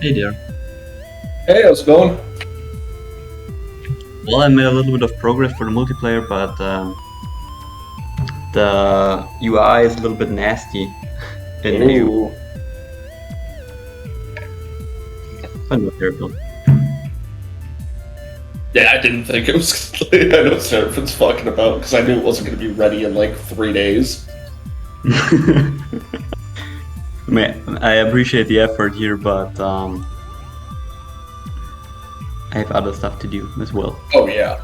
Hey there. Hey, how's it going? Well, I made a little bit of progress for the multiplayer, but the UI is a little bit nasty in new. Ooh. But not terrible. Yeah, I didn't think it was. I know Seraphin's fucking about because I knew it wasn't going to be ready in like 3 days. I appreciate the effort here, but I have other stuff to do as well. Oh yeah.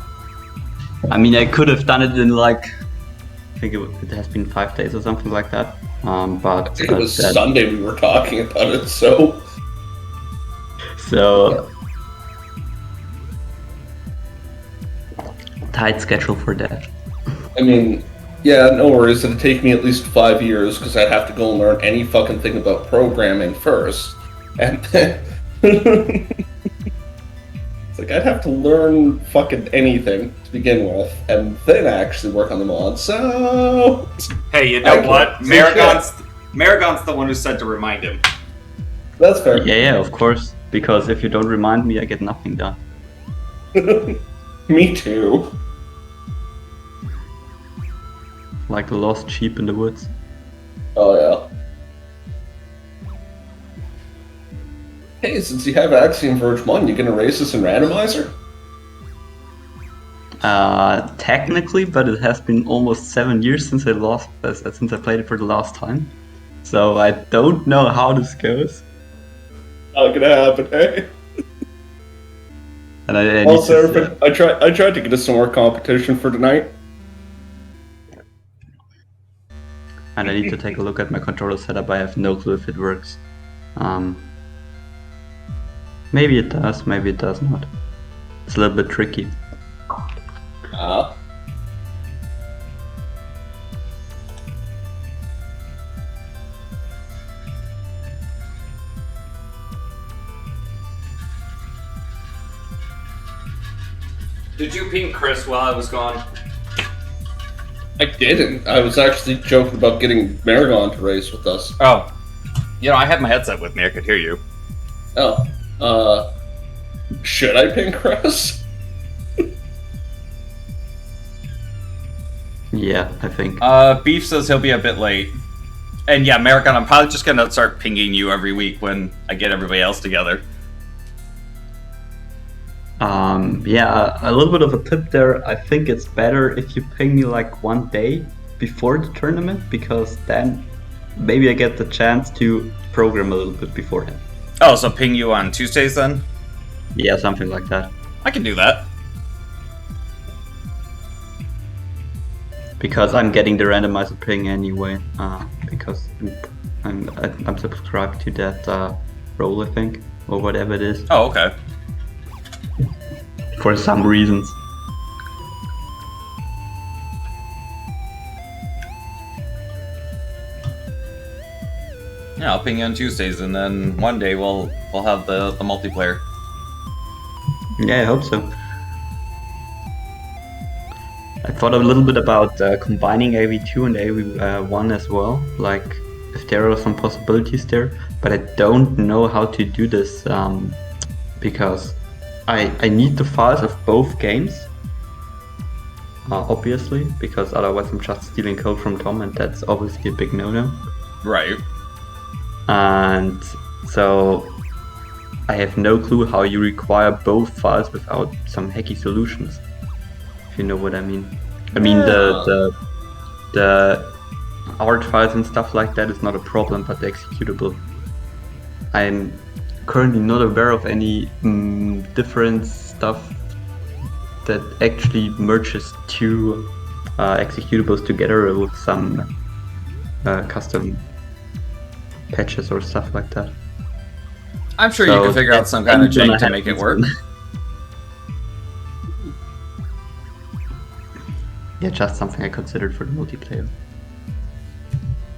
I mean, I could have done it in like, I think it has been 5 days or something like that. But I think it was Sunday we were talking about it, so. Tight schedule for that. I mean, yeah, no worries. It'd take me at least 5 years because I'd have to go and learn any fucking thing about programming first. And then. It's like I'd have to learn fucking anything to begin with, and then actually work on the mod. So. Hey, you know what? Maragon's the one who said to remind him. That's fair. Yeah, of course. Because if you don't remind me, I get nothing done. Me too. Like the lost sheep in the woods. Oh yeah. Hey, since you have Axiom Verge 1, you gonna race this in Randomizer? Technically, but it has been almost 7 years since I played it for the last time. So I don't know how this goes. Not gonna happen, hey? And I tried to get us some more competition for tonight. And I need to take a look at my controller setup. I have no clue if it works. Maybe it does, maybe it does not. It's a little bit tricky. Did you ping Chris while I was gone? I didn't. I was actually joking about getting Maragon to race with us. Oh. You know, I had my headset with me. I could hear you. Oh. Should I ping Chris? Yeah, I think. Beef says he'll be a bit late. And yeah, Maragon, I'm probably just gonna start pinging you every week when I get everybody else together. Yeah, a little bit of a tip there. I think it's better if you ping me like 1 day before the tournament, because then maybe I get the chance to program a little bit beforehand. Oh, so ping you on Tuesdays then? Yeah, something like that. I can do that. Because I'm getting the randomizer ping anyway. Because I'm subscribed to that role, I think, or whatever it is. Oh, okay. For some reasons. Yeah, I'll ping you on Tuesdays, and then one day we'll have the multiplayer. Yeah, I hope so. I thought a little bit about combining AV2 and AV1 as well, like if there are some possibilities there, but I don't know how to do this because I need the files of both games, obviously, because otherwise I'm just stealing code from Tom, and that's obviously a big no-no. Right. And so I have no clue how you require both files without some hacky solutions, if you know what I mean. I mean, the art files and stuff like that is not a problem, but the executable. I'm currently not aware of any different stuff that actually merges two executables together with some custom patches or stuff like that. I'm sure you can figure out some kind of jank to make it work. Yeah, just something I considered for the multiplayer.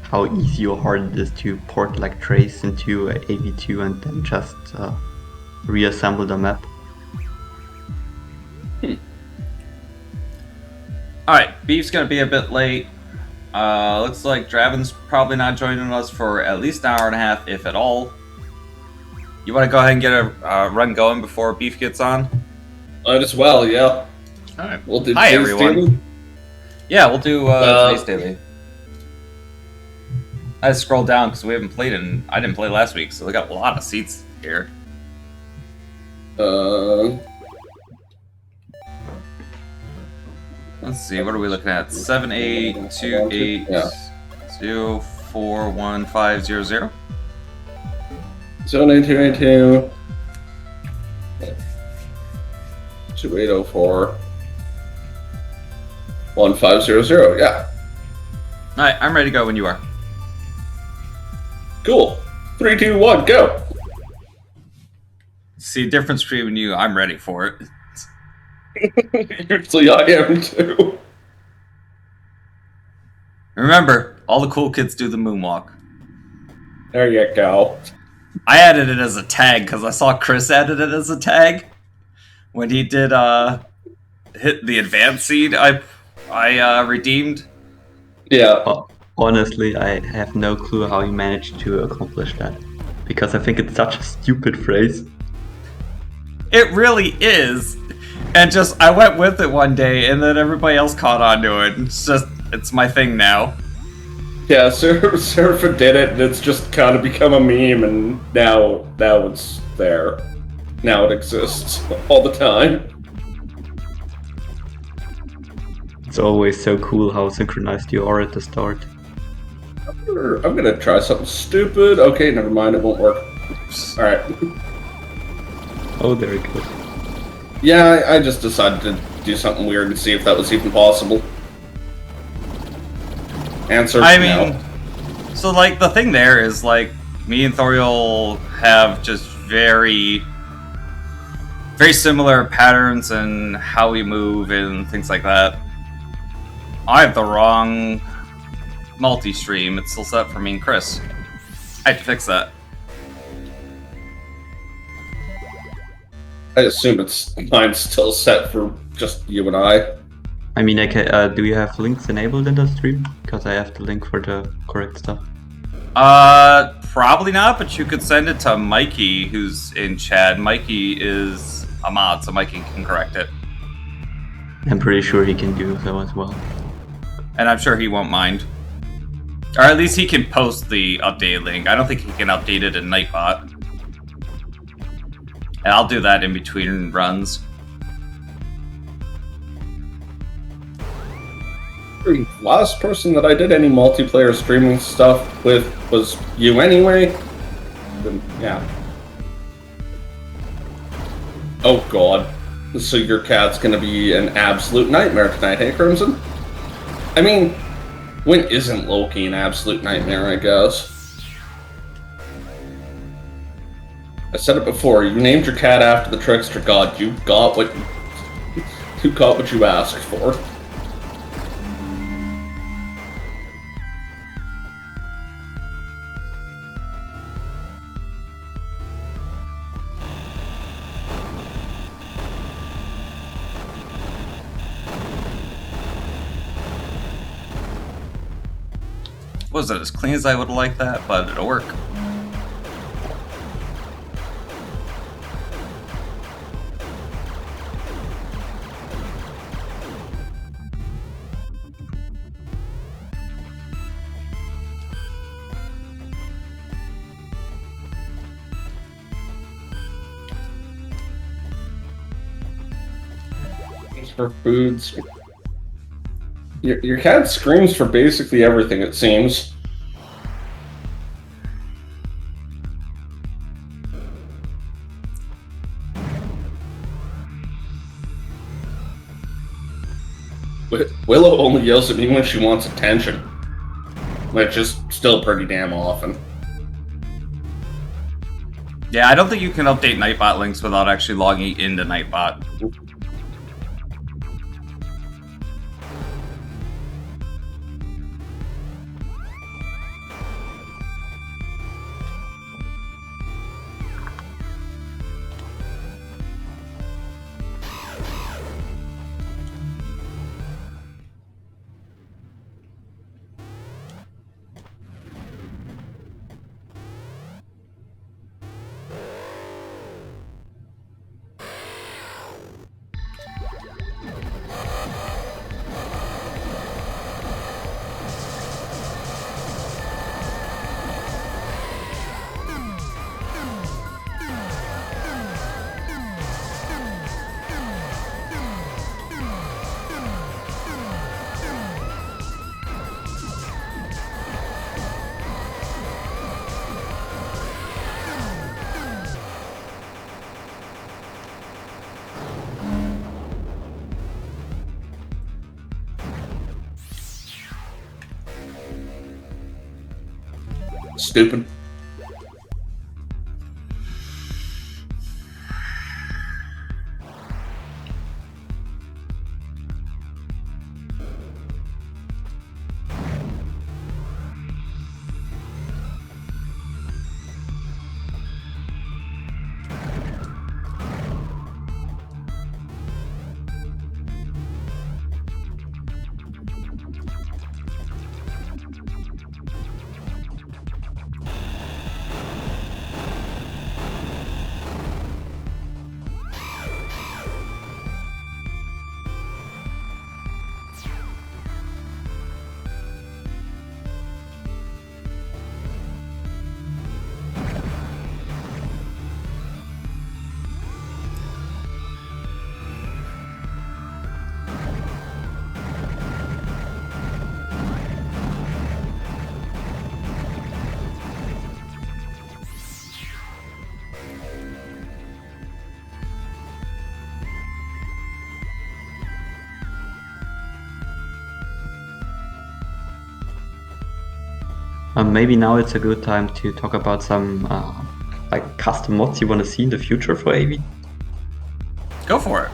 How easy or hard it is to port like trace into AV2 and then just reassemble the map. Alright, Beef's gonna be a bit late. Looks like Draven's probably not joining us for at least an hour and a half, if at all. You want to go ahead and get a run going before Beef gets on? Might as well, yeah. Alright. We'll do Hi, today's everyone. daily. Yeah, we'll do today's daily. I just scrolled down because we haven't played and I didn't play last week, so they got a lot of seats here. Let's see, what are we looking at? 7828 Yeah. 041500. 78282 2804 1500. Yeah. Alright, I'm ready to go when you are. Cool. 3, 2, 1, go. See the difference between you, I'm ready for it. Usually I am too. Remember, all the cool kids do the moonwalk. There you go. I added it as a tag because I saw Chris added it as a tag when he did hit the advanced seed I redeemed. Yeah. Honestly, I have no clue how you managed to accomplish that. Because I think it's such a stupid phrase. It really is. And just, I went with it one day and then everybody else caught on to it. It's my thing now. Yeah, Surfer did it, and it's just kind of become a meme, and now it's there. Now it exists all the time. It's always so cool how synchronized you are at the start. I'm gonna try something stupid. Okay, never mind, it won't work. Alright. Oh, there it goes. Yeah, I just decided to do something weird and see if that was even possible. Answer no. So like the thing there is like me and Thoriel have just very similar patterns and how we move and things like that. I have the wrong multi-stream. It's still set for me and Chris. I had to fix that. I assume mine's still set for just you and I. I mean, do you have links enabled in the stream? Because I have the link for the correct stuff. Probably not, but you could send it to Mikey, who's in chat. Mikey is a mod, so Mikey can correct it. I'm pretty sure he can do so as well. And I'm sure he won't mind. Or at least he can post the updated link. I don't think he can update it in Nightbot. And I'll do that in between runs. The last person that I did any multiplayer streaming stuff with was you anyway. Then, yeah. Oh god. So your cat's gonna be an absolute nightmare tonight, hey Crimson? I mean, when isn't Loki an absolute nightmare, I guess? I said it before, you named your cat after the trickster god, you got what you asked for. Wasn't as clean as I would have liked that, but it'll work. For foods. Your cat screams for basically everything, it seems. Willow only yells at me when she wants attention, which is still pretty damn often. Yeah, I don't think you can update Nightbot links without actually logging into Nightbot. Stupid. Maybe now it's a good time to talk about some like custom mods you want to see in the future for AV. Go for it.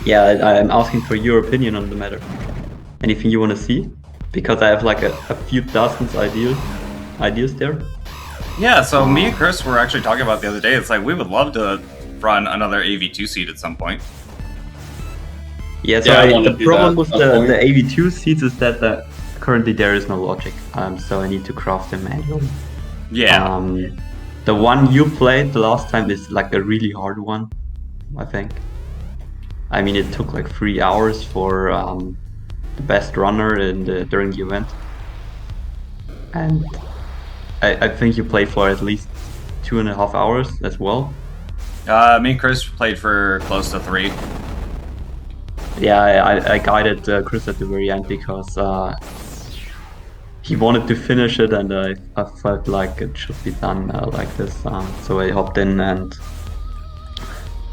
Yeah, I'm asking for your opinion on the matter. Anything you want to see? Because I have like a few dozens ideas there. Yeah, so me and Chris were actually talking about the other day. It's like we would love to run another AV2 seed at some point. Yeah, so the problem with the AV2 seeds is that currently there is no logic, so I need to craft them manually. Yeah. The one you played the last time is like a really hard one, I think. I mean, it took like 3 hours for the best runner during the event. And I think you played for at least 2.5 hours as well. Me and Chris played for close to 3. Yeah, I guided Chris at the very end because he wanted to finish it, and I felt like it should be done like this. So I hopped in and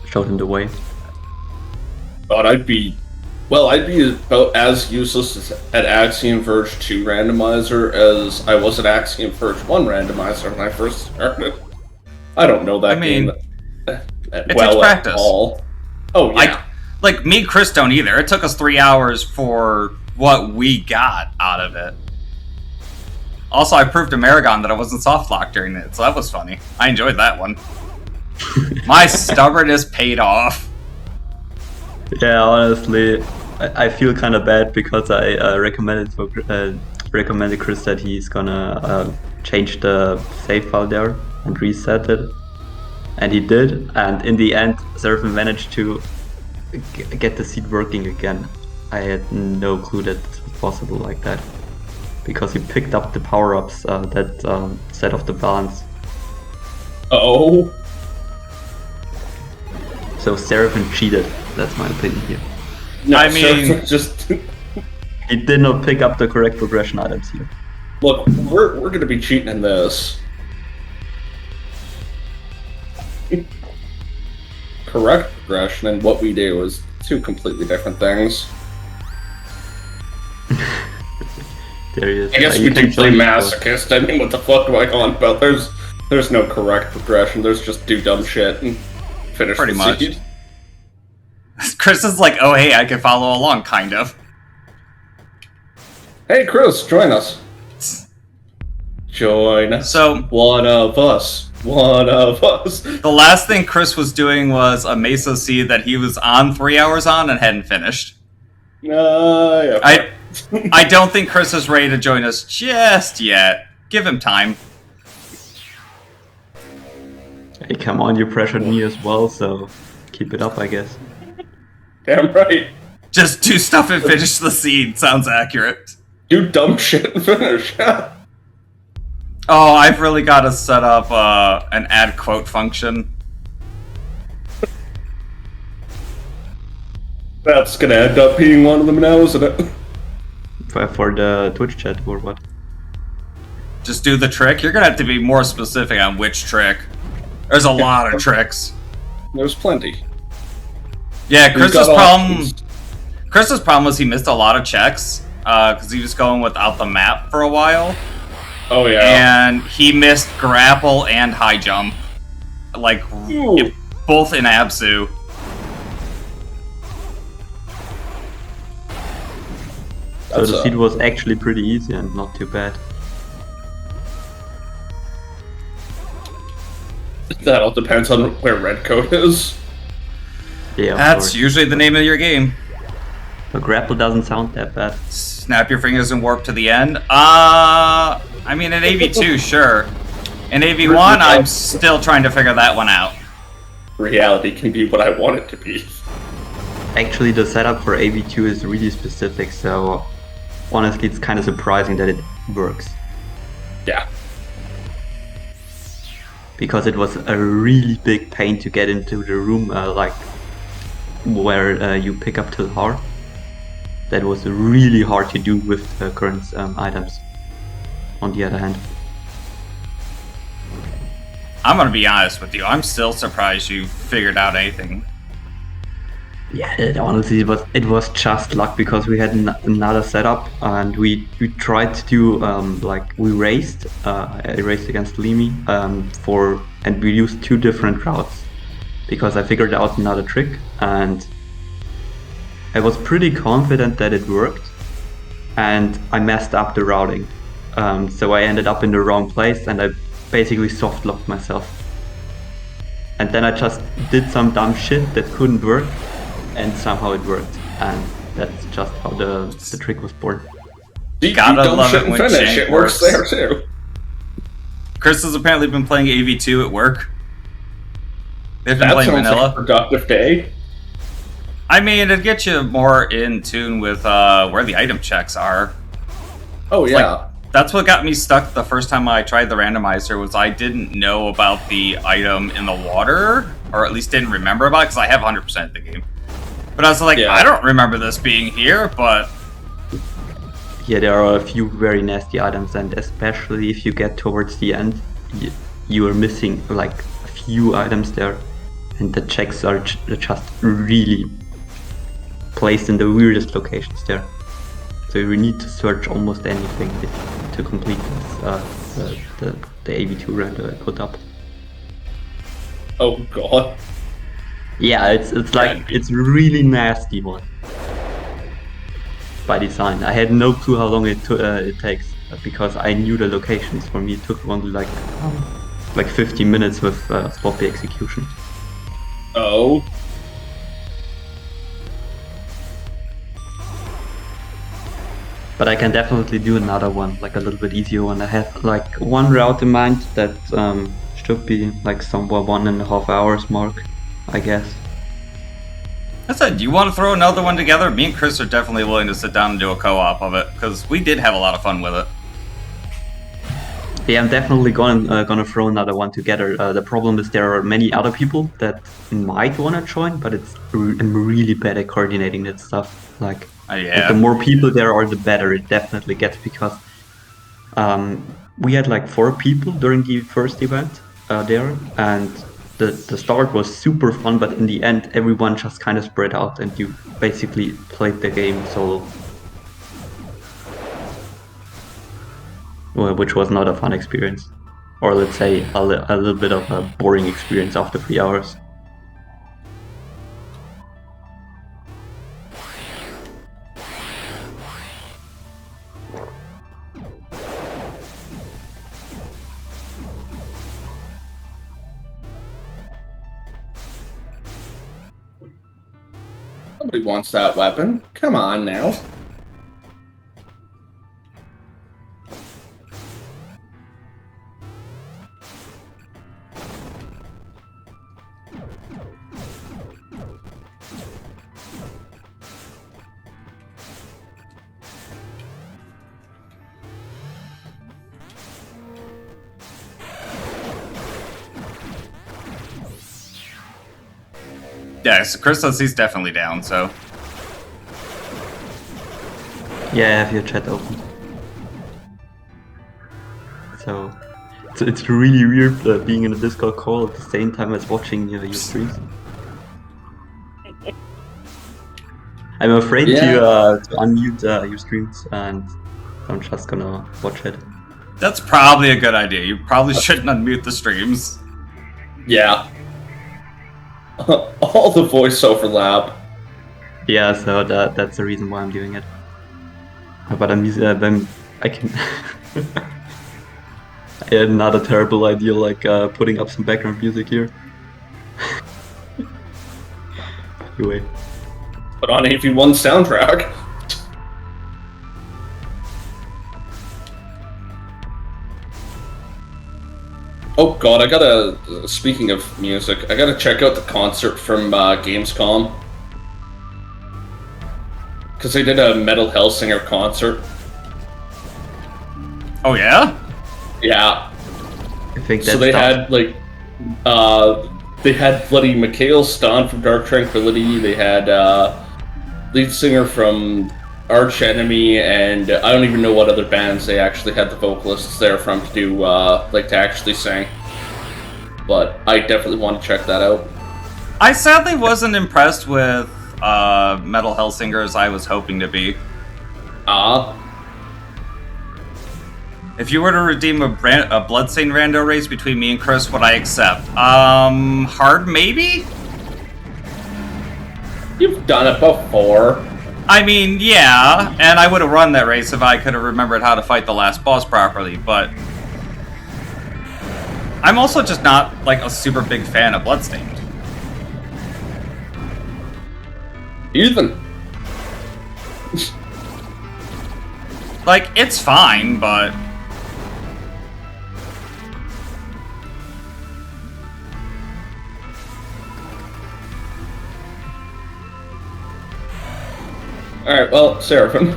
showed him the way. God, I'd be about as useless at Axiom Verge 2 Randomizer as I was at Axiom Verge 1 Randomizer when I first started. I don't know that game well at all. Oh, yeah. Like, me and Chris don't either. It took us 3 hours for what we got out of it. Also, I proved to Maragon that I wasn't soft locked during it, so that was funny. I enjoyed that one. My stubbornness paid off. Yeah, honestly, I feel kind of bad because I recommended Chris that he's gonna change the save file there and reset it, and he did. And in the end, Seraphim managed to get the seed working again. I had no clue that this was possible like that, because he picked up the power-ups that set off the balance. Oh. So Seraphim cheated. That's my opinion here. No, I mean, just he did not pick up the correct progression items here. Look, we're going to be cheating in this. Correct progression and what we do is two completely different things. There he is. I guess we do play masochist. I mean, what the fuck am I on about? There's no correct progression. There's just do dumb shit and finish pretty the much. seed. Chris is like, oh hey, I can follow along, kind of. Hey Chris, join us. Join us. So, one of us. One of us. the last thing Chris was doing was a Meso seed that he was on 3 hours on and hadn't finished. Yeah. I don't think Chris is ready to join us just yet. Give him time. Hey, come on, you pressured me as well, so keep it up, I guess. Damn right. Just do stuff and finish the seed. Sounds accurate. Do dumb shit and finish. Oh, I've really got to set up an add quote function. That's gonna end up being one of them now, isn't it? For the Twitch chat or what? Just do the trick. You're gonna have to be more specific on which trick. There's a lot of tricks. There's plenty. Yeah, Chris's problem was he missed a lot of checks because he was going without the map for a while. Oh yeah. And he missed grapple and high jump. Like, Ooh. both in Absu. So the seed was actually pretty easy and not too bad. That all depends on where red code is. Yeah, of That's course. usually the name of your game. The grapple doesn't sound that bad. Snap your fingers and warp to the end. I mean, in AV2, sure. In AV1, I'm still trying to figure that one out. Reality can be what I want it to be. Actually, the setup for AV2 is really specific, so honestly, it's kind of surprising that it works. Yeah. Because it was a really big pain to get into the room, like where you pick up Tilhar. That was really hard to do with current items. On the other hand, I'm gonna be honest with you. I'm still surprised you figured out anything. yeah, honestly, it was just luck because we had another setup and we tried to do like I raced against Limi and we used 2 different routes because I figured out another trick and I was pretty confident that it worked and I messed up the routing. So I ended up in the wrong place and I basically soft locked myself. And then I just did some dumb shit that couldn't work and somehow it worked. And that's just how the trick was born. Gotta love it when jank It works there too. Chris has apparently been playing AV2 at work. They've been That playing sounds vanilla. like a productive day. I mean, it'd get you more in tune with where the item checks are. Oh yeah. Like, that's what got me stuck the first time I tried the randomizer was I didn't know about the item in the water, or at least didn't remember about it because I have 100% of the game. But I was like, Yeah. I don't remember this being here, but Yeah, there are a few very nasty items and especially if you get towards the end, you are missing like a few items there and the checks are just really placed in the weirdest locations there. So you need to search almost anything to complete this, the AV2 render I put up. Oh god. Yeah, it's like it's really nasty one. By design, I had no clue how long it takes because I knew the locations. For me, it took only like 50 minutes with sloppy execution. Oh. But I can definitely do another one, like a little bit easier one. I have like one route in mind that should be like somewhere 1.5 hours mark, I guess. I said, do you want to throw another one together? Me and Chris are definitely willing to sit down and do a co-op of it because we did have a lot of fun with it. Yeah, I'm definitely gonna throw another one together. The problem is there are many other people that might wanna join, but I'm really bad at coordinating that stuff. Like Yeah. the more people there are, the better it definitely gets because we had like 4 people during the first event there, and the start was super fun, but in the end, everyone just kind of spread out, and you basically played the game solo. Which was not a fun experience. Or let's say a little bit of a boring experience after 3 hours. Nobody wants that weapon. Come on now. Yeah, so Chris says he's definitely down, so. Yeah, I have your chat open. So it's really weird being in a Discord call at the same time as watching your streams. I'm afraid to unmute your streams, and I'm just gonna watch it. That's probably a good idea. You probably shouldn't unmute the streams. Yeah. All the voice overlap. Yeah, so that's the reason why I'm doing it. But then I can. Not a terrible idea, like putting up some background music here. Anyway. Put on AV1 soundtrack. Oh god, I gotta, speaking of music, I gotta check out the concert from Gamescom. Because they did a Metal Hellsinger concert. Oh yeah? Yeah. I think that's So they tough. had, like, they had bloody Mikhail Stan from Dark Tranquillity, they had lead singer from Arch Enemy, and I don't even know what other bands they actually had the vocalists there from to do, like, to actually sing. But I definitely want to check that out. I sadly wasn't impressed with Metal Hellsinger as I was hoping to be. If you were to redeem a Bloodstained rando race between me and Chris, would I accept? Hard maybe? You've done it before. I mean, yeah, and I would have run that race if I could have remembered how to fight the last boss properly, but I'm also just not, like, a super big fan of Bloodstained. Even. Like, it's fine, but Alright, well, Seraphim.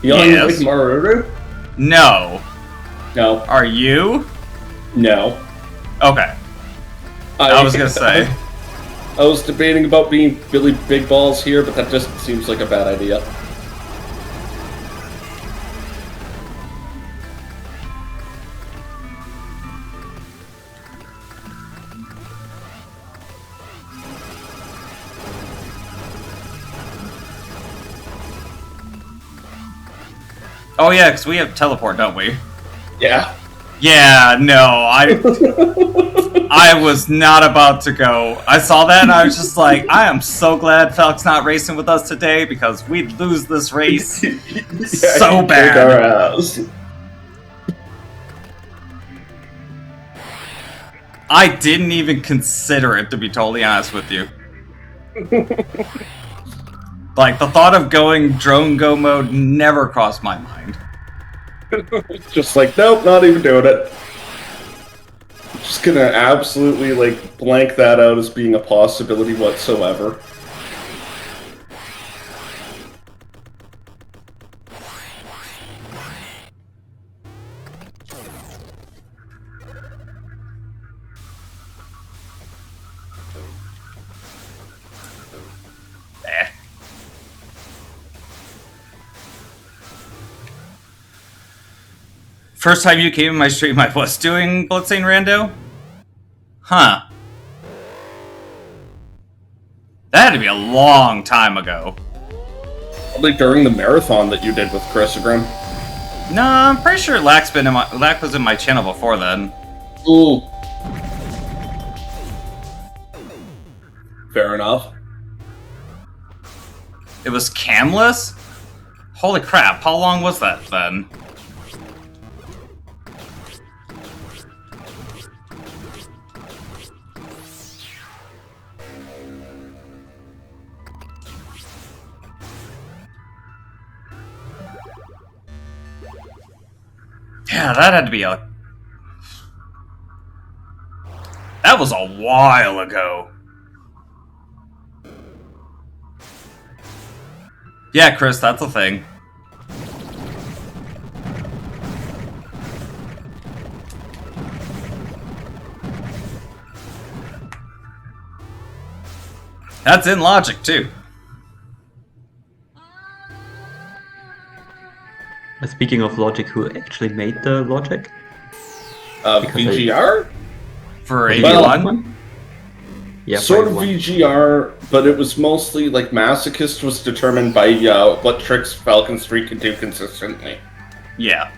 You want to play Maruru? no. No. Are you? No. Okay. I was gonna say. I was debating about being Billy Big Balls here, but that just seems like a bad idea. Oh yeah, because we have teleport, don't we? Yeah. Yeah, no, I was not about to go. I saw that and I was just like, I am so glad Falk's not racing with us today because we'd lose this race so bad. Our ass. I didn't even consider it, to be totally honest with you. Like, the thought of going drone go mode never crossed my mind. Just like, nope, not even doing it. Just gonna absolutely, like, blank that out as being a possibility whatsoever. First time you came in my stream, I was doing Bloodstained Rando? Huh. That had to be a long time ago. Probably during the marathon that you did with Chrisogrim. No, I'm pretty sure Lack was in my channel before then. Ooh. Fair enough. It was camless? Holy crap, how long was that then? Yeah, that had to be a... That was a while ago. Yeah, Chris, that's a thing. That's in Logic, too. Speaking of Logic, who actually made the Logic? VGR? For Well, AV1? Yeah, sort of probably one. VGR, but it was mostly, like, Masochist was determined by what tricks Falcon Street could do consistently. Yeah.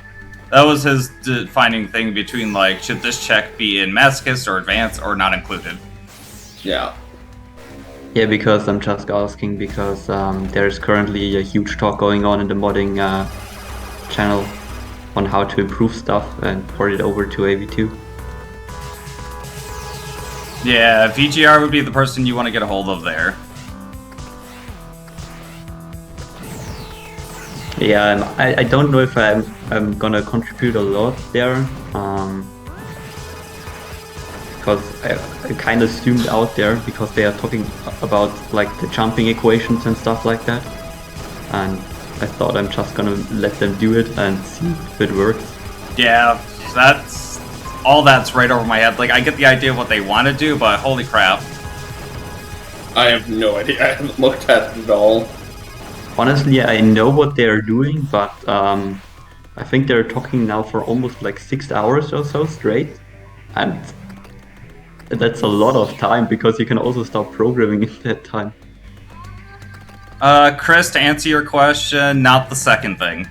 That was his defining thing between, like, should this check be in Masochist or Advanced or not included? Yeah. Yeah, because I'm just asking because there's currently a huge talk going on in the modding channel on how to improve stuff and port it over to AV2. Yeah, VGR would be the person you want to get a hold of there. Yeah, I don't know if I'm gonna contribute a lot there, because I kind of zoomed out there because they are talking about like the jumping equations and stuff like that, and I thought I'm just gonna let them do it and see if it works. Yeah, that's right over my head. Like, I get the idea of what they want to do, but holy crap. I have no idea. I haven't looked at it at all. Honestly, I know what they're doing, but I think they're talking now for almost like 6 hours or so straight, and that's a lot of time because you can also start programming in that time. Chris, to answer your question, not the second thing.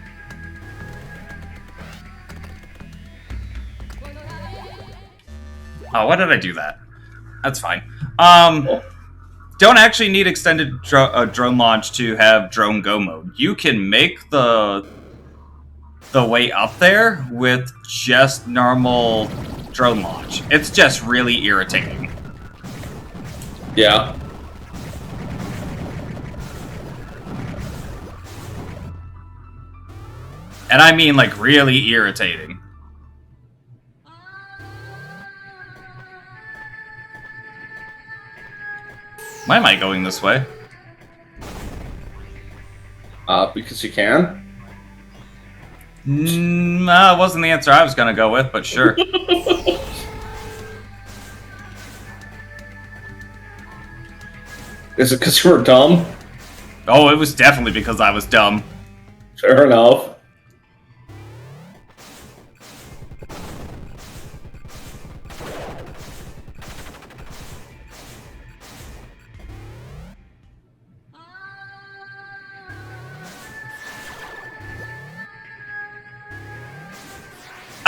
Oh, why did I do that? That's fine. Don't actually need extended drone launch to have drone go mode. You can make the way up there with just normal drone launch. It's just really irritating. Yeah. And I mean, like, really irritating. Why am I going this way? Because you can. That wasn't the answer I was gonna go with, but sure. Is it because you were dumb? Oh, it was definitely because I was dumb. Fair enough.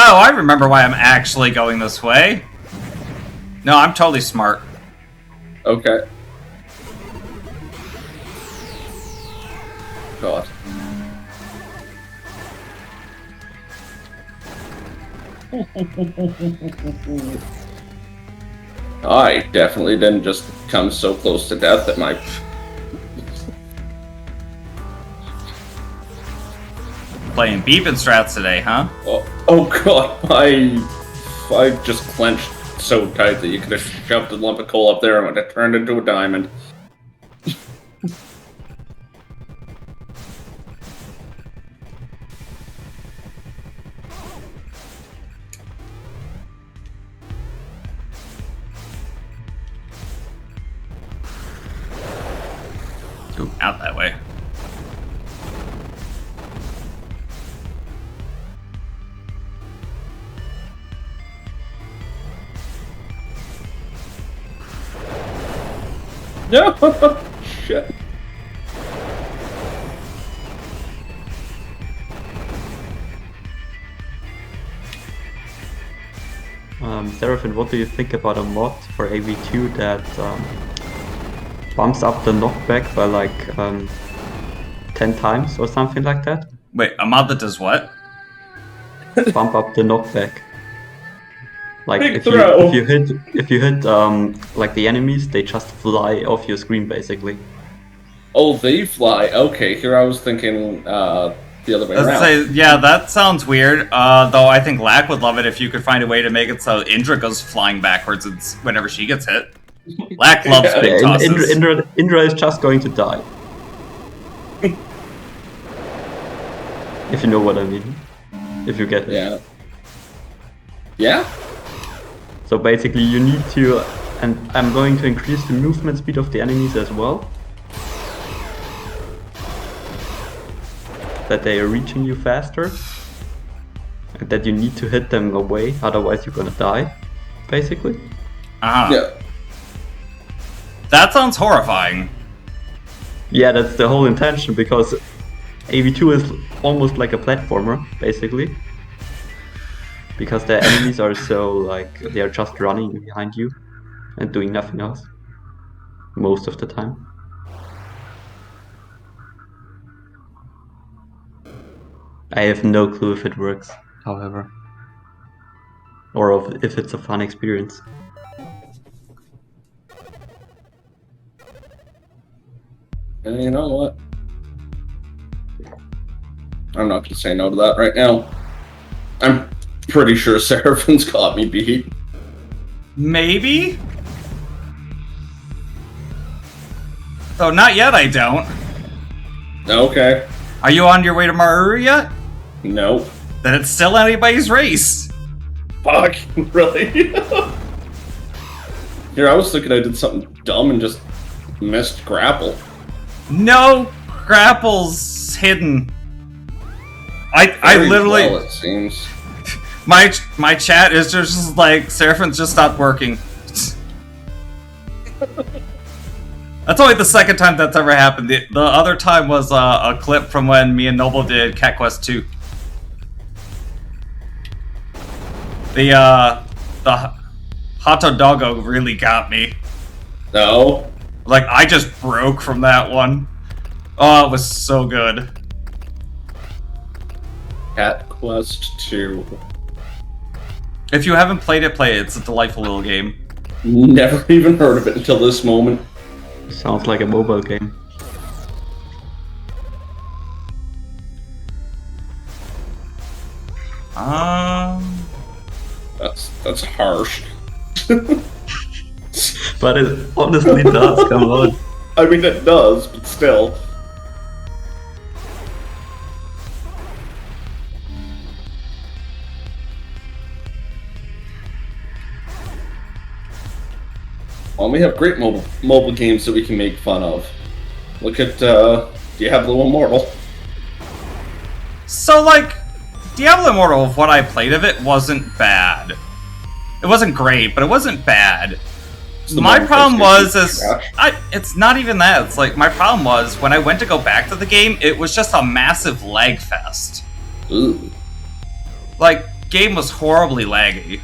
Oh, I remember why I'm actually going this way. No, I'm totally smart. Okay. God. I definitely didn't just come so close to death that my... Playing beeping strats today, huh? Oh god, I just clenched so tight that you could have shoved a lump of coal up there and it would have turned into a diamond. Out that way. No! Shit. Seraphin, what do you think about a mod for AV2 that bumps up the knockback by like 10 times or something like that? Wait, a mod that does what? Bump up the knockback. Like Big if throw. you hit like the enemies, they just fly off your screen basically. Oh, they fly. Okay, here I was thinking the other way Let's around. say, yeah, that sounds weird. Though I think Lack would love it if you could find a way to make it so Indra goes flying backwards whenever she gets hit. Lack loves Yeah, big tosses. Indra is just going to die. If you know what I mean. If you get it. Yeah. Yeah? So basically you need to, and I'm going to increase the movement speed of the enemies as well. That they are reaching you faster. And that you need to hit them away, otherwise you're gonna die. Basically. Yeah. That sounds horrifying. Yeah, that's the whole intention, because AV2 is almost like a platformer, basically. because the enemies are so like they are just running behind you and doing nothing else most of the time. I have no clue if it works, however, or if it's a fun experience. And you know what? I'm not gonna say no to that right now. I'm pretty sure Seraphin's got me beat. Maybe? Though not yet, I don't. Okay. Are you on your way to Maru yet? Nope. Then it's still anybody's race. Fuck, really? Here, I was thinking I did something dumb and just missed grapple. No, grapple's hidden. I Very literally well, it seems. my chat is just like Seraphin's just stopped working. That's only the second time that's ever happened. The other time was a clip from when me and Noble did Cat Quest 2. The Hato Doggo really got me. No. Like, I just broke from that one. Oh, it was so good. Cat Quest 2. If you haven't played it, play it. It's a delightful little game. Never even heard of it until this moment. Sounds like a mobile game. That's harsh. But it honestly does, come on. I mean, it does, but still. Well, we have great mobile games that we can make fun of. Look at Diablo Immortal. So, like, Diablo Immortal, what I played of it wasn't bad. It wasn't great, but it wasn't bad. My problem was, it's not even that. It's like, my problem was, when I went to go back to the game, it was just a massive lag fest. Ooh. Like, game was horribly laggy.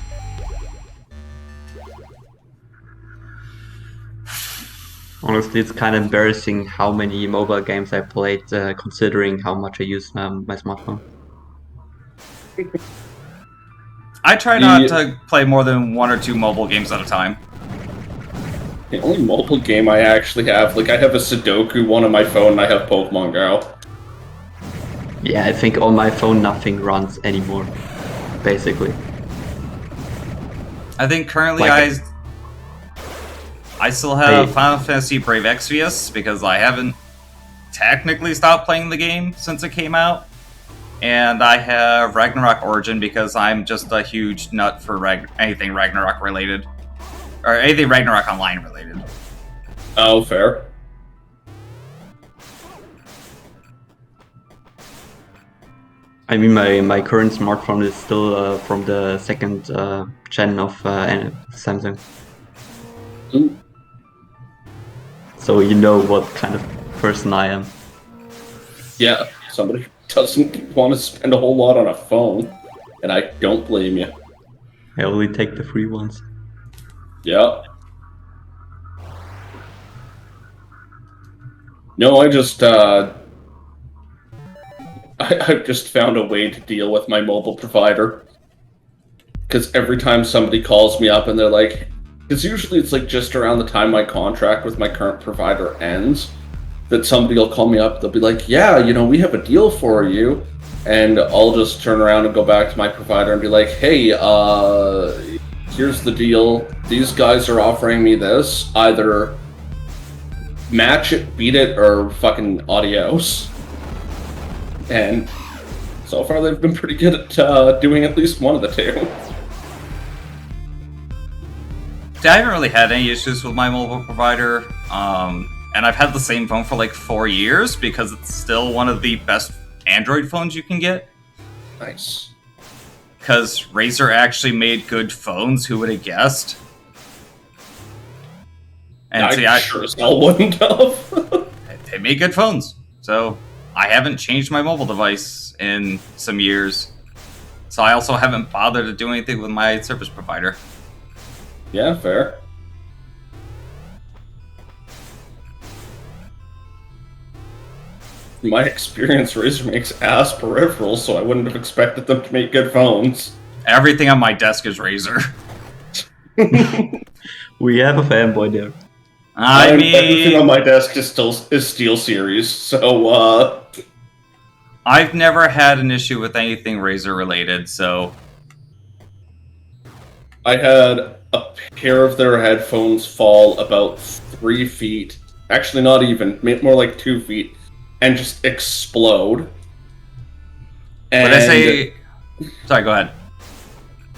Honestly, it's kind of embarrassing how many mobile games I played, considering how much I use my smartphone. I try not to play more than 1 or 2 mobile games at a time. The only mobile game I actually have, like, I have a Sudoku one on my phone and I have Pokemon Go. Yeah, I think on my phone nothing runs anymore, basically. I think currently Like I still have Final Fantasy Brave Exvius because I haven't technically stopped playing the game since it came out. And I have Ragnarok Origin because I'm just a huge nut for anything Ragnarok related. Or anything Ragnarok Online related. Oh, fair. I mean, my current smartphone is still from the second gen of Samsung. Ooh. So you know what kind of person I am. Yeah, somebody who doesn't want to spend a whole lot on a phone, and I don't blame you. I only take the free ones. Yeah. No, I just I've just found a way to deal with my mobile provider. Because every time somebody calls me up and they're like, because usually it's like just around the time my contract with my current provider ends, that somebody will call me up, they'll be like, yeah, you know, we have a deal for you. And I'll just turn around and go back to my provider and be like, hey, here's the deal. These guys are offering me this. Either match it, beat it, or fucking adios. And so far they've been pretty good at doing at least one of the two. I haven't really had any issues with my mobile provider, and I've had the same phone for like 4 years because it's still one of the best Android phones you can get. Nice. Because Razer actually made good phones, who would have guessed? And I sure as hell wouldn't have. They made good phones, so I haven't changed my mobile device in some years. So I also haven't bothered to do anything with my service provider. Yeah, fair. In my experience, Razer makes ass peripherals, so I wouldn't have expected them to make good phones. Everything on my desk is Razer. We have a fanboy there. Everything on my desk is SteelSeries, so I've never had an issue with anything Razer related, so I had a pair of their headphones fall about 3 feet. Actually, not even, more like 2 feet, and just explode. But I say, sorry, go ahead.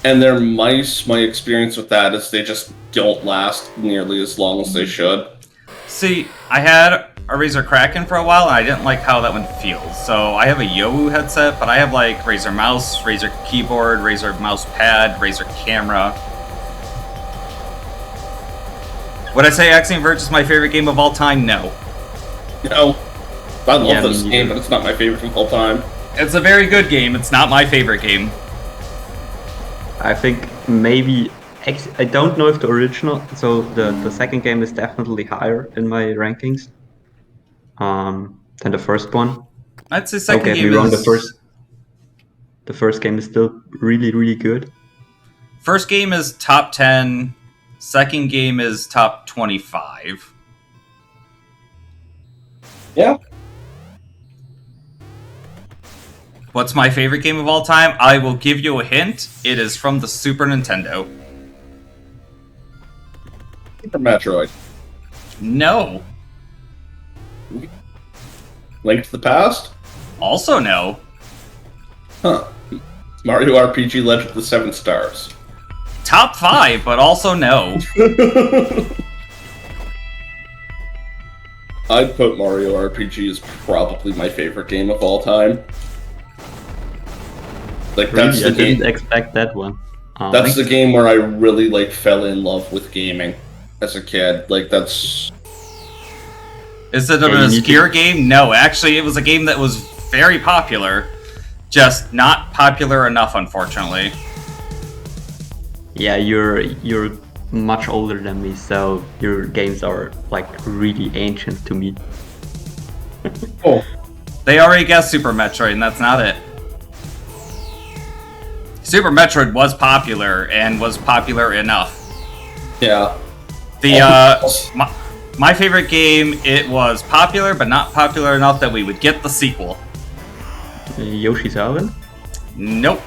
And their mice, my experience with that is they just don't last nearly as long as they should. See, I had a Razer Kraken for a while, and I didn't like how that one feels. So I have a Yowu headset, but I have like Razer mouse, Razer keyboard, Razer mouse pad, Razer camera. Would I say Axiom Verge is my favorite game of all time? No. No. I love this game, but it's not my favorite of all time. It's a very good game. It's not my favorite game. I think maybe... I don't know if the original... So the second game is definitely higher in my rankings than the first one. I'd say second game game wrong, is... The first game is still really, really good. First game is top 10. Second game is top 25. Yeah. What's my favorite game of all time? I will give you a hint. It is from the Super Nintendo. Super Metroid. No. Link to the Past? Also no. Huh. Mario RPG Legend of the Seven Stars. Top 5, but also no. I'd put Mario RPG as probably my favorite game of all time. Like that's Really? the I game. didn't expect that one. That's the game where I really like fell in love with gaming as a kid. Like that's. Is it an obscure game? No, actually, it was a game that was very popular, just not popular enough, unfortunately. Yeah, you're much older than me, so your games are like really ancient to me. Oh. They already guessed Super Metroid, and that's not it. Super Metroid was popular, and was popular enough. Yeah. My favorite game, it was popular, but not popular enough that we would get the sequel. Yoshi's Island? Nope.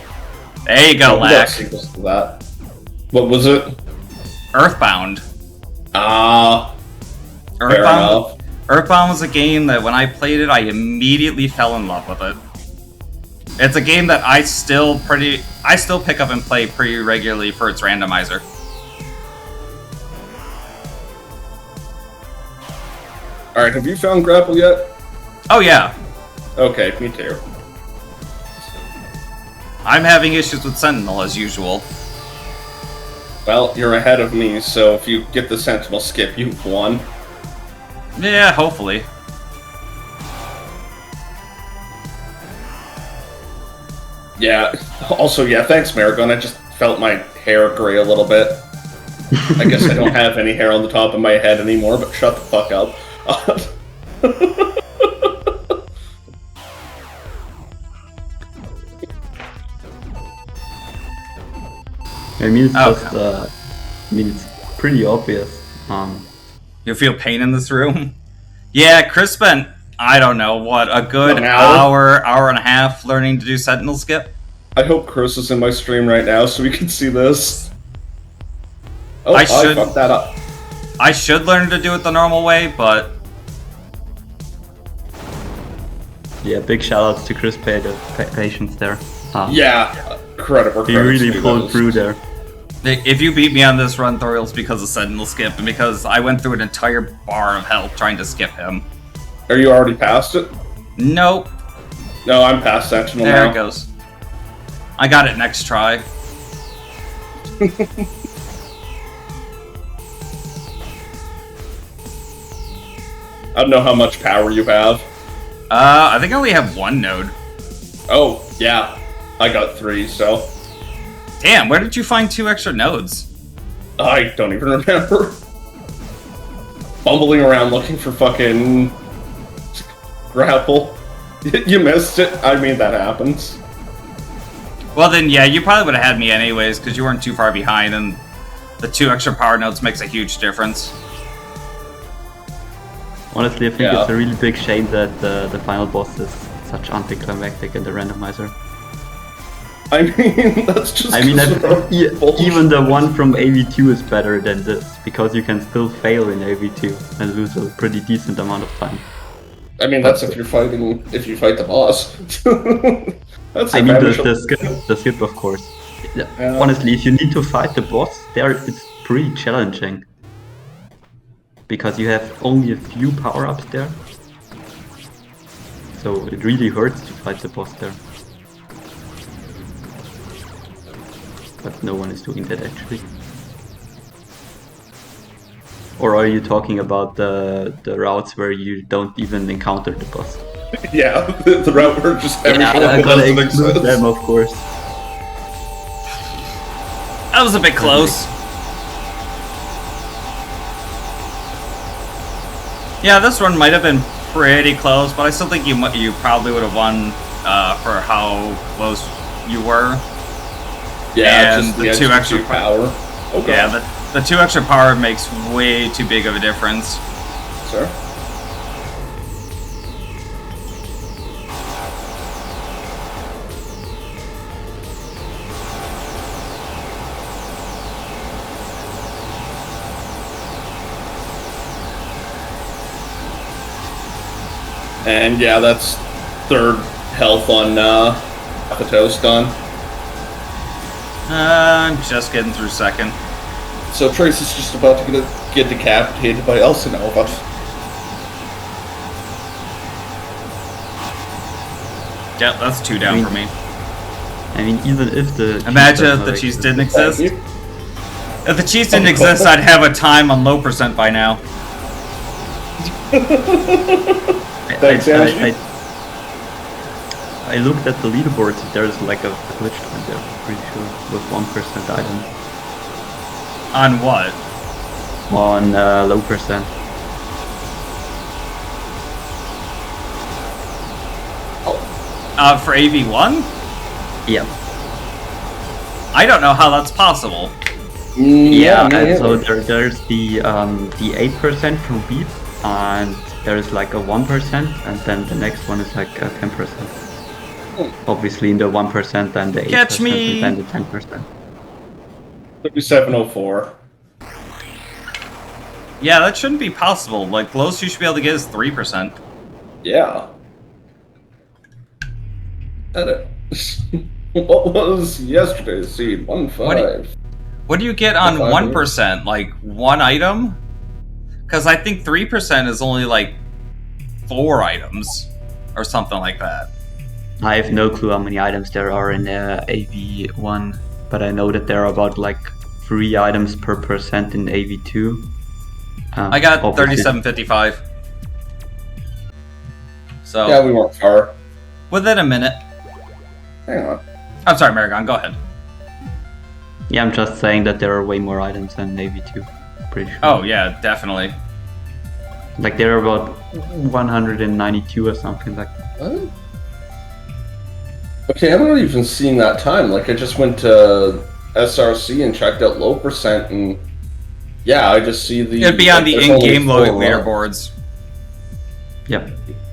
There you go, Lack. Sequels to that. What was it? Earthbound. Earthbound. Earthbound was a game that when I played it, I immediately fell in love with it. It's a game that I still pick up and play pretty regularly for its randomizer. Alright, have you found Grapple yet? Oh yeah. Okay, me too. I'm having issues with Sentinel as usual. Well, you're ahead of me, so if you get the Sentinel skip, you've won. Yeah, hopefully. Yeah. Also, yeah, thanks, Maragon. I just felt my hair gray a little bit. I guess I don't have any hair on the top of my head anymore, but shut the fuck up. I mean, it's just, it's pretty obvious. You feel pain in this room? Yeah, Chris spent, I don't know, what, a good An hour? hour and a half learning to do Sentinel skip? I hope Chris is in my stream right now so we can see this. Oh, I fucked that up. I should learn to do it the normal way, but... Yeah, big shout outs to Chris Patience there. Yeah, credit where He credit's really due, pulled through there. If you beat me on this run through, it's because of Sentinel skip, and because I went through an entire bar of hell trying to skip him. Are you already past it? Nope. No, I'm past Sentinel now. There it goes. I got it next try. I don't know how much power you have. I think I only have one node. Oh, yeah. I got 3, so Damn, where did you find 2 extra nodes? I don't even remember. Bumbling around looking for fucking grapple. You missed it. I mean, that happens. Well then, yeah, you probably would have had me anyways, because you weren't too far behind, and the 2 extra power nodes makes a huge difference. Honestly, I think it's a really big shame that the final boss is such anticlimactic in the randomizer. I mean, that's just. I mean, even the one from AV2 is better than this, because you can still fail in AV2 and lose a pretty decent amount of time. I mean, that's if you fight the boss. That's I mean, the skip, of course. Honestly, if you need to fight the boss, it's pretty challenging. Because you have only a few power-ups there. So it really hurts to fight the boss there. But no one is doing that actually. Or are you talking about the routes where you don't even encounter the boss? Yeah, the route where just everything I gotta include them, of course. That was a bit close. Yeah, this one might have been pretty close, but I still think you probably would have won for how close you were. Yeah, and just the 2 extra power. Okay. Yeah, the 2 extra power makes way too big of a difference. Sir? And yeah, that's 3rd health on the toast done. I'm just getting through 2nd. So Trace is just about to get decapitated by Elsinova. Yeah, that's 2 down for me. I mean, even if the... Imagine if the cheese didn't exist. If the cheese didn't exist, I'd have a time on low percent by now. Thanks, I looked at the leaderboards, there's like a glitch time there, pretty sure, with 1% item. On what? On low percent. For AV1? Yeah. I don't know how that's possible. Yeah, and so there's the 8% from beef, and there's like a 1%, and then the next one is like a 10%. Obviously, in the 1%, then the 8%, Catch me! and then the 10%. 3704. Yeah, that shouldn't be possible. Like, the lowest you should be able to get is 3%. Yeah. What was yesterday's seed? 1.5. What do you get on 1%? Like, 1 item? Because I think 3% is only like 4 items, or something like that. I have no clue how many items there are in AV1, but I know that there are about like 3 items per percent in AV2. I got 37.55. So yeah, we weren't far. Within a minute. Hang on. I'm sorry, Maragon, go ahead. Yeah, I'm just saying that there are way more items than AV2. Pretty sure. Oh yeah, definitely. Like there are about 192 or something like that. What? Okay, I'm not even seeing that time. Like, I just went to SRC and checked out low percent, and yeah, I just see the. It'd be on the in-game leaderboards. Yeah,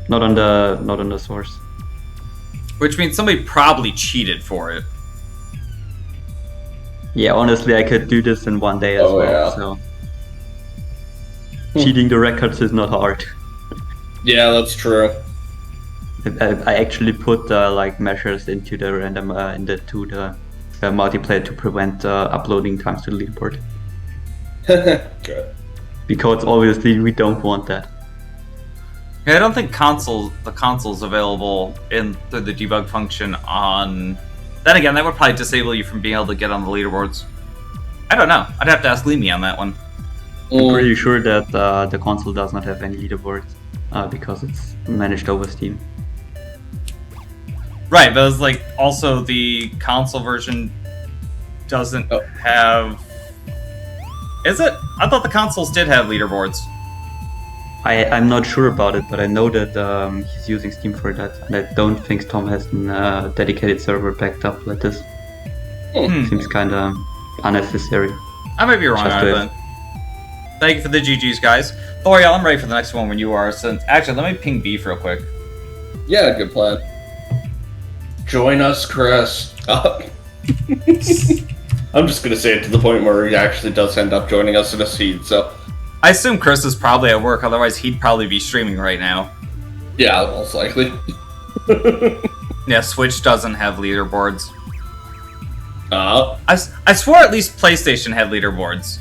not on the source. Which means somebody probably cheated for it. Yeah, honestly, I could do this in one day as well. So cheating the records is not hard. Yeah, that's true. I actually put like measures into the random to the multiplayer to prevent uploading times to the leaderboard. Good. Because obviously we don't want that. Yeah, I don't think the console's available through the debug function on. Then again, that would probably disable you from being able to get on the leaderboards. I don't know. I'd have to ask Lemi on that one. I'm pretty sure that the console does not have any leaderboards because it's managed over Steam. Right, but it's like also the console version doesn't have. Is it? I thought the consoles did have leaderboards. I'm not sure about it, but I know that he's using Steam for that, and I don't think Tom has a dedicated server backed up like this. Seems kind of unnecessary. I might be wrong on it then. Thank you for the GGs, guys. Thoriel, I'm ready for the next one when you are. Since actually, let me ping Beef real quick. Yeah, good plan. Join us, Chris. I'm just gonna say it to the point where he actually does end up joining us in a seed, so... I assume Chris is probably at work, otherwise he'd probably be streaming right now. Yeah, most likely. Yeah, Switch doesn't have leaderboards. I swore at least PlayStation had leaderboards.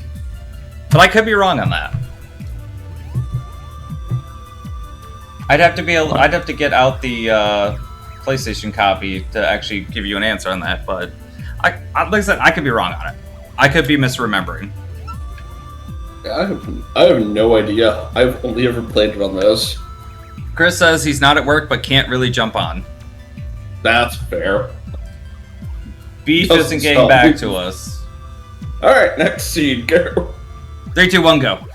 But I could be wrong on that. I'd have to get out the PlayStation copy to actually give you an answer on that, but like I said, I could be wrong on it. I could be misremembering. I have no idea. I've only ever played it on this. Chris says he's not at work but can't really jump on. That's fair. Beef isn't getting back to us. Alright, next seed, go. 3, 2, 1, go.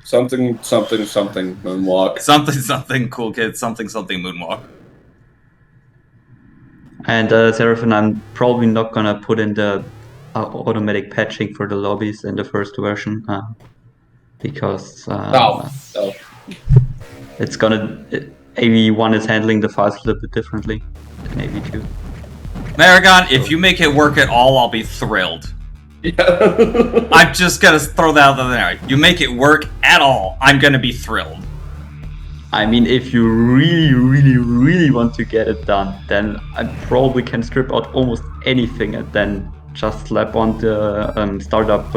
Something, moonwalk. Something, cool kid, something, moonwalk. And Seraphim, I'm probably not gonna put in the automatic patching for the lobbies in the first version because it's gonna. AV1 is handling the files a little bit differently than AV2. Maragon, if you make it work at all, I'll be thrilled. Yeah. I'm just gonna throw that out there. You make it work at all, I'm gonna be thrilled. I mean, if you really want to get it done, then I probably can strip out almost anything and then just slap on the startup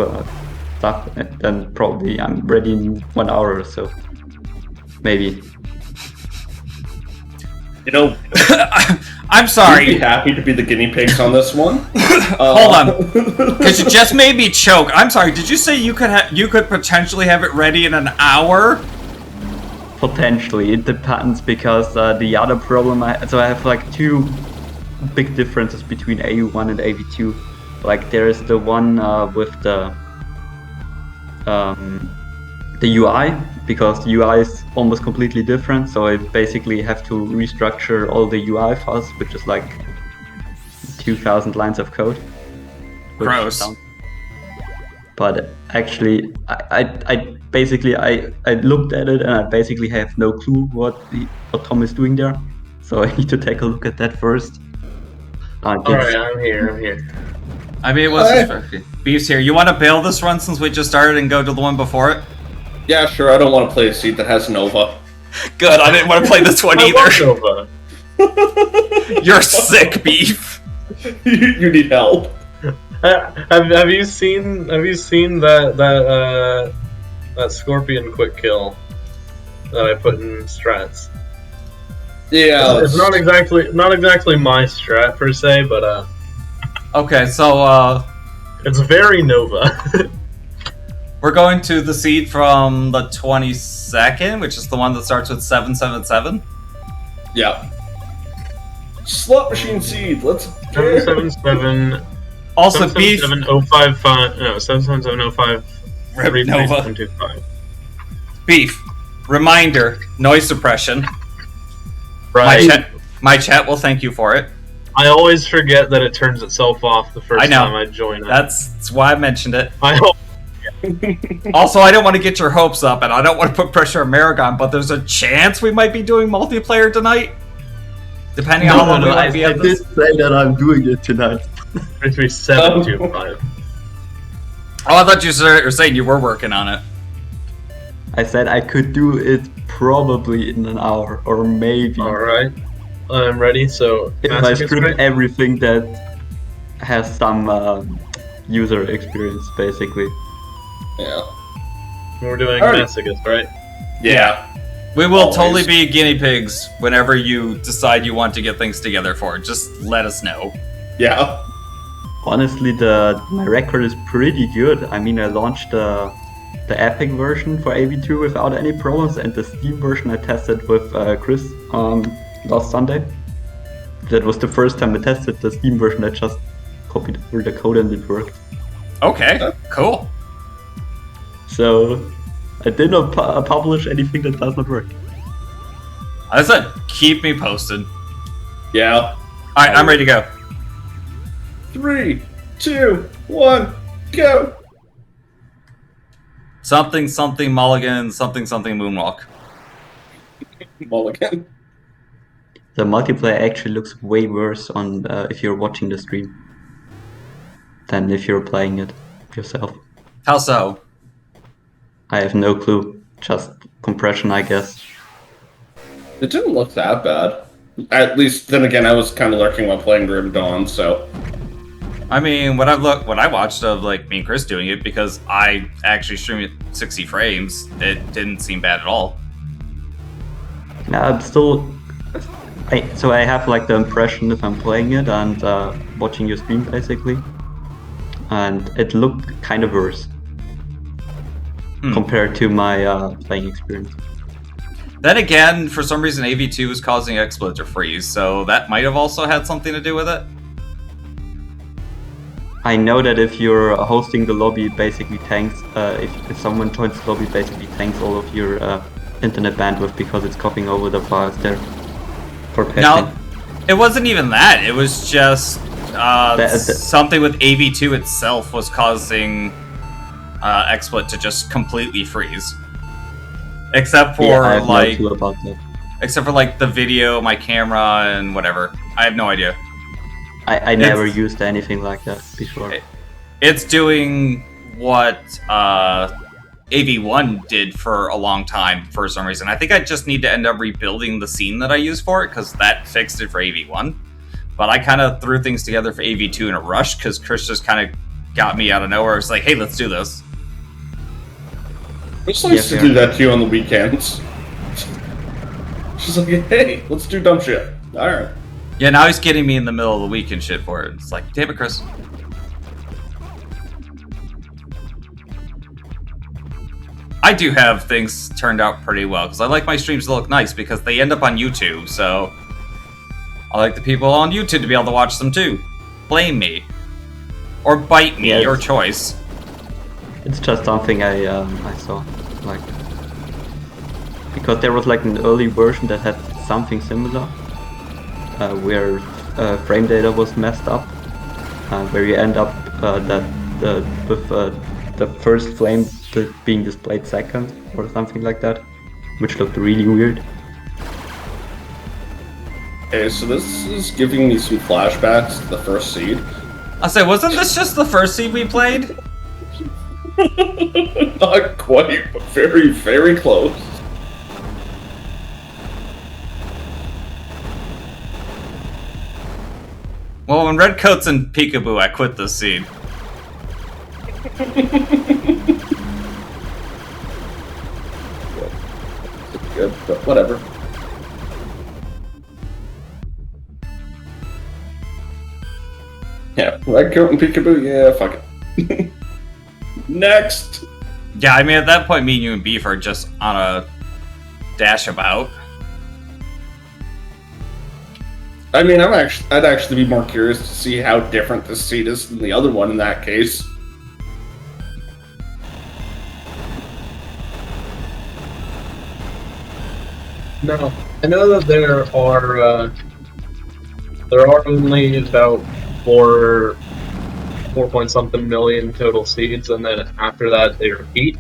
stuff, and then probably I'm ready in 1 hour or so. Maybe. You know, I'm sorry. You'd be happy to be the guinea pigs on this one. Hold on, because you just made me choke. I'm sorry. Did you say you could potentially have it ready in an hour? Potentially, it depends because the other problem I have like two big differences between AU1 and AV2. Like there is the one with the UI, because the UI is almost completely different, so I basically have to restructure all the UI files, which is like 2,000 lines of code. Gross. But actually, I basically looked at it and I basically have no clue what Tom is doing there, so I need to take a look at that first. Alright, I'm here. I mean, it was Beef's here. You want to bail this run since we just started and go to the one before it? Yeah, sure. I don't want to play a seed that has Nova. Good. I didn't want to play this one either. I want Nova. You're sick, Beef. You need help. Have you seen that Scorpion quick kill that I put in strats? Yeah, it's not exactly my strat per se, but okay, so it's very Nova. we're going to the seed from the 22nd, which is the one that starts with 777. Yeah. Slot machine seed. Let's 777. Also, Beef. 77705. No, 77705. Nova. 125. Beef. Reminder: noise suppression. Right. My chat will thank you for it. I always forget that it turns itself off the first time I join it. That's why I mentioned it. I hope. Also, I don't want to get your hopes up, and I don't want to put pressure on Maragon, but there's a chance we might be doing multiplayer tonight, depending on how long we might be at this. I did say that I'm doing it tonight. 33725. Oh, I thought you were saying you were working on it. I said I could do it probably in an hour, or maybe. Alright. I'm ready, so... If I strip everything that has some user experience, basically. Yeah. We're doing Masochist, right? Yeah. We will totally be guinea pigs whenever you decide you want to get things together for it. Just let us know. Yeah. Honestly, my record is pretty good. I mean, I launched the Epic version for AV2 without any problems, and the Steam version I tested with Chris last Sunday. That was the first time I tested the Steam version. I just copied over the code and it worked. Okay, cool. So I did not publish anything that does not work. As I said, keep me posted. Yeah. Alright, I'm ready to go. 3, 2, 1, go! Something, something, mulligan, something, something, moonwalk. Mulligan. The multiplayer actually looks way worse on if you're watching the stream than if you're playing it yourself. How so? I have no clue. Just compression, I guess. It didn't look that bad. At least, then again, I was kind of lurking while playing Grim Dawn, so... I mean, when I watched of like me and Chris doing it, because I actually streamed at 60 frames, it didn't seem bad at all. I'm still... So I have like the impression if I'm playing it and watching your stream basically, and it looked kind of worse compared to my playing experience. Then again, for some reason AV2 was causing XSplit to freeze, so that might have also had something to do with it. I know that if you're hosting the lobby, it basically tanks, if someone joins the lobby, basically tanks all of your internet bandwidth because it's copying over the files there. No, it wasn't even that. It was just something with AV2 itself was causing XSplit to just completely freeze. Except for I have like, no clue about that. Except for like the video, my camera, and whatever. I have no idea. I never used anything like that before. It's doing what AV1 did for a long time for some reason. I think I just need to end up rebuilding the scene that I use for it, because that fixed it for AV1. But I kind of threw things together for AV2 in a rush, because Chris just kind of got me out of nowhere. It's like, hey, let's do this. It's nice to do that to you on the weekends. She's like, hey, let's do dumb shit. Alright. Yeah, now he's getting me in the middle of the week and shit for it. It's like, damn it, Chris. I do have things turned out pretty well, because I like my streams to look nice, because they end up on YouTube, so... I like the people on YouTube to be able to watch them too. Blame me. Or bite me, your choice. It's just something I saw, like... Because there was like an early version that had something similar, where frame data was messed up, where you end up with the first frame being displayed second or something like that, which looked really weird. Okay, so this is giving me some flashbacks to the first seed. I say, wasn't this just the first seed we played? Not quite, but very, very close. Well, when Redcoat's in Peekaboo, I quit this seed. Good, but whatever. Yeah, Redcoat and Peekaboo, yeah, fuck it. Next! Yeah, I mean, at that point, me and you and Beef are just on a dash about. I mean, I'd actually be more curious to see how different this seed is than the other one in that case. No, I know that there are only about 4 point something million total seeds, and then after that they repeat.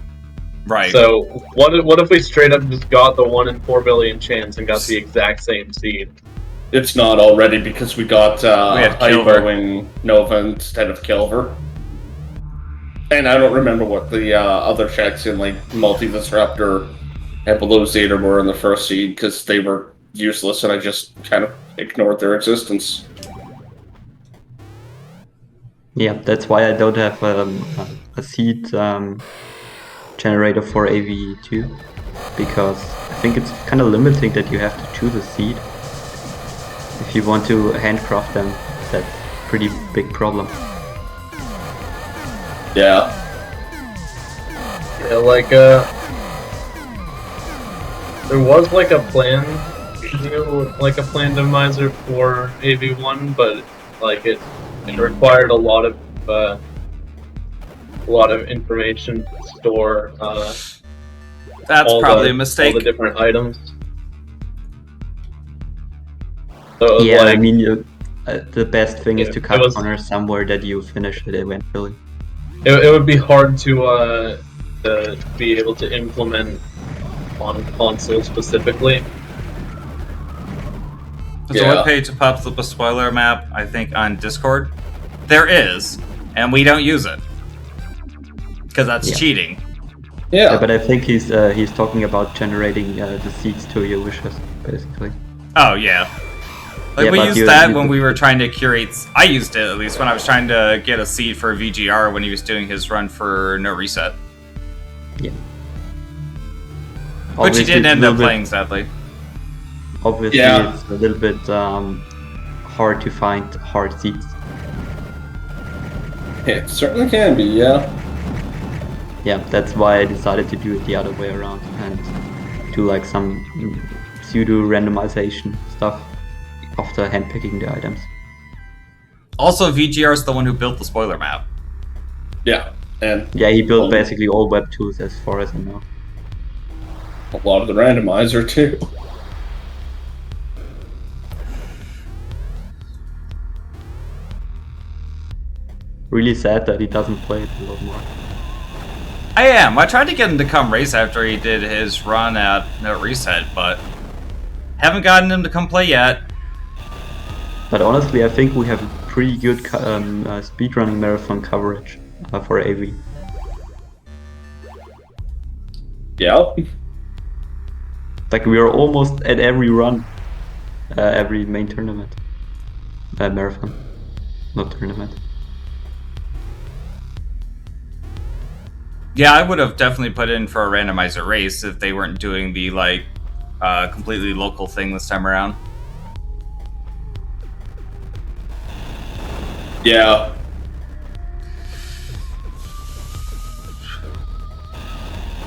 Right. So what if we straight up just got the 1 in 4 billion chance and got the exact same seed? It's not already, because we got Kilver. Ivo Nova instead of Kilver. And I don't remember what the other checks in like Multi-Disruptor and Below Zeta were in the first seed, because they were useless and I just kind of ignored their existence. Yeah, that's why I don't have a seed generator for AV2, because I think it's kind of limiting that you have to choose a seed. If you want to handcraft them, that's a pretty big problem. Yeah. Yeah, like there was like a plan to do like a plan randomizer for AV1, but like it required a lot of information to store That's all probably the a mistake. all the different items. So it was Yeah, I like, mean, the best thing is Yeah, to it cut was- corners somewhere that you finish it eventually. it would be hard to be able to implement on console specifically. There's a webpage that pops up a spoiler map, I think, on Discord. There is, and we don't use it. Because that's Yeah. cheating. Yeah, but I think he's talking about generating the seeds to your wishes, basically. Oh, yeah. Like, Yeah, we but used you- that you when could- we were trying to curate... I used it, at least, when I was trying to get a seed for VGR when he was doing his run for No Reset. Yeah. Which he Obviously, didn't it's a end up little bit- playing, sadly. Obviously, Yeah. it's a little bit hard to find hard seeds. It certainly can be, yeah. Yeah, that's why I decided to do it the other way around and do like some pseudo randomization stuff after handpicking the items. Also, VGR is the one who built the spoiler map. Yeah, and Yeah, he built Oh. basically all web tools as far as I know. a lot of the randomizer, too. Really sad that he doesn't play it a lot more. I am. I tried to get him to come race after he did his run at No Reset, but haven't gotten him to come play yet. But honestly, I think we have a pretty good speedrunning marathon coverage for AV. Yeah. Like we are almost at every run, every main tournament, marathon, not tournament. Yeah, I would have definitely put in for a randomizer race if they weren't doing the, like, completely local thing this time around. Yeah.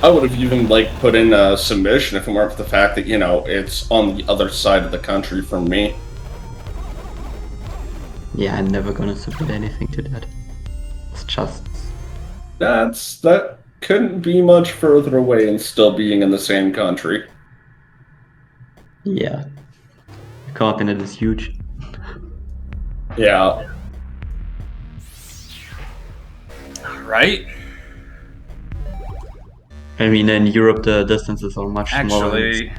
I would have even, like, put in a submission if it weren't for the fact that, you know, it's on the other side of the country from me. Yeah, I'm never gonna submit anything to that. It's just That couldn't be much further away and still being in the same country. yeah. The continent is huge. Yeah. Right? I mean, in Europe the distances are much smaller. Actually,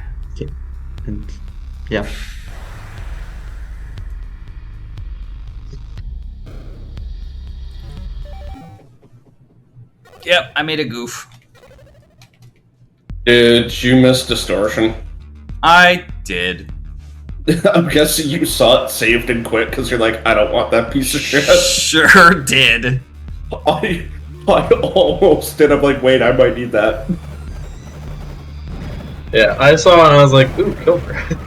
And yeah. yep, I made a goof. Did you miss Distortion? I did. I'm guessing you saw it saved and quit because you're like, I don't want that piece of shit. Sure did. I almost did. I'm like, wait, I might need that. Yeah, I saw it and I was like, ooh, Kilbert.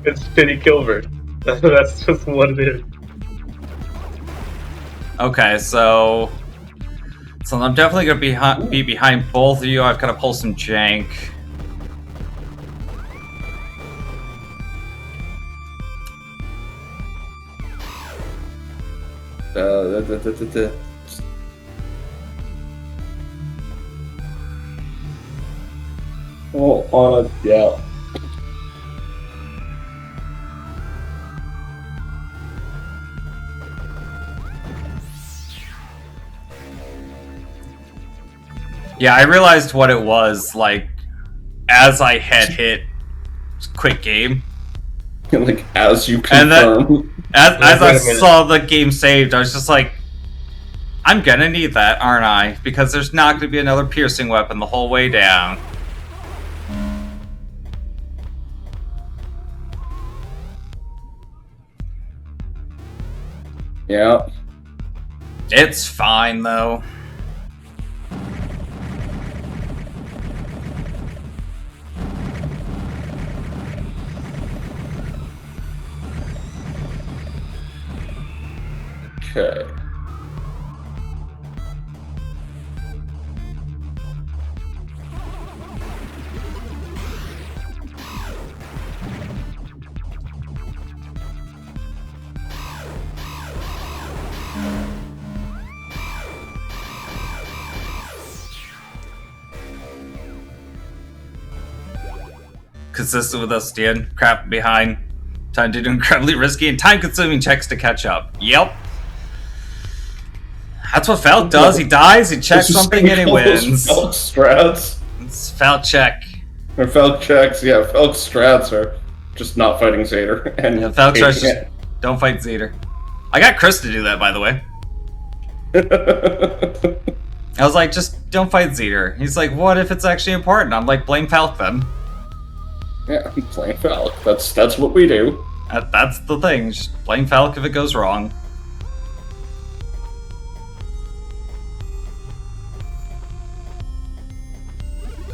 It's shitty Kilbert. That's just what it is. Okay, so I'm definitely gonna be behind both of you. I've got to pull some jank. Oh, yeah. Yeah, I realized what it was, like, as I had hit quit game. Like, as you And then- confirm. As Wait I a minute. saw the game saved, I was just like, I'm gonna need that, aren't I? Because there's not gonna be another piercing weapon the whole way down. Yeah. It's fine, though. Okay. consistent with us doing crap behind, trying to do incredibly risky and time-consuming checks to catch up. Yep. That's what Falk does. He dies, he checks something, and he wins. Falk strats. It's Falk check. Or Falk checks, yeah, Falk strats are just not fighting Zader. And Yeah, Falk strats just don't fight Zader. I got Chris to do that, by the way. I was like, just don't fight Zader. He's like, what if it's actually important? I'm like, blame Falk then. Yeah, blame Falk. That's what we do. That's the thing. Just blame Falk if it goes wrong.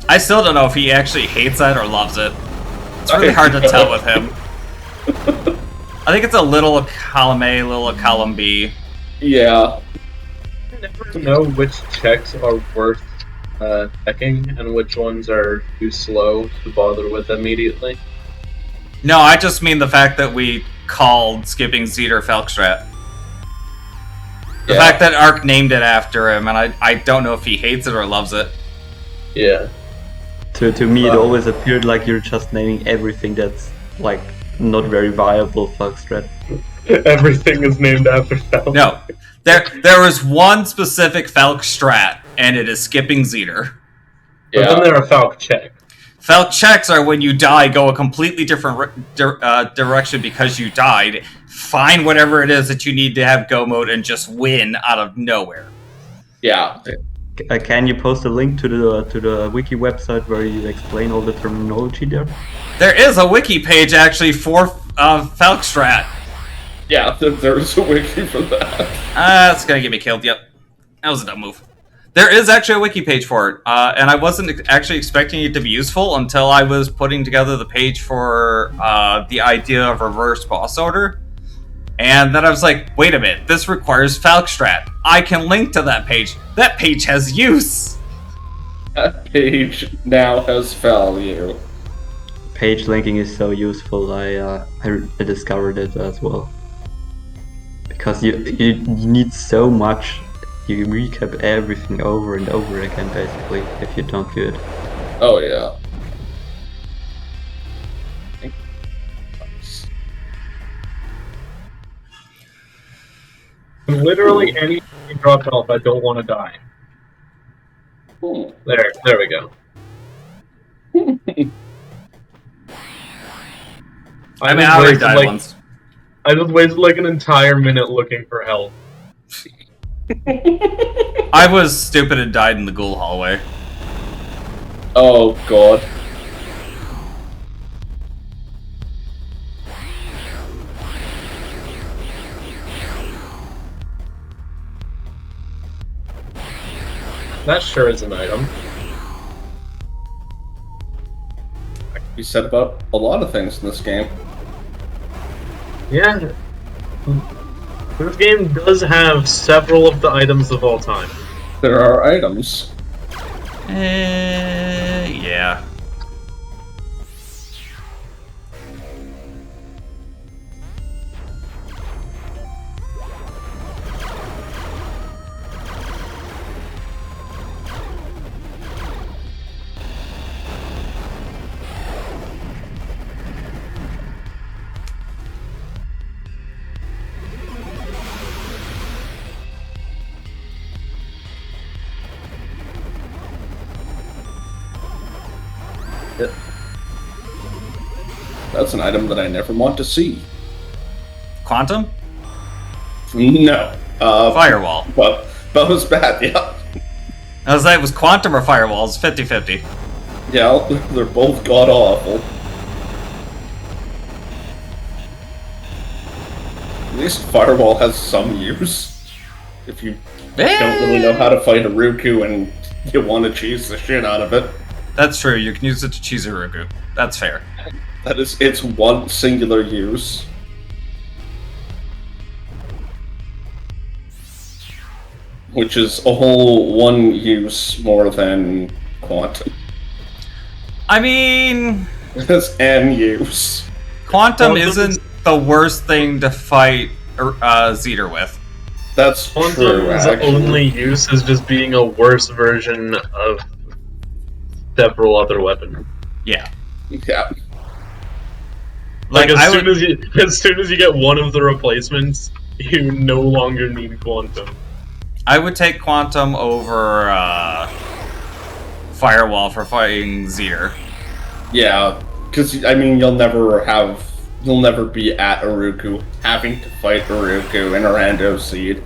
I still don't know if he actually hates it or loves it. It's really hard to tell with him. I think it's a little column A, a little column B. Yeah. You never know which checks are worth checking and which ones are too slow to bother with immediately. No, I just mean the fact that we called skipping Zeter Felkstrat. The fact that Ark named it after him, and I don't know if he hates it or loves it. Yeah. To me, it always appeared like you're just naming everything that's like not very viable Felkstrat. Everything is named after Falk. No, there is one specific Falk strat, and it is skipping Zeter. But then there are Falk check. Falk checks are when you die, go a completely different direction because you died. Find whatever it is that you need to have go mode and just win out of nowhere. Yeah. Can you post a link to the wiki website where you explain all the terminology there? There is a wiki page actually for Falk strat. Yeah, there is a wiki for that. That's gonna get me killed. Yep, that was a dumb move. There is actually a wiki page for it, and I wasn't actually expecting it to be useful until I was putting together the page for the idea of reverse boss order. And then I was like, wait a minute, this requires Falkstrat. I can link to that page. That page has use! That page now has value. Page linking is so useful. I discovered it as well. Because you need so much. You recap everything over and over again, basically, if you don't do it. Oh yeah. Literally any drop health, I don't want to die. There we go. I mean, I already died once. I just wasted like an entire minute looking for health. I was stupid and died in the ghoul hallway. Oh god. That sure is an item. That can be said about a lot of things in this game. Yeah. This game does have several of the items of all time. There are items. Yeah. That's an item that I never want to see. Quantum? No. Firewall. Well, that was bad, yeah. I was like, it was Quantum or Firewall? It's 50-50. Yeah, they're both god-awful. At least Firewall has some use. If you don't really know how to fight a Ruku and you want to cheese the shit out of it. That's true, you can use it to cheese a Ruku. That's fair. That is its one singular use. Which is a whole one use more than Quantum. I mean... That's an use. Quantum isn't the worst thing to fight Zeter with. That's true, Quantum's only use is just being a worse version of several other weapons. Yeah. Yeah. Like, as soon as you get one of the replacements, you no longer need Quantum. I would take Quantum over Firewall for fighting Zir. Yeah, because I mean, you'll never be at Uruku having to fight Uruku in a rando seed,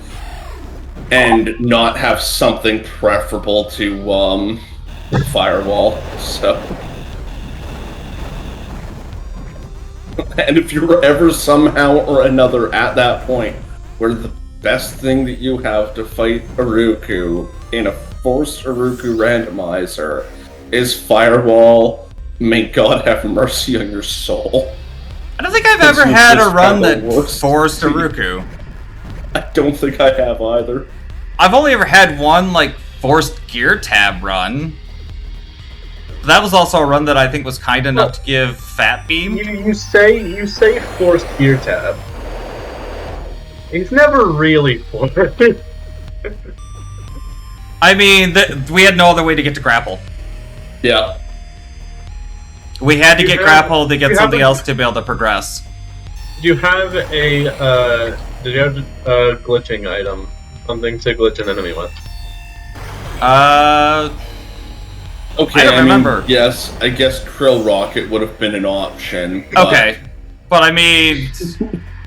and not have something preferable to Firewall. So, and if you're ever somehow or another at that point where the best thing that you have to fight Uruku in a forced Uruku randomizer is Firewall, may God have mercy on your soul. I don't think I've ever had a run that forced Uruku. I don't think I have either. I've only ever had one, like, forced gear tab run. That was also a run that I think was kind enough to give Fat Beam. You say forced gear tab. He's never really forced. I mean, we had no other way to get to grapple. Yeah. We had to get grapple to get something else to be able to progress. Do you have a did you have a glitching item? Something to glitch an enemy with? Okay, I don't remember. Yes, I guess Krill Rocket would have been an option. But Okay. But I mean,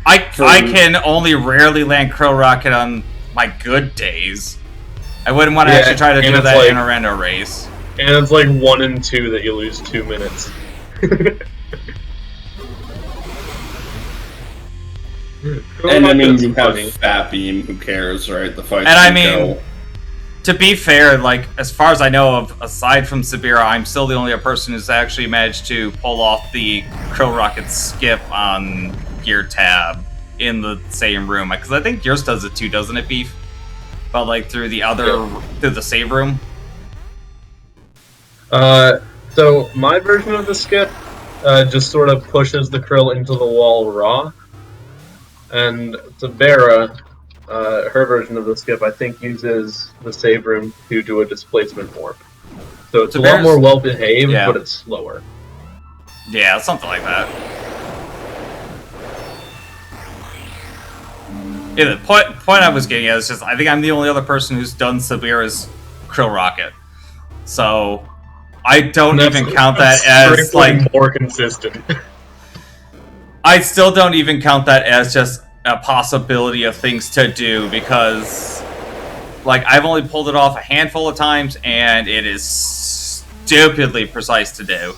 I can only rarely land Krill Rocket on my good days. I wouldn't want to actually try to do that like, in a rando race. And it's like 1 and 2 that you lose 2 minutes. And I mean, you have Fat Beam, who cares, right? The fight. And I mean, to be fair, like, as far as I know of, aside from Sabira, I'm still the only person who's actually managed to pull off the Krill Rocket skip on Gear Tab in the same room. Because I think yours does it too, doesn't it, Beef? But, like, through the through the save room? So, my version of the skip just sort of pushes the Krill into the wall raw. And Sabera, her version of the skip, I think, uses the save room to do a displacement warp. So it's a lot more well-behaved, but it's slower. Yeah, something like that. Yeah, the point I was getting at is just, I think I'm the only other person who's done Sabira's Krill Rocket. So, I don't even count that as, like... more consistent. I still don't even count that as just a possibility of things to do, because, like, I've only pulled it off a handful of times, and it is stupidly precise to do.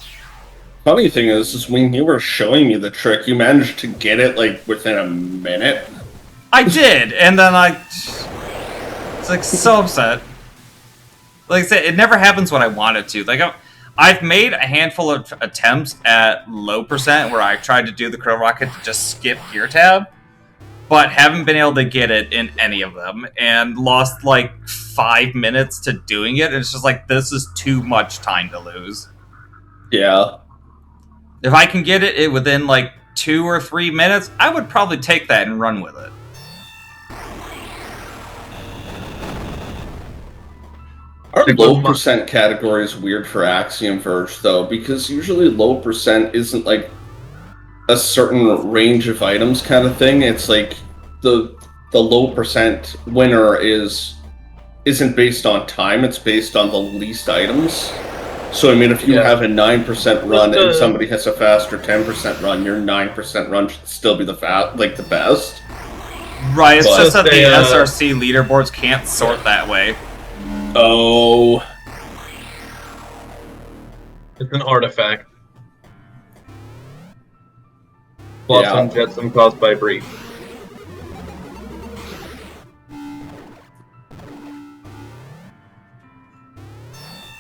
Funny thing is when you were showing me the trick, you managed to get it, like, within a minute. I did, and then I was, like, so upset. Like I said, it never happens when I want it to. Like, I've made a handful of attempts at low percent where I tried to do the Krill Rocket to just skip Gear Tab, but haven't been able to get it in any of them, and lost like 5 minutes to doing it, and it's just like, this is too much time to lose. Yeah. If I can get it within like 2 or 3 minutes, I would probably take that and run with it. Our low percent category is weird for Axiom Verge, though, because usually low percent isn't like a certain range of items kind of thing. It's like the low percent winner isn't based on time, it's based on the least items. So I mean, if you have a 9% run and somebody has a faster 10% run, your 9% run should still be the best. Right, it's just that the SRC leaderboards can't sort that way. Oh. It's an artifact. Blossom Jetsam caused by Brief.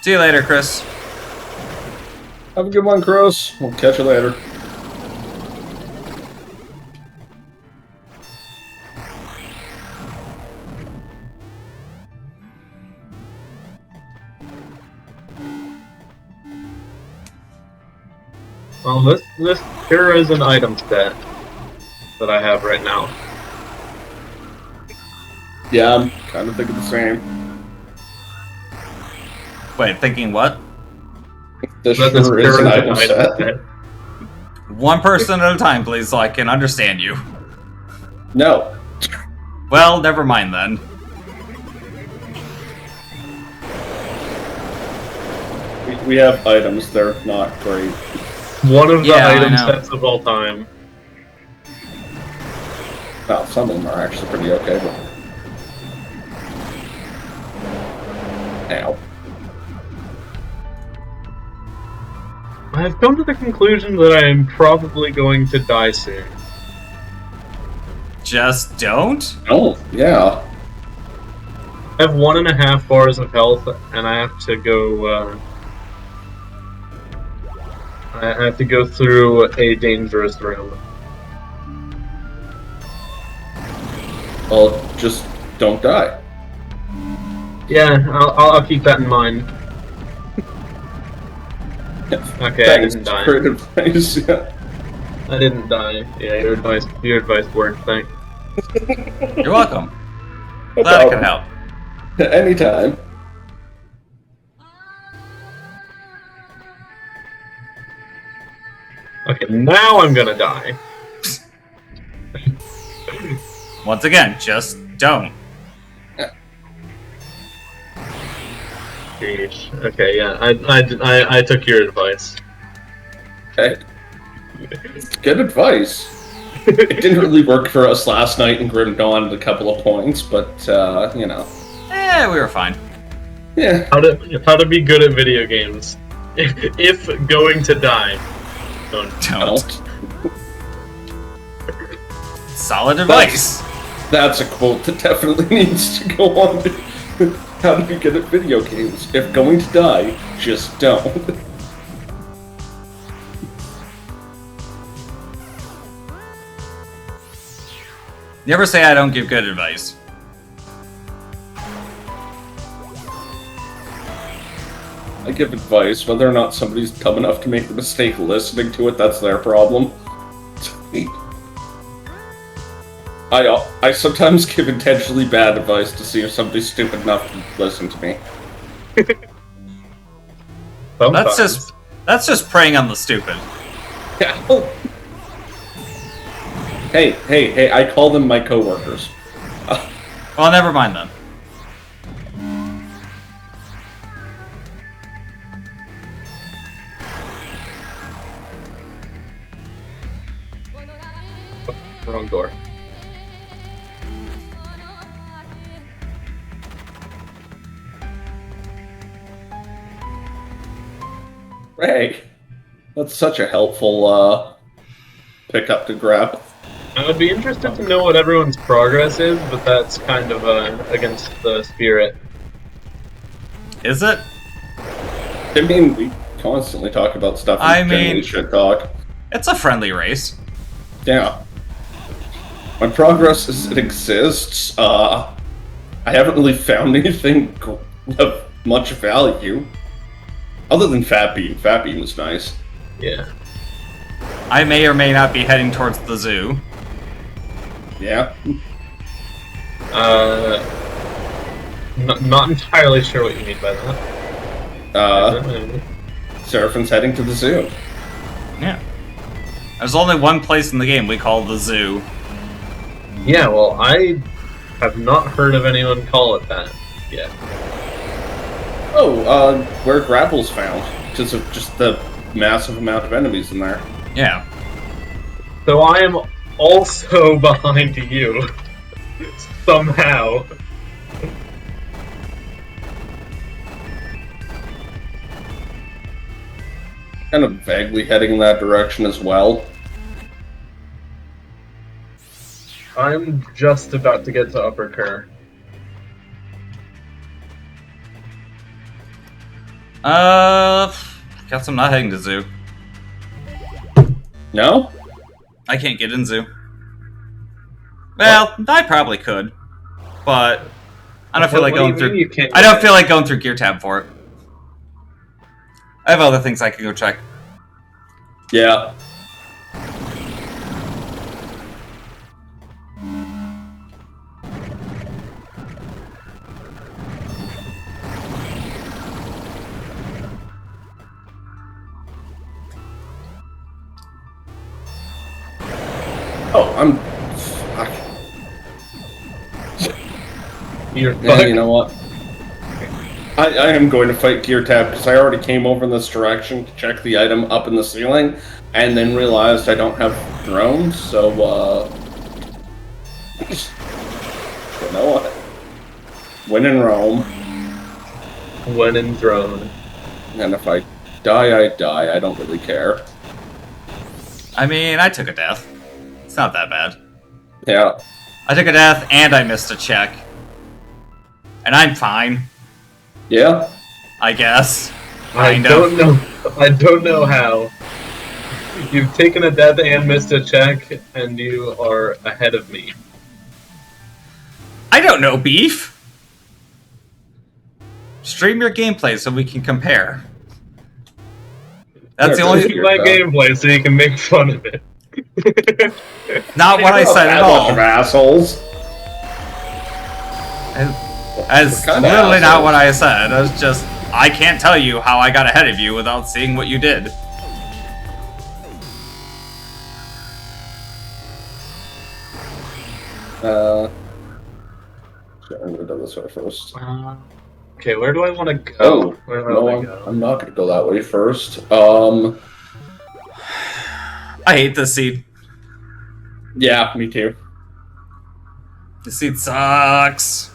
See you later, Chris. Have a good one, Chris. We'll catch you later. Well, here is an item set that I have right now. Yeah, I'm kind of thinking the same. Wait, thinking what? This sure is an item set. One person at a time, please, so I can understand you. No. Well, never mind then. We have items, they're not great. One of the Yeah, I item know. sets of all time. Well, some of them are actually pretty okay, but... Ow. I have come to the conclusion that I am probably going to die soon. Just don't? Oh, yeah. I have 1.5 bars of health, and I have to go. I have to go through a dangerous room. Well, just don't die. Yeah, I'll keep that in mind. Okay, I Thanks. didn't die. Great advice, yeah. I didn't die. Yeah, your advice worked. Thanks. You're welcome. No Glad I could problem. help. Anytime. Okay, now I'm gonna die. Once again, just don't. Sheesh. Okay, yeah, I took your advice. Hey. Good advice. It didn't really work for us last night in Grim Dawn at a couple of points, but, you know. We were fine. Yeah. How to be good at video games. If going to die, don't. Don't. Solid advice. That's a quote that definitely needs to go on. How to be good at video games. If going to die, just don't. Never say I don't give good advice. I give advice, whether or not somebody's dumb enough to make the mistake listening to it, that's their problem. I sometimes give intentionally bad advice to see if somebody's stupid enough to listen to me. Sometimes. That's just preying on the stupid. Yeah. Hey, I call them my coworkers. Well, never mind then. Wrong door. Hey, that's such a helpful pickup to grab. I would be interested to know what everyone's progress is, but that's kind of against the spirit. Is it? I mean, we constantly talk about stuff we I generally mean- should talk. It's a friendly race. Yeah. My progress as it exists, I haven't really found anything of much value. Other than Fat Beam. Fat Beam was nice. Yeah. I may or may not be heading towards the zoo. Yeah. Not entirely sure what you mean by that. Seraphin's heading to the zoo. Yeah. There's only one place in the game we call the zoo. Yeah, well, I have not heard of anyone call it that yet. Oh, where Grapple's found. Because of just the massive amount of enemies in there. Yeah. So I am also behind you. Somehow. Kind of vaguely heading in that direction as well. I'm just about to get to Upper Kerr. Guess I'm not heading to zoo. No? I can't get in zoo. Well, I probably could, but I don't feel like going through. I don't feel like going through Gear Tab for it. I have other things I can go check. Yeah. I'm. You're Yeah, fucked. you know what? I am going to fight Gear Tab because I already came over in this direction to check the item up in the ceiling, and then realized I don't have drones. So you know what? When in Rome. When in throne. And if I die, I die. I don't really care. I mean, I took a death. It's not that bad. Yeah. I took a death and I missed a check. And I'm fine, Yeah. I guess. I Kind don't of. know. I don't know how. You've taken a death and missed a check, and you are ahead of me. I don't know, Beef. Stream your gameplay so we can compare. That's the Yeah, only. really. Look at my gameplay so you can make fun of it. Not what I said at A bunch all. of assholes. That's What kind of literally not assholes? what I said. I was just, I can't tell you how I got ahead of you without seeing what you did. I'm gonna do this way first. Okay, where do I want to go? Oh, Where do I no, want to go? I'm not gonna go that way first. I hate this seed. Yeah, me too. This seed sucks.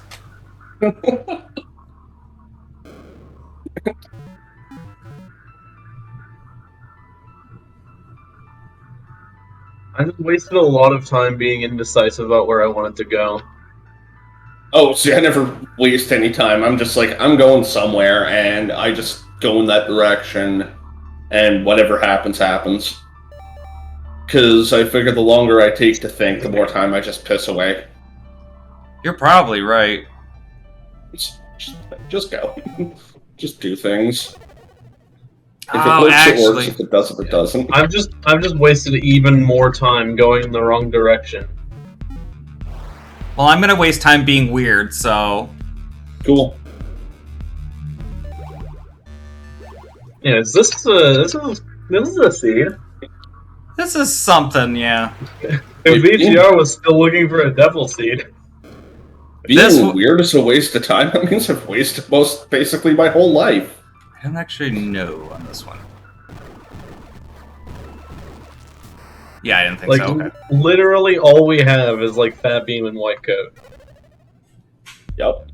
I just wasted a lot of time being indecisive about where I wanted to go. Oh, see, I never waste any time. I'm just like, I'm going somewhere, and I just go in that direction, and whatever happens, happens. Because I figure the longer I take to think, the more time I just piss away. You're probably right. Just go. Just do things. If it Oh, works, it actually, works. If it doesn't, it doesn't. I've just wasted even more time going in the wrong direction. well, I'm gonna waste time being weird, so Cool. Yeah, is this this is a seed. this is something, yeah. If VGR was still looking for a devil seed. Being weird is a waste of time. That means I've wasted basically my whole life. I don't actually know on this one. Yeah, I didn't think Like, so. Okay. literally all we have is, like, Fat Beam and White Coat. Yep.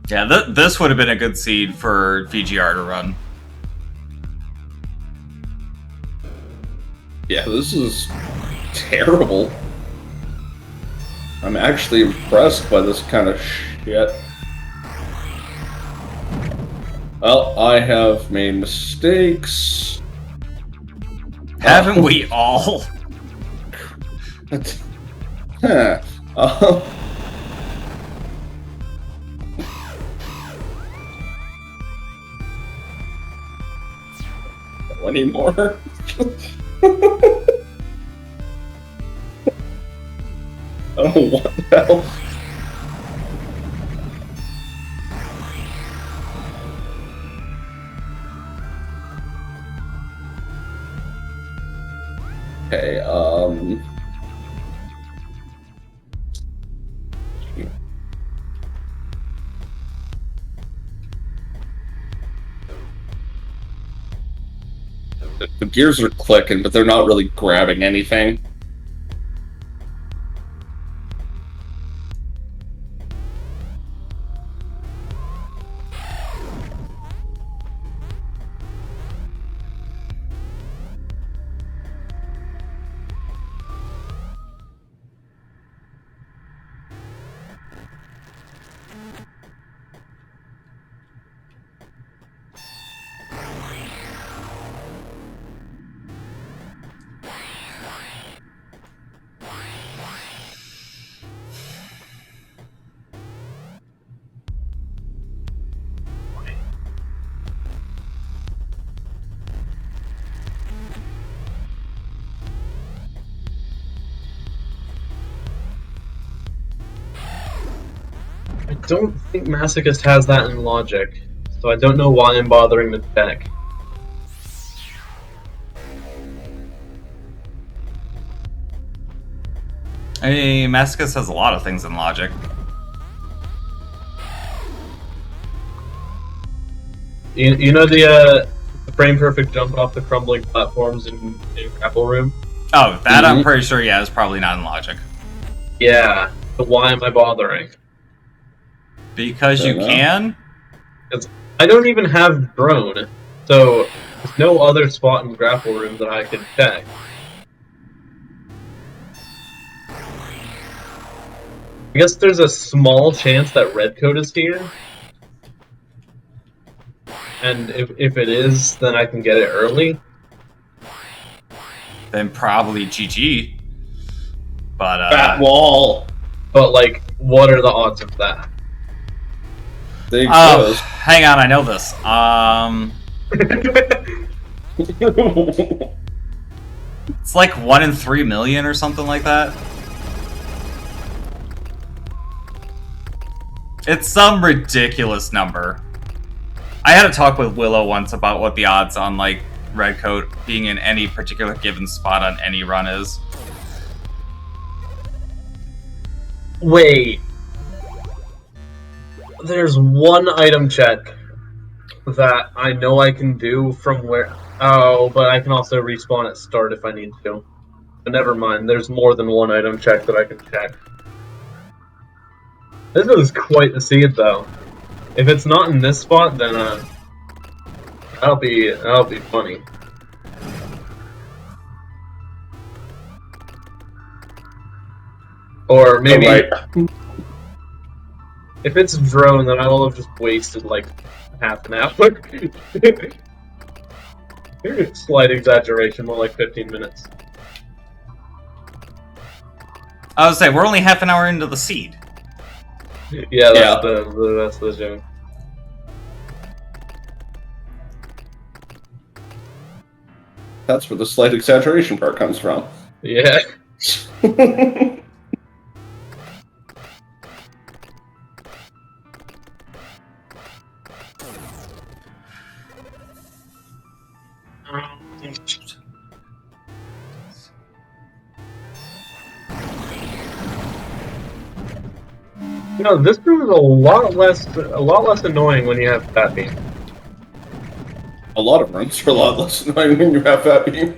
Yeah, this would have been a good seed for VGR to run. Yeah, this is terrible. I'm actually impressed by this kind of shit. Well, I have made mistakes. Haven't we all? Huh. Anymore? Oh, what the hell? Okay, the gears are clicking, but they're not really grabbing anything. I don't think Masochist has that in logic, so I don't know why I'm bothering to check. Hey, Masochist has a lot of things in logic. You know the frame perfect jump off the crumbling platforms in Grapple Room? Oh, that I'm pretty sure, yeah, is probably not in logic. Yeah. So why am I bothering? Because you can? I don't even have drone, so there's no other spot in Grapple Room that I can check. I guess there's a small chance that red code is here. And if it is, then I can get it early. Then probably GG. But, Fat wall. But, like, what are the odds of that? They oh, exist. hang on, I know this. It's like 1 in 3 million or something like that. It's some ridiculous number. I had a talk with Willow once about what the odds on, like, red coat being in any particular given spot on any run is. Wait. There's one item check that I know I can do from where... Oh, but I can also respawn at start if I need to. But never mind, there's more than one item check that I can check. This is quite the seed, though. If it's not in this spot, then that'll be funny. Or maybe if it's drone, then I will have just wasted like half an hour. Slight exaggeration, more like 15 minutes. I would say we're only half an hour into the seed. Yeah, that's the joke. That's where the slight exaggeration part comes from. Yeah. You know, this room is a lot less annoying when you have Fat Beam. A lot of rooms are a lot less annoying when you have Fat Beam.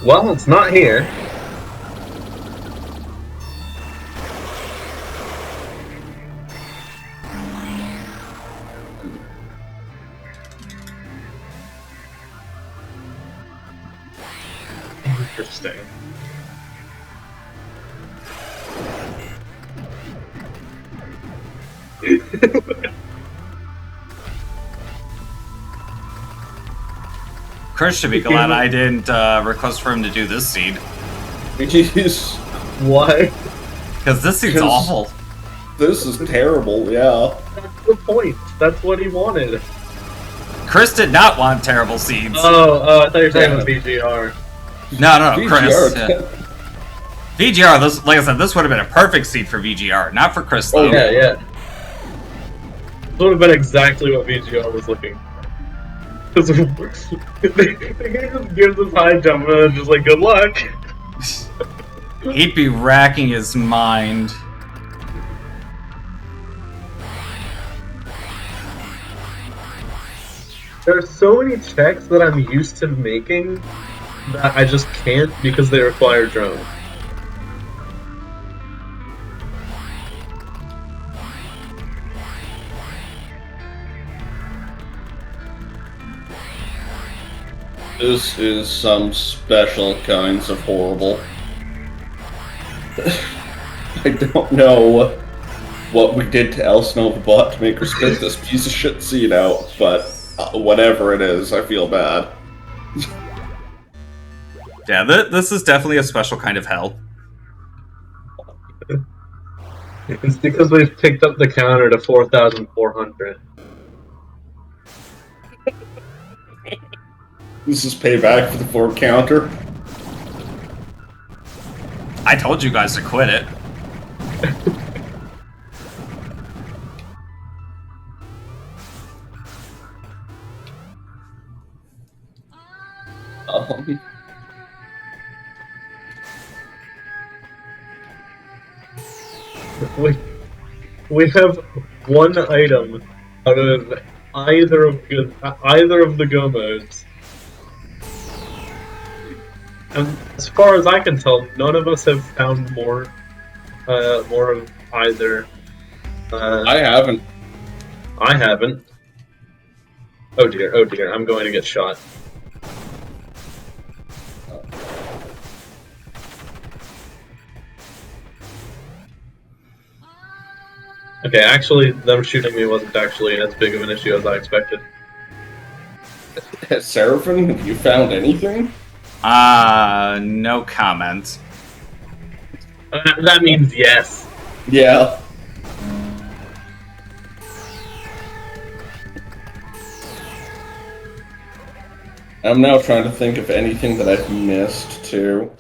Well, it's not here. Interesting. Chris should be glad I didn't request for him to do this seed. Jeez. Why? Because this seed's awful. This is terrible, yeah. That's the point. That's what he wanted. Chris did not want terrible seeds. Oh, I thought you were talking about VGR. No, Chris. VGR. Yeah. VGR, this, like I said, this would have been a perfect seed for VGR, not for Chris, though. Oh, yeah. This would have been exactly what VGR was looking for. They just gives us high jump and just like, good luck. He'd be racking his mind. There are so many checks that I'm used to making that I just can't because they require drone. This is some special kinds of horrible. I don't know what we did to Elsnova to make her spit this piece of shit seed out, but whatever it is, I feel bad. Yeah, this is definitely a special kind of hell. It's because we've picked up the counter to 4,400. This is payback for the 4 counter. I told you guys to quit it. We have one item out of either of the Go modes. And as far as I can tell, none of us have found more of either. I haven't. I haven't. Oh dear, I'm going to get shot. Okay, actually, them shooting me wasn't actually as big of an issue as I expected. Seraphim, have you found anything? No comment. That means yes. Yeah. I'm now trying to think of anything that I've missed, too.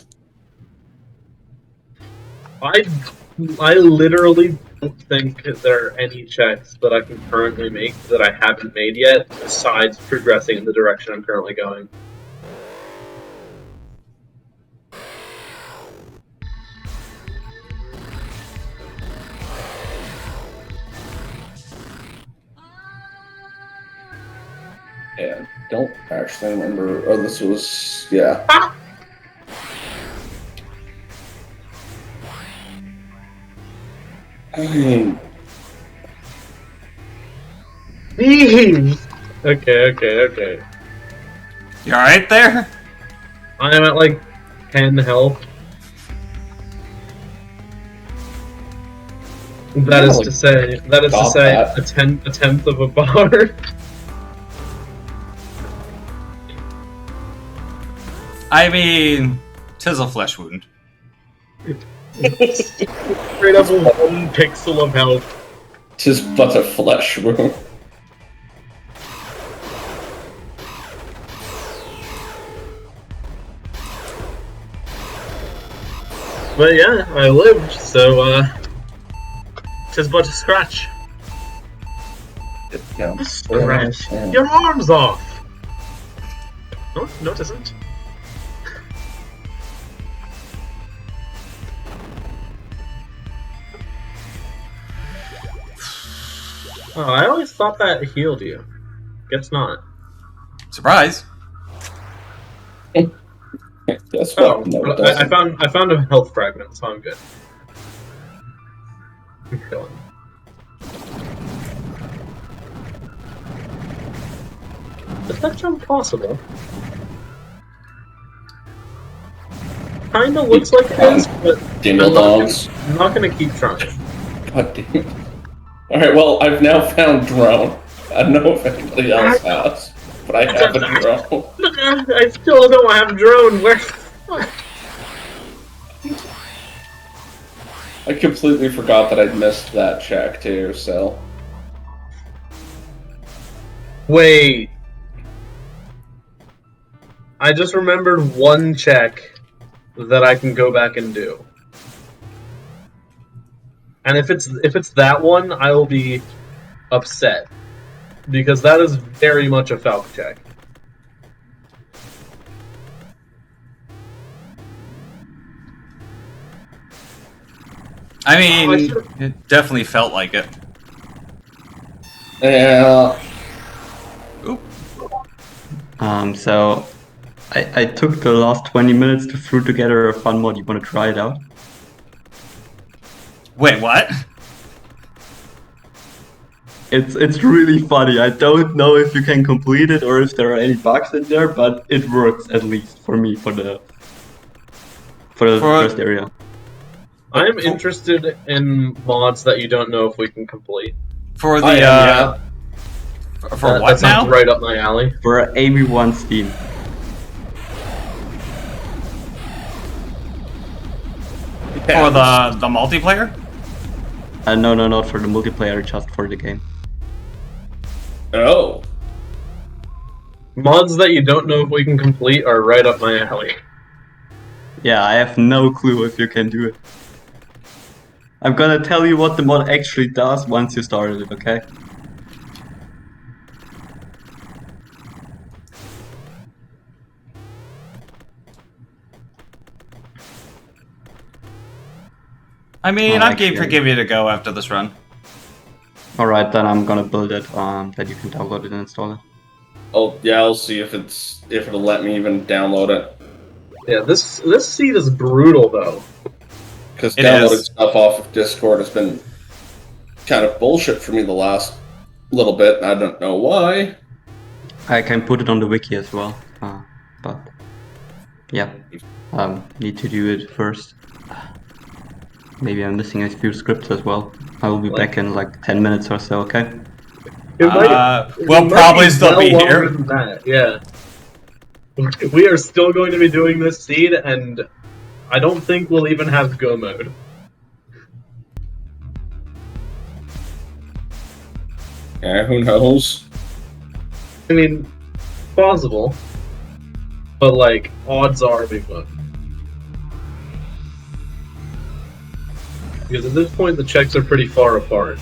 I literally don't think there are any checks that I can currently make that I haven't made yet, besides progressing in the direction I'm currently going. Yeah, don't actually remember. Oh, this was... yeah. I mean... Okay. You alright there? I am at like 10 health. That is to say, a tenth of a bar. I mean, 'tis a flesh wound. Straight up 1 pixel of health. 'Tis but a flesh wound. But yeah, I lived, so, 'tis but a scratch. Yeah. Scratch. Your arm's off! No, it isn't. Oh, I always thought that healed you. Guess not. Surprise! Guess Oh, what? No, it I doesn't. found a health fragment, so I'm good. I'm killing. Is that jump possible? Kinda looks like it is, but I'm not gonna keep trying. God damn it. Alright, well, I've now found drone. I don't know if anybody else has, but I have a drone. I still don't have drone. Where? I completely forgot that I'd missed that check, too, so... Wait. I just remembered one check that I can go back and do. And if it's that one, I will be upset. Because that is very much a Falcon check. I mean, it definitely felt like it. Yeah. Oop. So I took the last 20 minutes to throw together a fun mod. You want to try it out? Wait, what? It's really funny. I don't know if you can complete it or if there are any bugs in there, but it works at least for me for the first area. I'm interested in mods that you don't know if we can complete. For the for what that sounds now? right up my alley. For AV1 Steam. For the multiplayer? No, not for the multiplayer, just for the game. Oh. Mods that you don't know if we can complete are right up my alley. Yeah, I have no clue if you can do it. I'm gonna tell you what the mod actually does once you started it, okay? I mean, Oh, I'm game for actually, giving it a go after this run. alright, then I'm gonna build it, that you can download it and install it. Oh yeah, I'll see if it'll let me even download it. Yeah, this seed is brutal though. Because It downloading is. stuff off of Discord has been kind of bullshit for me the last little bit, and I don't know why. I can put it on the wiki as well, but yeah, need to do it first. Maybe I'm missing a few scripts as well. I will be back in like 10 minutes or so, okay? It We'll might probably be still well be longer here. than that, yeah. We are still going to be doing this seed, and I don't think we'll even have go mode. Yeah, who knows? I mean, possible, but like odds are we won't. Because at this point, the checks are pretty far apart.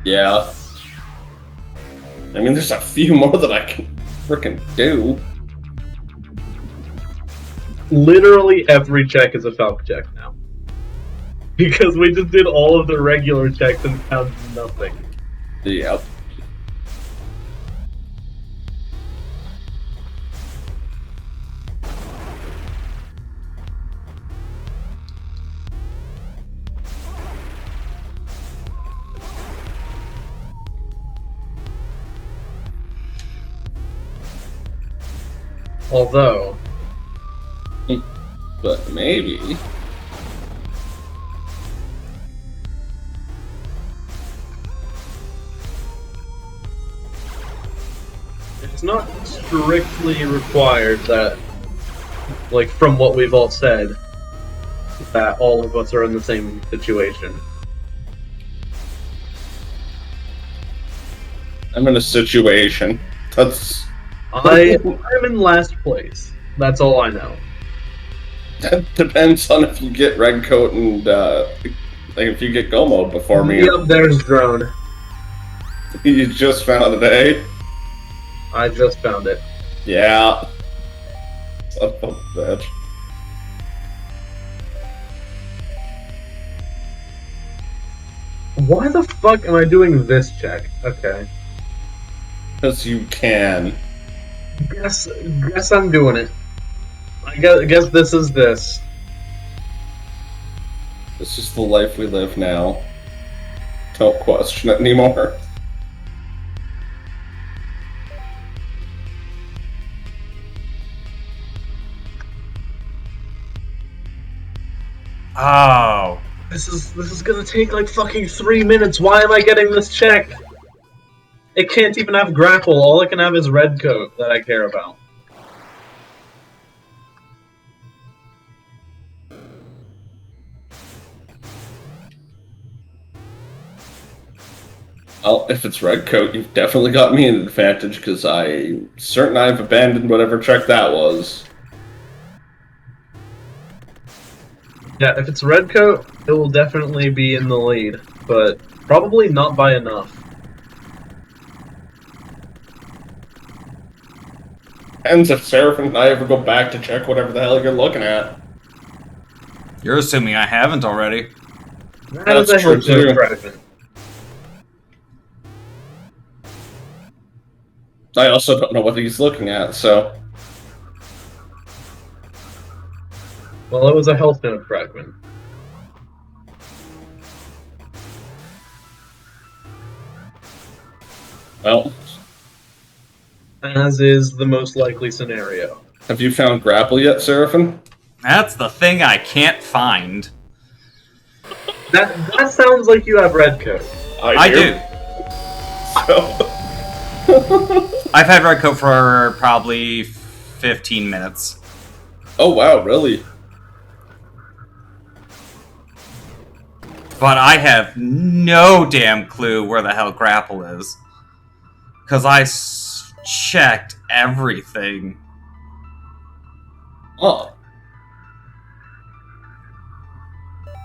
Yeah. I mean, there's a few more that I can frickin' do. Literally every check is a Falc check now. Because we just did all of the regular checks and found nothing. Yep. Although, But maybe. it's not strictly required that, like, from what we've all said, that all of us are in the same situation. I'm in a situation. That's I'm in last place. That's all I know. that depends on if you get red coat and like if you get go mode before me. Yep, there's drone. You just found it, eh? I just found it. Yeah. Son of a bitch. Why the fuck am I doing this check? Okay. Because you can. Guess I'm doing it. I guess this is this. It's just the life we live now. Don't question it anymore. Oh. This is gonna take like fucking 3 minutes. Why am I getting this check? It can't even have grapple. All it can have is red coat that I care about. Well, if it's red coat, you've definitely got me an advantage because I'm certain I've abandoned whatever check that was. Yeah, if it's red coat, it will definitely be in the lead, but probably not by enough. Depends if Seraphin and I ever go back to check whatever the hell you're looking at. You're assuming I haven't already. That is a That's true, helpful too. fragment. I also don't know what he's looking at, so... Well, it was a health node fragment. Well, As is the most likely scenario. have you found grapple yet, Seraphin? That's the thing I can't find. That sounds like you have red coat. I do. So... I've had red coat for probably 15 minutes. Oh wow, really? But I have no damn clue where the hell grapple is. Because I checked everything. Oh.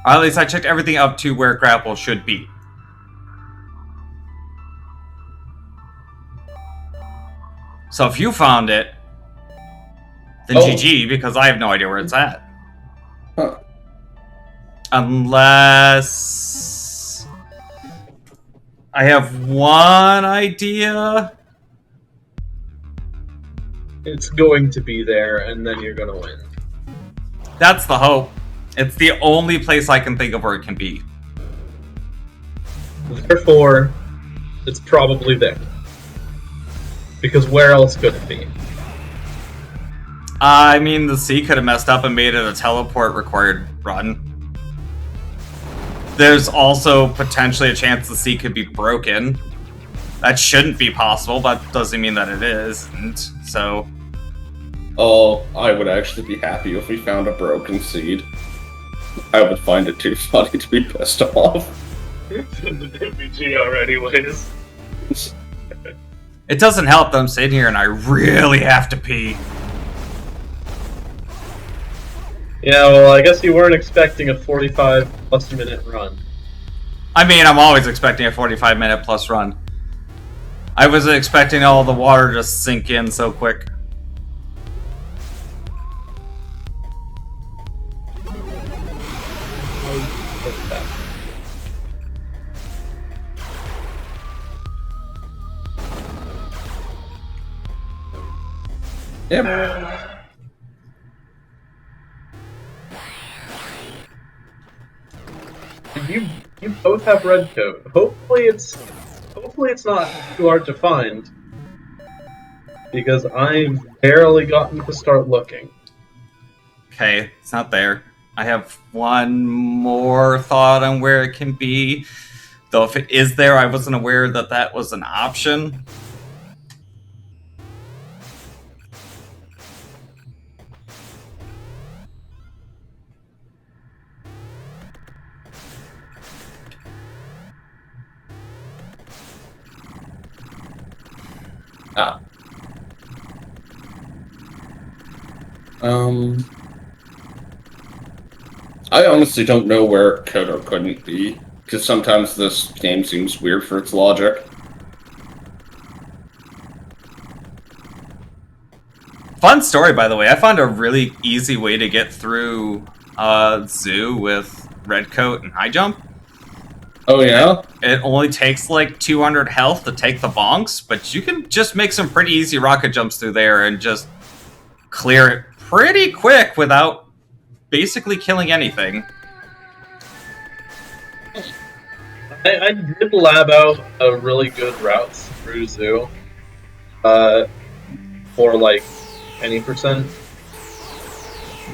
Or at least I checked everything up to where grapple should be. So if you found it, then GG, because I have no idea where it's at. Huh. Unless... I have one idea. It's going to be there, and then you're gonna win. That's the hope. It's the only place I can think of where it can be. Therefore, it's probably there. Because where else could it be? I mean, the sea could have messed up and made it a teleport required run. There's also potentially a chance the sea could be broken. That shouldn't be possible, but doesn't mean that it isn't. So... Oh, I would actually be happy if we found a broken seed. I would find it too funny to be pissed off. The MVG already ways. It doesn't help that I'm sitting here and I really have to pee. Yeah, well, I guess you weren't expecting a 45-plus minute run. I mean, I'm always expecting a 45-minute plus run. I wasn't expecting all the water to sink in so quick. Yep. You both have red coat. Hopefully it's not too hard to find. Because I've barely gotten to start looking. Okay, it's not there. I have one more thought on where it can be. Though if it is there, I wasn't aware that that was an option. Ah. I honestly don't know where it could or couldn't be, because sometimes this game seems weird for its logic. Fun story, by the way. I found a really easy way to get through Zoo with Red Coat and High Jump. Oh yeah? It only takes like 200 health to take the bonks, but you can just make some pretty easy rocket jumps through there and just clear it pretty quick without basically killing anything. I did lab out a really good route through Zoo. For like any percent.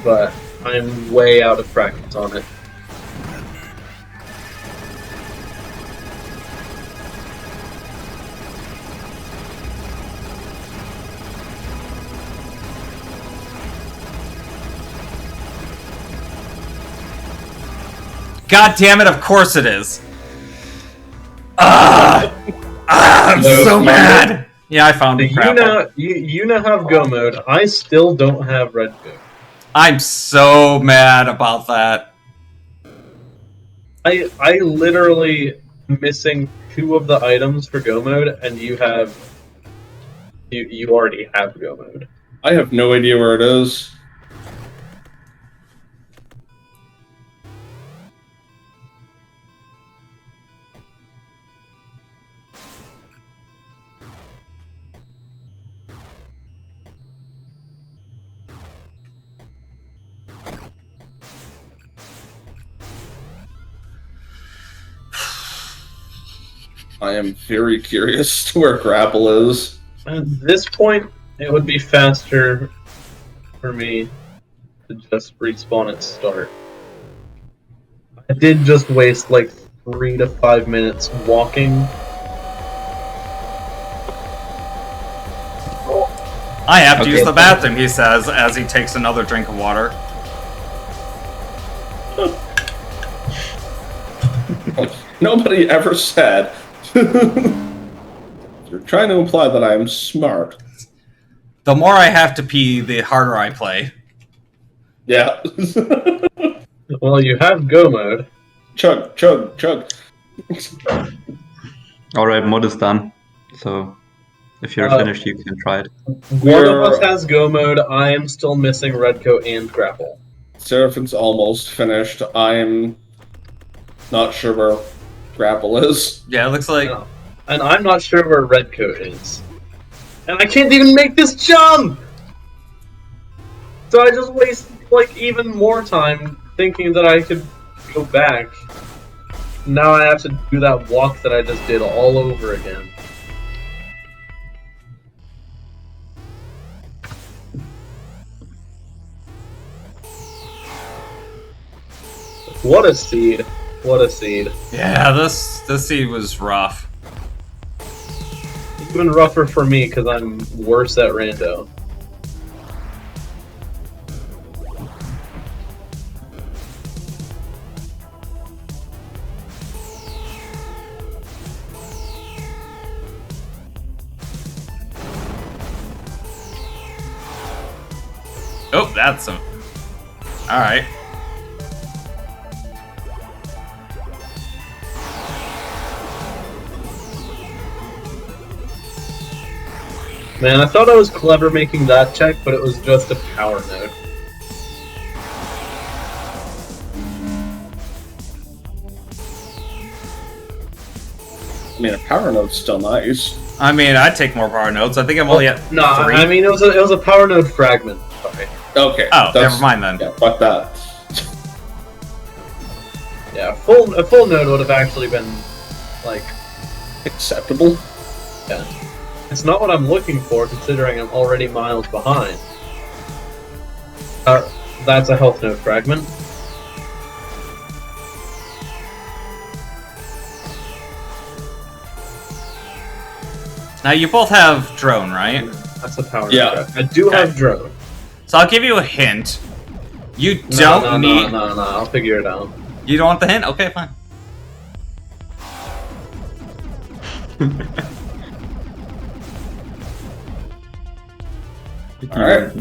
But I'm way out of practice on it. God damn it, of course it is. I'm so mad! Yeah, I found it. You now have go mode. I still don't have red go. I'm so mad about that. I literally missing 2 of the items for go mode, and you already have go mode. I have no idea where it is. I am very curious to where grapple is. At this point, it would be faster for me to just respawn at start. I did just waste like 3 to 5 minutes walking. I have to use the bathroom, he says, as he takes another drink of water. Nobody ever said. You're trying to imply that I am smart. The more I have to pee, the harder I play. Yeah. Well, you have go mode. Chug, chug, chug. Alright, mod is done. So, if you're Uh, finished, you can try it. One of us has go mode. I am still missing red coat and grapple. Seraphin's almost finished. I'm not sure where grapple is. Yeah, it looks like... No. And I'm not sure where red coat is. And I can't even make this jump! So I just waste, like, even more time thinking that I could go back. Now I have to do that walk that I just did all over again. What a seed. What a seed. Yeah, this seed was rough. Even rougher for me because I'm worse at rando. Oh, that's some... Alright. Man, I thought I was clever making that check, but it was just a power node. I mean, a power node's still nice. I mean, I'd take more power nodes. I think I'm only at No, 3. I mean it was a power node fragment. Sorry. Okay. Oh, never mind then. Yeah, fuck that. Yeah, a full node would have actually been like Acceptable. yeah. It's not what I'm looking for, considering I'm already miles behind. That's a health node fragment. Now, you both have drone, right? That's a power Yeah. node fragment. I do have drone. So I'll give you a hint. You No, don't need... No, I'll figure it out. You don't want the hint? Okay, fine. Alright.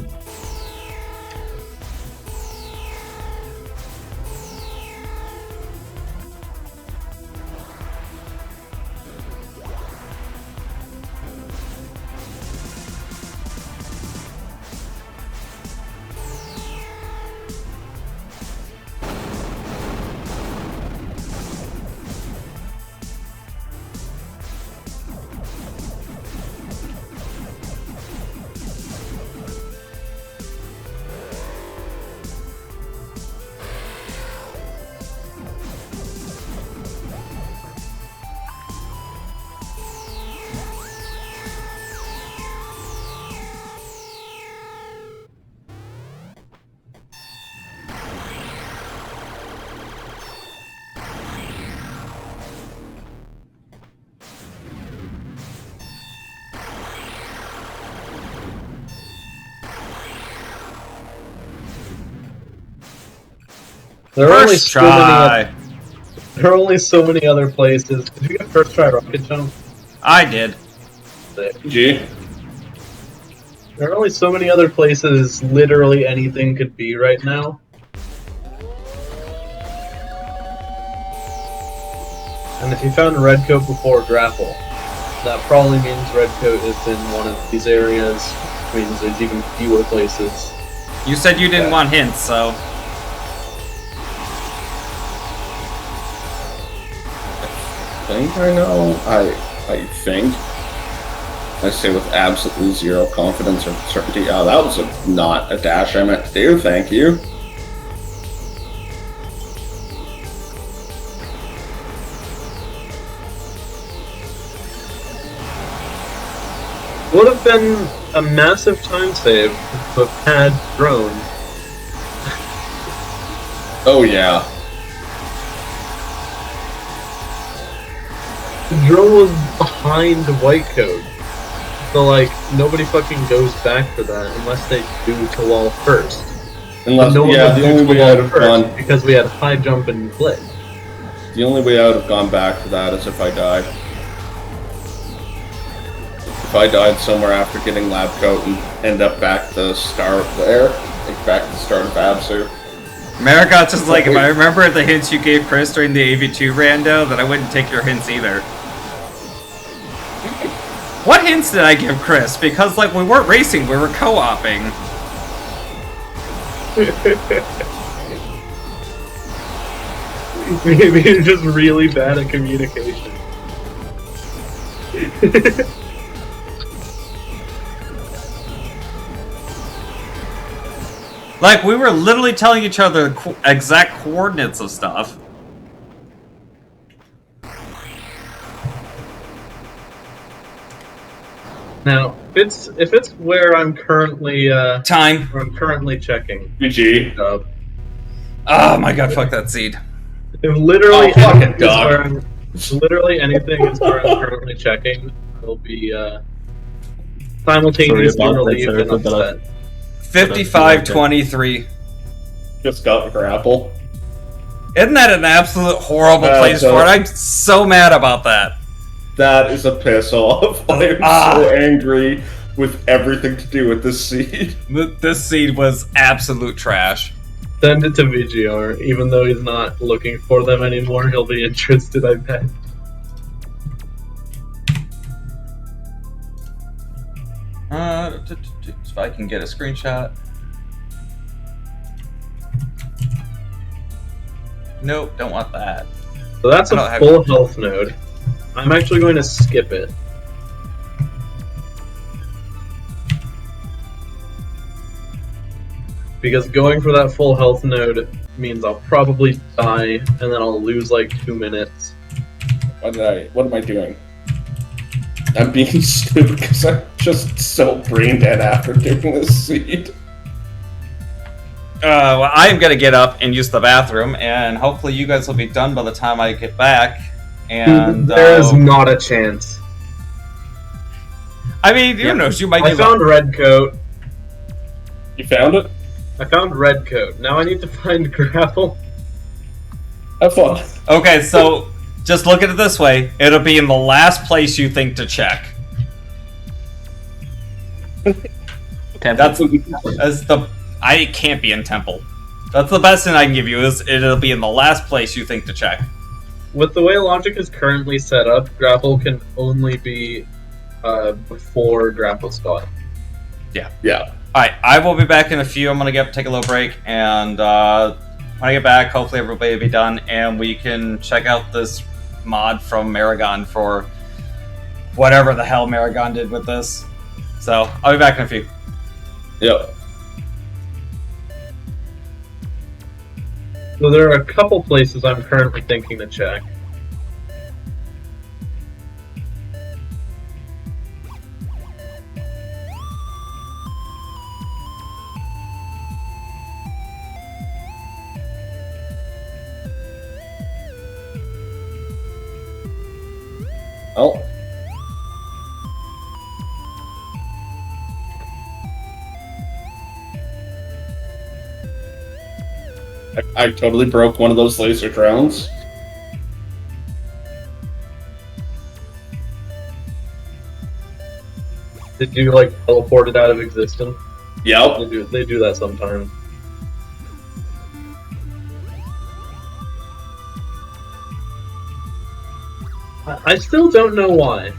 There are only First so many. try. There are only so many other places. Did you get first try rocket jump? I did. G. There are only so many other places literally anything could be right now. And if you found red coat before grapple, that probably means red coat is in one of these areas, which means there's even fewer places. You said you didn't want hints, so... I think I know. I think. I say with absolutely zero confidence or certainty. Oh, that was not a dash I meant to do. Thank you. Would have been a massive time save to have had drone. Oh yeah. The drone was behind white coat. So like nobody fucking goes back for that unless they do to wall first. Unless, no one yeah, would the do only to way wall I'd have first gone, because we had high jump and glitch. the only way I would have gone back for that is if I died. If I died somewhere after getting lab coat and end up back to the start there, like back to the start of Absu. Marigot's just like, if I remember the hints you gave Chris during the AV2 rando, then I wouldn't take your hints either. What hints did I give Chris? Because, like, we weren't racing, we were co-oping. Maybe you're just really bad at communication. Like, we were literally telling each other exact coordinates of stuff. Now, if it's where I'm currently Time. where I'm currently checking. GG. Oh my god, fuck that seed. If literally Oh, fucking anything is dog. where I'm, literally anything is where I'm currently checking, will be simultaneously Sorry about that, relieved sorry and about that. upset. 55-23. Just got grapple. Isn't that an absolute horrible place for it? I'm so mad about that. That is a piss off. I am so angry with everything to do with this seed. This seed was absolute trash. Send it to VGR, even though he's not looking for them anymore. He'll be interested, I bet. If I can get a screenshot. Nope, don't want that. So that's I don't a have- full health node. I'm actually going to skip it. Because going for that full health node means I'll probably die, and then I'll lose like 2 minutes. What am I doing? I'm being stupid because I'm just so brain dead after doing this seed. Well, I am gonna get up and use the bathroom, and hopefully you guys will be done by the time I get back. And There is not a chance. I mean, who knows? You might. I found red coat. You found it? I found red coat. Now I need to find grapple. Have fun. Okay, so just look at it this way: it'll be in the last place you think to check. That's the. I can't be in Temple. That's the best thing I can give you. Is it'll be in the last place you think to check. With the way logic is currently set up, grapple can only be before grapple spot. Yeah. Alright, I will be back in a few. I'm gonna take a little break, and when I get back, hopefully everybody will be done, and we can check out this mod from Maragon for whatever the hell Maragon did with this. So, I'll be back in a few. Yep. So there are a couple places I'm currently thinking to check. Oh. I totally broke one of those laser drones. Did you like teleport it out of existence? Yep. They do that sometimes. I still don't know why.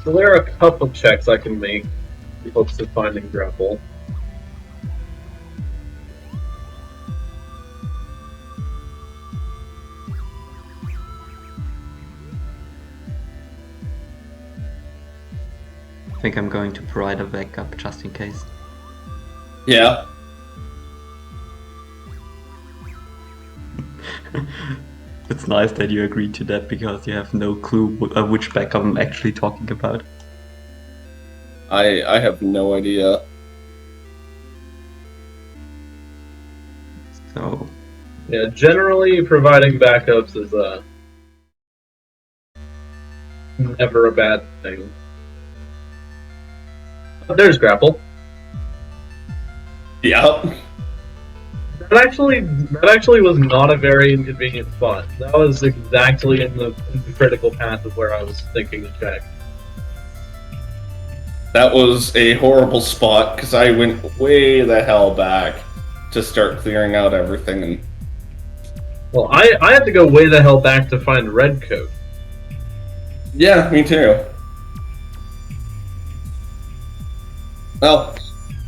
So there are a couple checks I can make in hopes of finding grapple. I think I'm going to provide a backup just in case. Yeah. It's nice that you agreed to that because you have no clue which backup I'm actually talking about. I have no idea. So Yeah, generally providing backups is never a bad thing. But there's Grapple. Yeah. That actually was not a very inconvenient spot. That was exactly in the critical path of where I was thinking to check. That was a horrible spot because I went way the hell back to start clearing out everything. And Well, I had to go way the hell back to find red coat. yeah, me too. Well,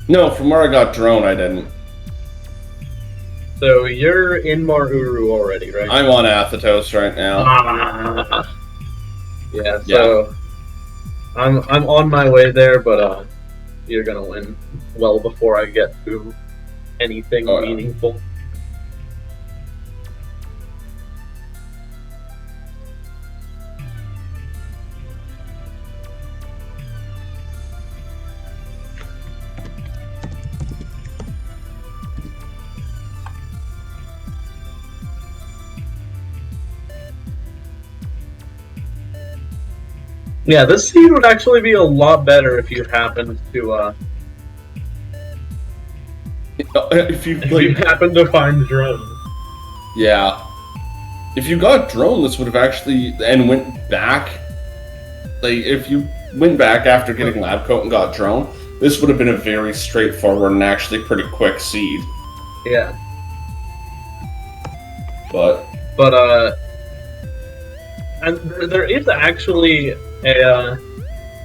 no, from where I got drone, I didn't. So you're in Maruru already, right? I'm on Athetos right now. Yeah, so I'm on my way there, but you're gonna win well before I get to anything meaningful. Yeah, this seed would actually be a lot better if you happened to If you if you happened to find drone. yeah, if you got drone, this would have actually and went back. Like if you went back after getting lab coat and got drone, this would have been a very straightforward and actually pretty quick seed. Yeah. But and there is actually a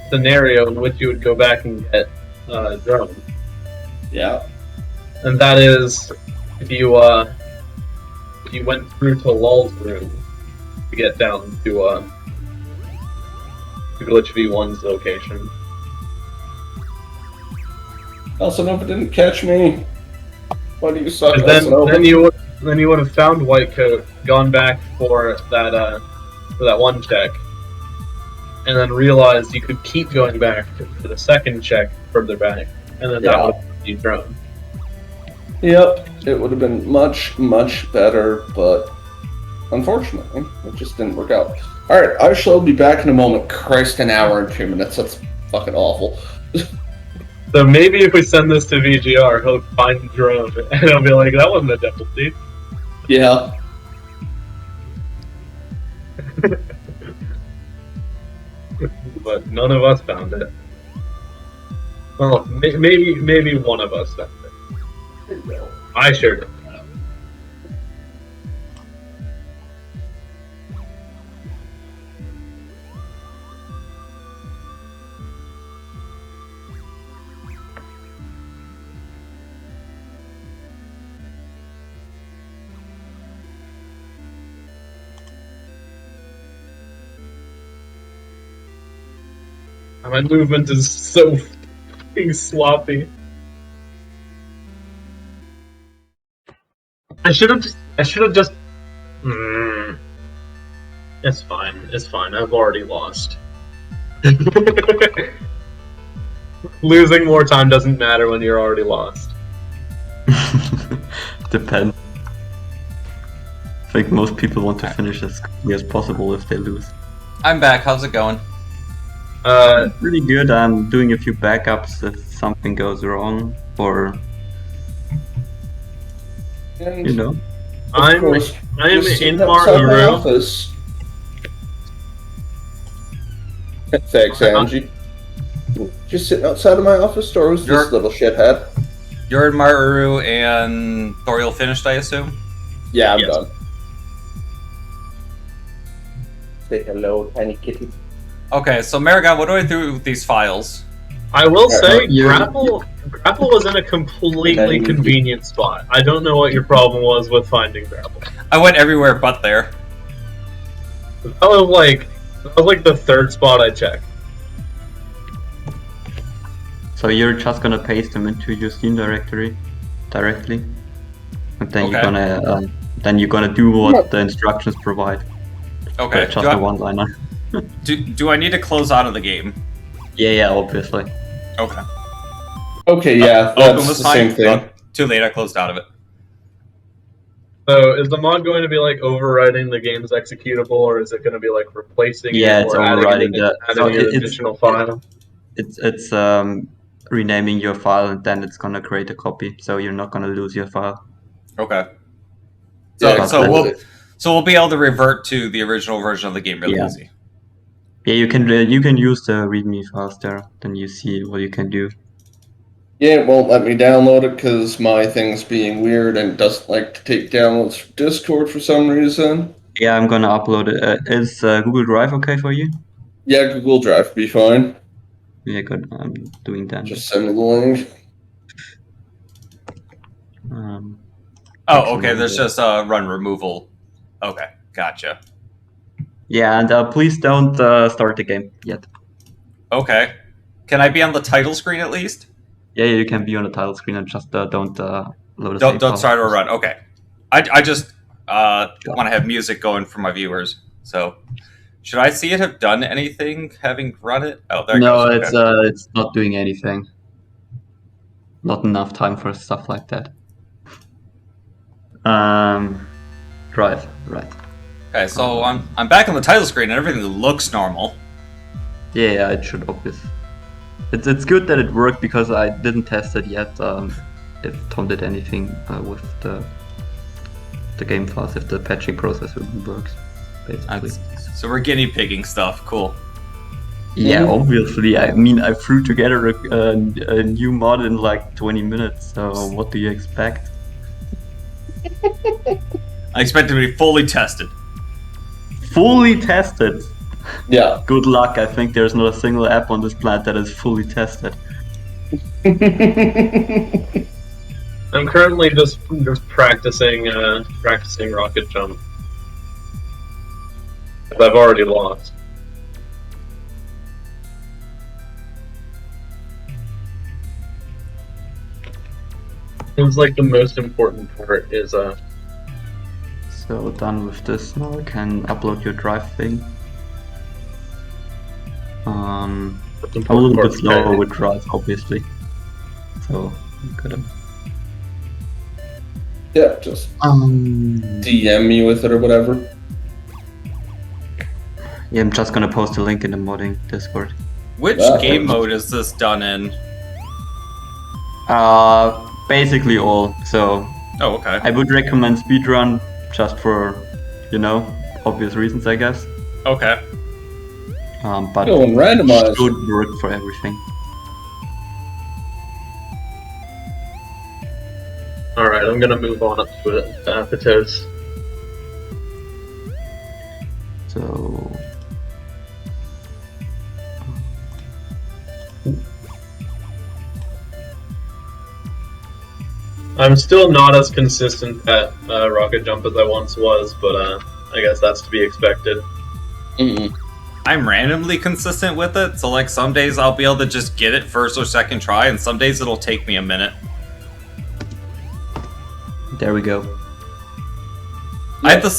scenario in which you would go back and get drone, yeah, and that is if you went through to Lul's room to get down to Glitch V1's location. Elsinova didn't catch me. Why do you suck? And then you would have found White Coat, gone back for that one check, and then realized you could keep going back for the second check further back, and then that would have you drone. Yep, it would have been much, much better, but unfortunately, it just didn't work out. Alright, I shall be back in a moment. Christ, an hour and 2 minutes. That's fucking awful. So maybe if we send this to VGR, he'll find drone, and he'll be like, that wasn't a devil seed. Yeah. But none of us found it. Well, maybe one of us found it. I sure did. My movement is so fucking sloppy. I should have just. It's fine. It's fine. I've already lost. Losing more time doesn't matter when you're already lost. depends. I think most people want to finish as quickly as possible if they lose. I'm back. How's it going? Really good. I'm doing a few backups if something goes wrong, or And you know. I'm course, in just sitting outside my Maruru. office. Thanks, Angie. Just sitting outside of my office, or was this little shithead? You're in Maruru and Thoriel finished, I assume? Yeah, I'm Yes. done. Say hello, tiny kitty. Okay, so Marigon, what do I do with these files? I will say, you're- Grapple was in a completely convenient spot. I don't know what your problem was with finding Grapple. I went everywhere but there. That was like the third spot I checked. So you're just gonna paste them into your Steam directory directly, and then you're gonna do what the instructions provide. Okay, Just a one-liner. do I need to close out of the game? Yeah, obviously. Okay. Okay, yeah, Open that's was the fine. same thing. Oh, too late. I closed out of it. So is the mod going to be like overriding the game's executable, or is it going to be like replacing Yeah, it it's or overriding the. So adding an additional file? it's renaming your file and then it's gonna create a copy, so you're not gonna lose your file. Okay. Yeah, So we'll be able to revert to the original version of the game really Yeah. easy. Yeah, you can use the README files there. Then you see what you can do. Yeah, it won't let me download it because my thing's being weird and doesn't like to take downloads from Discord for some reason. Yeah, I'm gonna upload it. Is Google Drive okay for you? Yeah, Google Drive would be fine. Yeah, good. I'm doing that. Just send me the link. Um, Oh, okay. Excellent. There's just run removal. Okay, gotcha. Yeah, and please don't start the game yet. Okay. Can I be on the title screen at least? Yeah, you can be on the title screen and just don't load a Don't save file. start or run. Okay. I just Sure. want to have music going for my viewers. So should I see it have done anything having run it? Oh, there it No, goes. Okay. it's not doing anything. Not enough time for stuff like that. Drive, right. Okay, so I'm back on the title screen and everything looks normal. Yeah, it should obvious. It's good that it worked because I didn't test it yet. If Tom did anything with the game files, if the patching process works, basically. So we're guinea pigging stuff. Cool. Yeah, obviously. I mean, I threw together a new mod in like 20 minutes. So what do you expect? I expect it to be fully tested. Fully tested. Yeah. Good luck. I think there's not a single app on this planet that is fully tested. I'm currently just practicing rocket jump. I've already lost. Seems like the most important part is So done with this now. I can upload your drive thing. I'm a little bit slower with drive, obviously. So I'm gonna. Yeah, just DM me with it or whatever. Yeah, I'm just gonna post a link in the modding Discord. Which game mode is this done in? Basically all. So Oh, okay. I would recommend speedrun just for, obvious reasons, I guess. Okay. But Go and randomize. it should work for everything. Alright, I'm gonna move on up to Apatos. So I'm still not as consistent at rocket jump as I once was, but I guess that's to be expected. I'm randomly consistent with it, so like some days I'll be able to just get it first or second try, and some days it'll take me a minute. there we go. I have the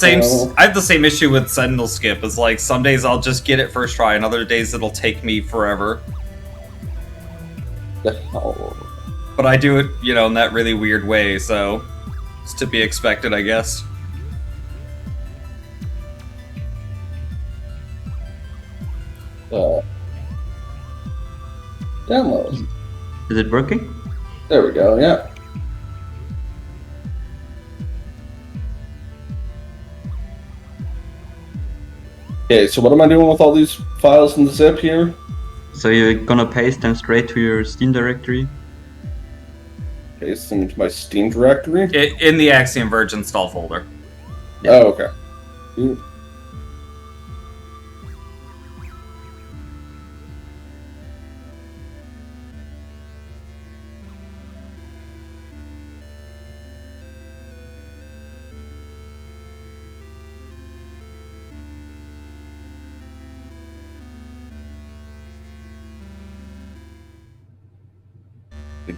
same issue with Sentinel Skip. It's like some days I'll just get it first try, and other days it'll take me forever. But I do it, in that really weird way, so it's to be expected, I guess. Download. Is it working? There we go, yeah. Okay, so what am I doing with all these files in the zip here? So you're gonna paste them straight to your Steam directory? Paste them into my Steam directory? In the Axiom Verge install folder. Yeah. Oh, okay.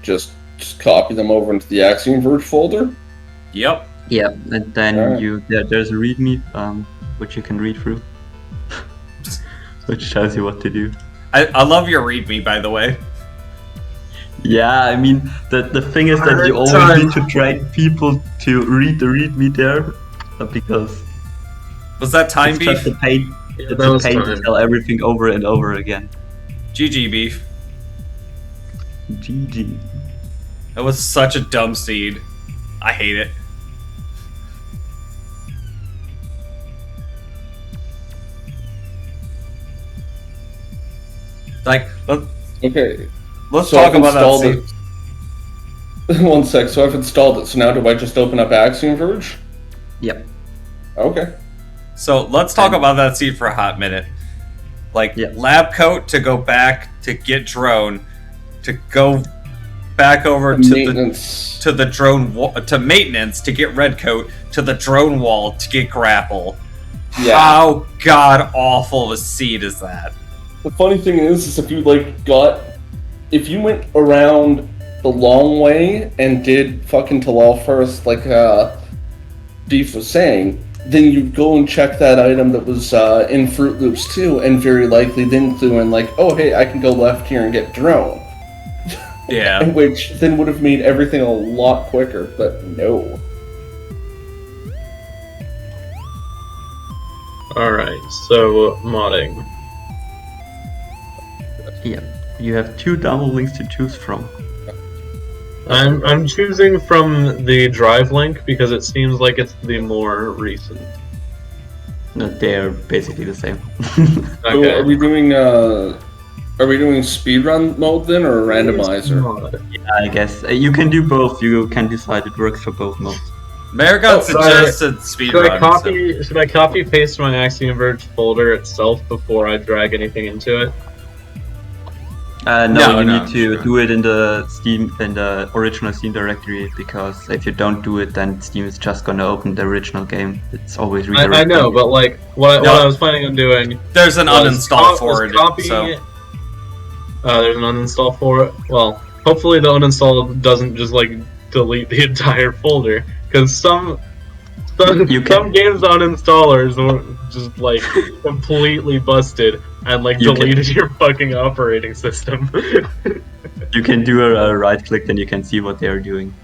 Just copy them over into the Axiom Verge folder? Yep. Yeah, and then Alright. there's a README which you can read through, which tells you what to do. I love your README, by the way. Yeah, I mean, the thing is that you always need to drag people to read the readme there, because Was that time it's beef? just a pain. Yeah, It's that a was pain to time. tell everything over and over again. GG beef. GG. That was such a dumb seed. I hate it. Like, Okay. let's So talk I've about that installed seed. it. One sec. So I've installed it. So now do I just open up Axiom Verge? Yep. Okay. So let's talk about that seed for a hot minute. Like, Yeah. lab coat to go back to get drone, to go back over to Maintenance. the drone to maintenance to get red coat, to the drone wall to get grapple. Yeah. How god awful of a seed is that? The funny thing is if you if you went around the long way and did fucking Talal first, like Beef was saying, then you go and check that item that was in Fruit Loops too, and very likely then clue in like, oh hey, I can go left here and get drone, Yeah. which then would have made everything a lot quicker. But no. Alright, so modding. Yep. You have 2 download links to choose from. I'm choosing from the drive link because it seems like it's the more recent. No, they're basically the same. So Okay. are we doing speedrun mode then, or randomizer? I guess you can do both. You can decide it works for both modes. Maragon Oh, sorry. suggested Should I speedrun. should I copy paste my Axiom Verge folder itself before I drag anything into it? No, you no, need to sure. do it in the original Steam directory, because if you don't do it, then Steam is just gonna open the original game. It's always redirected. I know, but like what No. I was planning on doing There's an was uninstall for it. copying So it. There's an uninstall for it. Well, hopefully the uninstall doesn't just like delete the entire folder, because some You can- some games uninstallers were just like completely busted and like You can- deleted your fucking operating system. You can do a right click, then you can see what they're doing.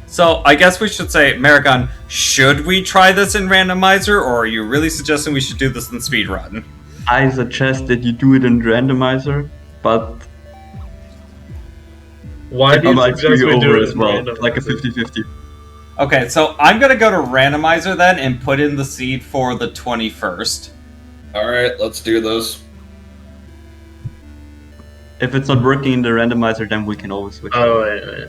So I guess we should say, Maragon, should we try this in randomizer, or are you really suggesting we should do this in speedrun? I suggest that you do it in randomizer, but Why do I you might suggest screw we you do over it as well, randomly? like a 50-50. Okay, so I'm gonna go to randomizer then and put in the seed for the 21st. All right, let's do this. If it's not working in the randomizer, then we can always switch. Oh, wait.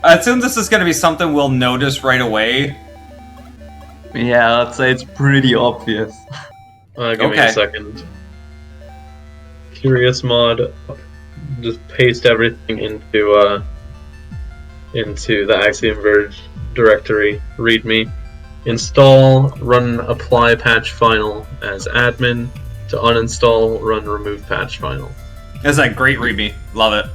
I assume this is gonna be something we'll notice right away. Yeah, I'd say it's pretty obvious. Give me Okay. a second. Curious mod. Just paste everything into the Axiom Verge directory. README. Install. Run apply patch final as admin. To uninstall, run remove patch final. It's a great readme. Love it.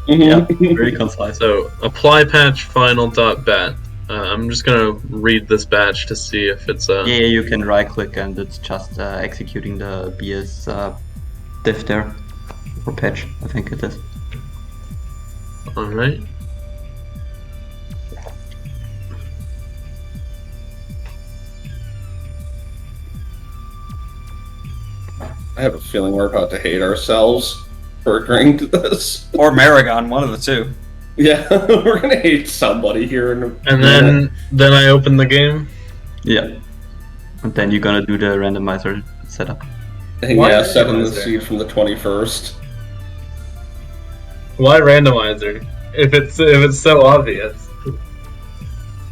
Yeah, very concise. So apply patch final.bat. I'm just gonna read this batch to see if it's Yeah, you can right click and it's just executing the BS diff there. Or patch, I think it is. alright. I have a feeling we're about to hate ourselves for agreeing to this. Or Maragon, one of the two. Yeah, we're gonna hate somebody here in a And minute. then I open the game. Yeah. And then you're gonna do the randomizer setup. Why Yeah, setting the randomizer? seed from the 21st. Why randomizer? If it's so obvious.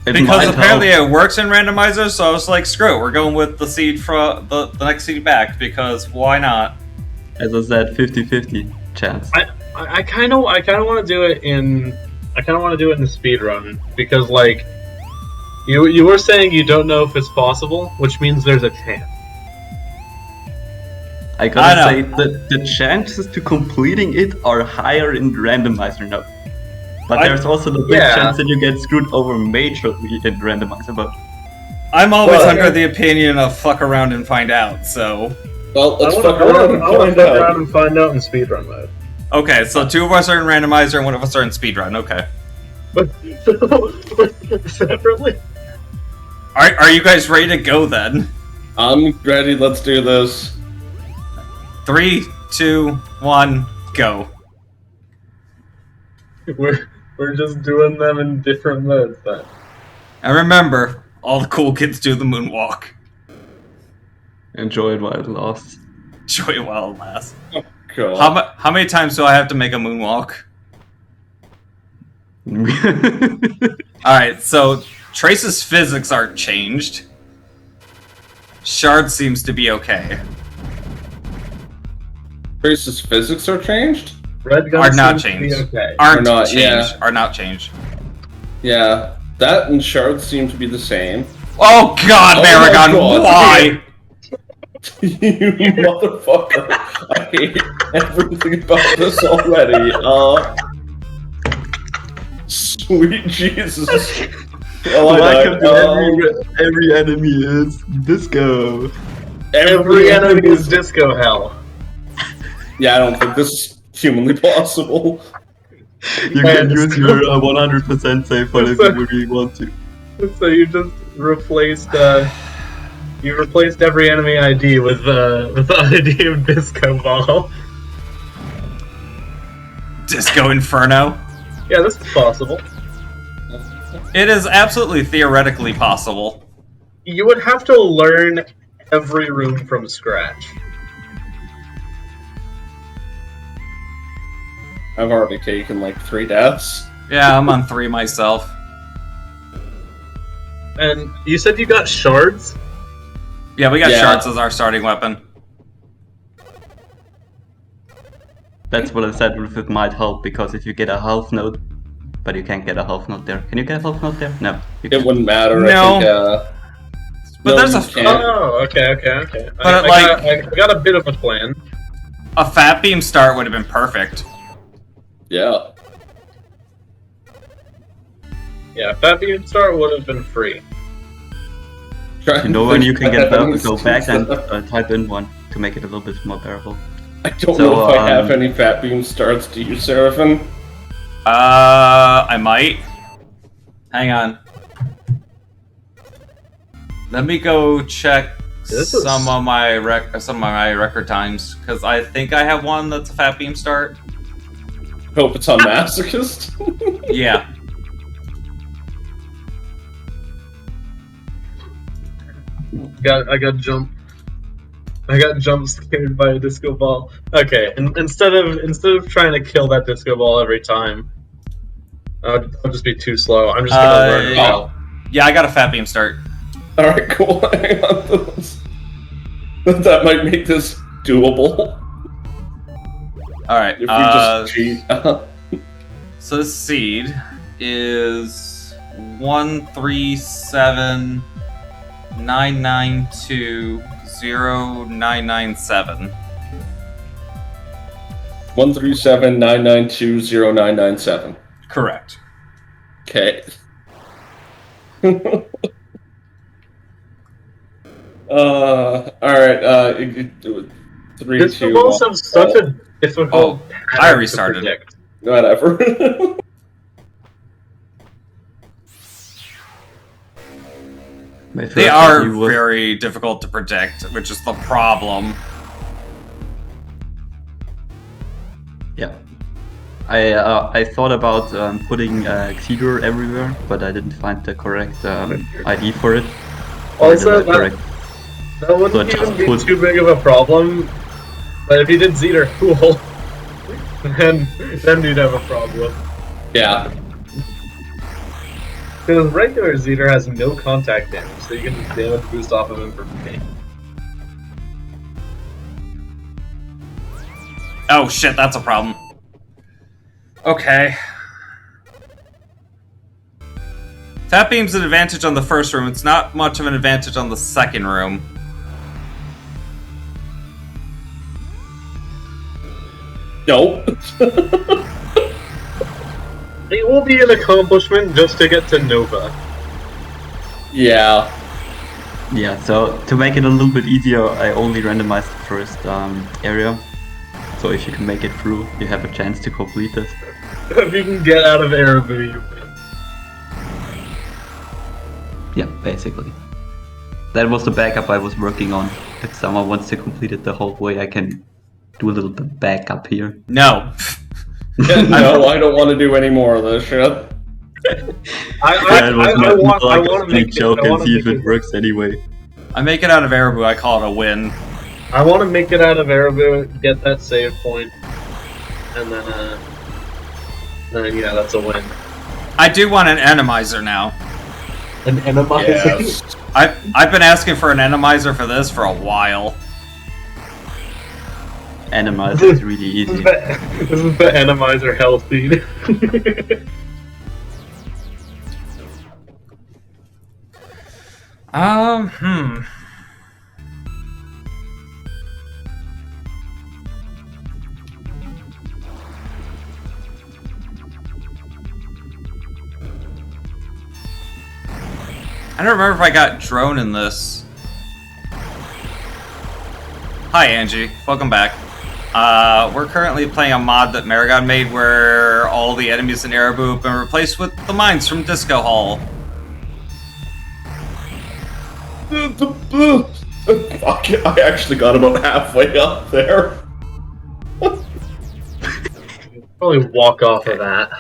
It Because might apparently help. it works in randomizer, so I was like, screw it, we're going with the seed for the next seed back, because why not? As I said, 50-50 chance. I kind of want to do it in speedrun because like you were saying you don't know if it's possible, which means there's a chance. I gotta I say that the chances to completing it are higher in randomizer now. But there's also the big Yeah. chance that you get screwed over majorly in randomizer. But I'm always Well, under the opinion of fuck around and find out, so... Well, let's I fuck wanna around and fuck find around out. and find out in speedrun mode. Okay, so 2 of us are in randomizer and 1 of us are in speedrun. Okay. But separately? Are you guys ready to go then? I'm ready. Let's do this. 3, 2, 1, go. We're just doing them in different modes then. And remember, all the cool kids do the moonwalk. Enjoy it while it lasts. Enjoy it while it lasts. Cool. How many times do I have to make a moonwalk? Alright, so Trace's physics aren't changed. Shard seems to be okay. Trace's physics are changed? Red gun Are not seems to changed. be okay. Aren't not, changed. yeah. Are not changed. Yeah. That and shards seem to be the same. Oh god, Oh my Maragon, God. why? You motherfucker. I hate everything about this already. Sweet Jesus. Oh, Welcome to every enemy is disco. Every enemy is disco hell. Yeah, I don't think this is humanly possible. You can use your 100% save file if you really want to. So you just replaced every enemy ID with the ID of disco ball. Disco Inferno. Yeah, this is possible. It is absolutely theoretically possible. You would have to learn every room from scratch. I've already taken like 3 deaths. Yeah, I'm on 3 myself. And you said you got shards? Yeah, we got Yeah. shards as our starting weapon. That's what I said, it might help, because if you get a health note, but you can't get a health note there. Can you get a health note there? No. You It can't. wouldn't matter. No. I think, But no, there's you a can't. Oh, okay. But, I got a bit of a plan. A fat beam start would have been perfect. Yeah. Yeah, Fat Beam Star would have been free. You know when you can get that, go back and type in one to make it a little bit more bearable. I don't So, know if I have any fat beam starts. Do you, Seraphim? I might. Hang on. Let me go check This is- some of my record times, because I think I have one that's a fat beam start. Hope it's on Masochist. Yeah. I got jump scared by a disco ball. Okay, and instead of trying to kill that disco ball every time, I'll just be too slow. I'm just gonna learn it out. Yeah, I got a fat beam start. Alright, cool. Hang on to this. That might make this doable. Alright, If we just cheat. so the seed is 13799209997. 13799209997. Correct. Okay. Alright, 3, Disco 2, balls 1. have such a difficult pattern I to restarted. predict. Whatever. My They first are idea was- very difficult to predict, which is the problem. Yeah. I thought about putting Xedur everywhere, but I didn't find the correct ID for it. Also, The correct. that wouldn't But even be put- too big of a problem. But if you did Zeter cool, then you'd have a problem. Yeah. Because regular Zeter has no contact damage, so you can just damage boost off of him for free. Oh shit, that's a problem. Okay. Fat beam's an advantage on the first room. It's not much of an advantage on the second room. No. It will be an accomplishment just to get to Nova. Yeah. Yeah, so to make it a little bit easier, I only randomized the first area. So if you can make it through, you have a chance to complete this. If you can get out of Ereboo, you win. Yeah, basically. That was the backup I was working on. If someone wants to complete it the whole way, I can do a little bit backup here. No. No, I don't want to do any more of this shit. I want to make joke it. and see if it works anyway. I make it out of Ereboo, I call it a win. I want to make it out of Ereboo, get that save point, and then yeah, that's a win. I do want an Randomizer now. An Randomizer? Yes. I've been asking for an Randomizer for this for a while. Randomizer is really easy. This is the Randomizer hell feed. I don't remember if I got drone in this. Hi Angie, welcome back. We're currently playing a mod that Maragon made where all the enemies in Ereboo have been replaced with the mines from Disco Hall. Fuck it, I actually got about halfway up there. Probably walk off of that.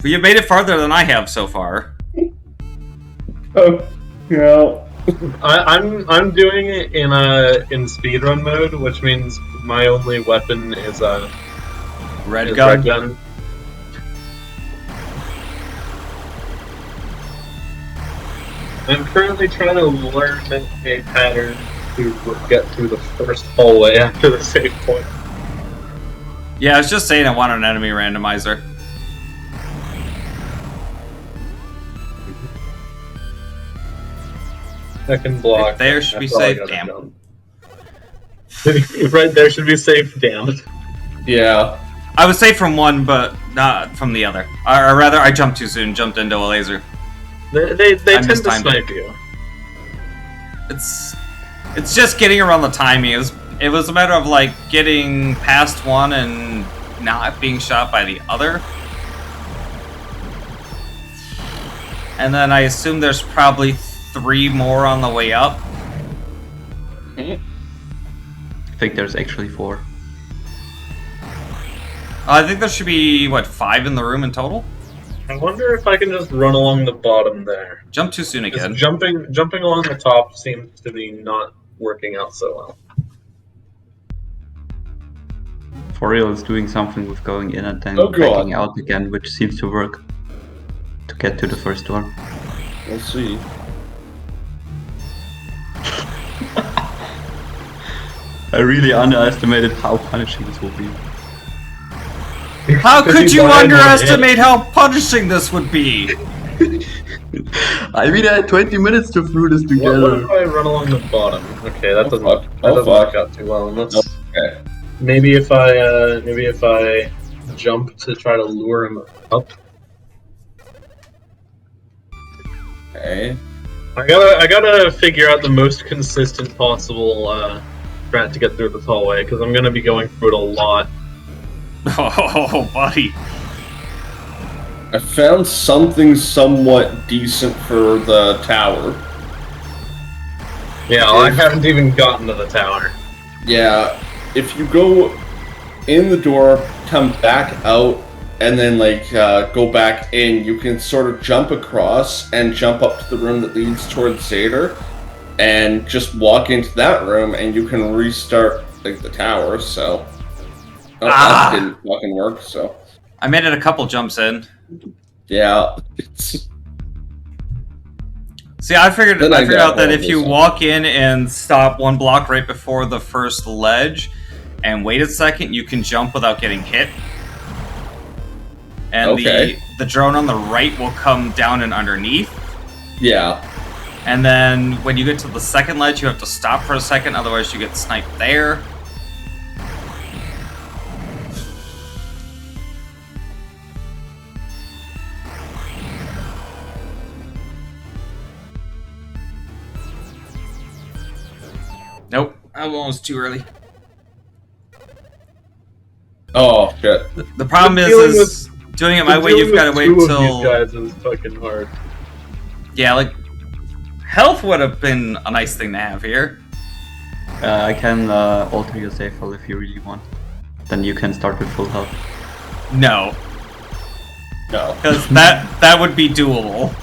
You made it farther than I have so far. Oh, yeah. I'm doing it in speedrun mode, which means my only weapon is Red gun. gun. I'm currently trying to learn a pattern to get through the first hallway after the save point. Yeah, I was just saying I want an enemy randomizer. Second block. Right there should be That's all I safe. gotta Damn. do. Right there should be safe. Damn. Yeah. I was safe from one, but not from the other. Or rather, I jumped too soon. Jumped into a laser. They tend to mistimed it. snipe you. It's just getting around the timing. It was a matter of like getting past one and not being shot by the other. And then I assume there's probably 3 more on the way up. I think there's actually 4. I think there should be, what, 5 in the room in total? I wonder if I can just run along the bottom there. Jump too soon again. Jumping along the top seems to be not working out so well. For real is doing something with going in and then Oh, God. backing out again, which seems to work to get to the first door. We'll see. I really underestimated how punishing this will be. How could you underestimate how punishing this would be? I mean, I had 20 minutes to through this What together. if I run along the bottom? Okay, that doesn't fuck. that Oh, doesn't fuck. work out too well. And let's Okay. maybe if I jump to try to lure him up. Okay. I gotta figure out the most consistent possible strat to get through this hallway because I'm gonna be going through it a lot. Oh, buddy. I found something somewhat decent for the tower. Yeah, I haven't even gotten to the tower. Yeah, if you go in the door, come back out, and then go back in, you can sort of jump across and jump up to the room that leads towards Zader, and just walk into that room, and you can restart the tower. So that didn't fucking work. So I made it a couple jumps in. yeah, it's. See, I figured Then I got out that all if you this. walk in and stop 1 block right before the first ledge, and wait a second, you can jump without getting hit. And Okay. the drone on the right will come down and underneath. Yeah. And then when you get to the second ledge, you have to stop for a second, otherwise you get sniped there. Nope. I'm almost too early. Oh shit. The problem Dealing is doing it my way. Dealing You've got to with wait two of till these guys is fucking hard. yeah, like health would have been a nice thing to have here. I can alter your save file if you really want. Then you can start with full health. No, No. because that would be doable.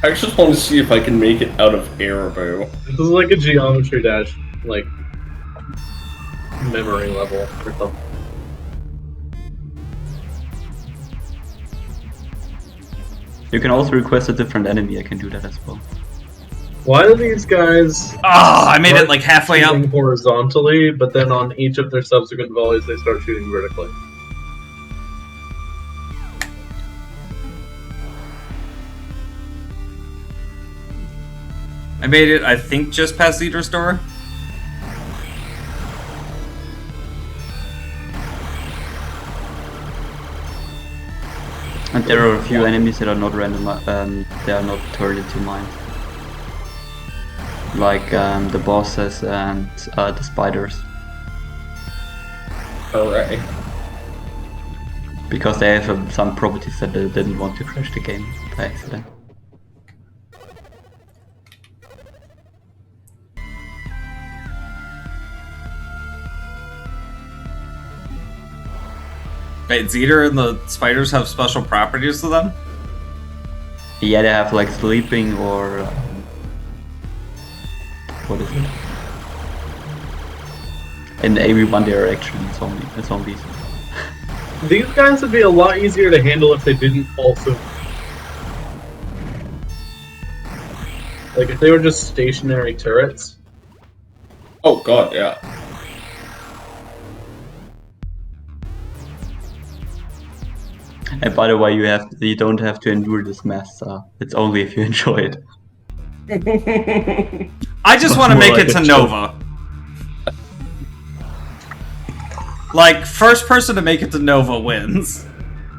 I just want to see if I can make it out of Airbo. This is like a geometry dash, like, memory level or something. You can also request a different enemy. I can do that as well. Why do these guys I made it start like halfway up. shooting horizontally, but then on each of their subsequent volleys they start shooting vertically? I made it, I think, just past Leader's door. And there are a few enemies that are not random. They are not targeted to mine. Like the bosses and the spiders. Hooray. Because they have some properties that they didn't want to crash the game by accident. Wait, Zeter and the spiders have special properties to them? Yeah, they have like sleeping or what is it? In the AV1 they are actually zombies. These guys would be a lot easier to handle if they didn't also... Like, if they were just stationary turrets. Oh god, yeah. And by the way, you don't have to endure this mess. It's only if you enjoy it. I just want to More make like it to a joke. Nova. Like, first person to make it to Nova wins.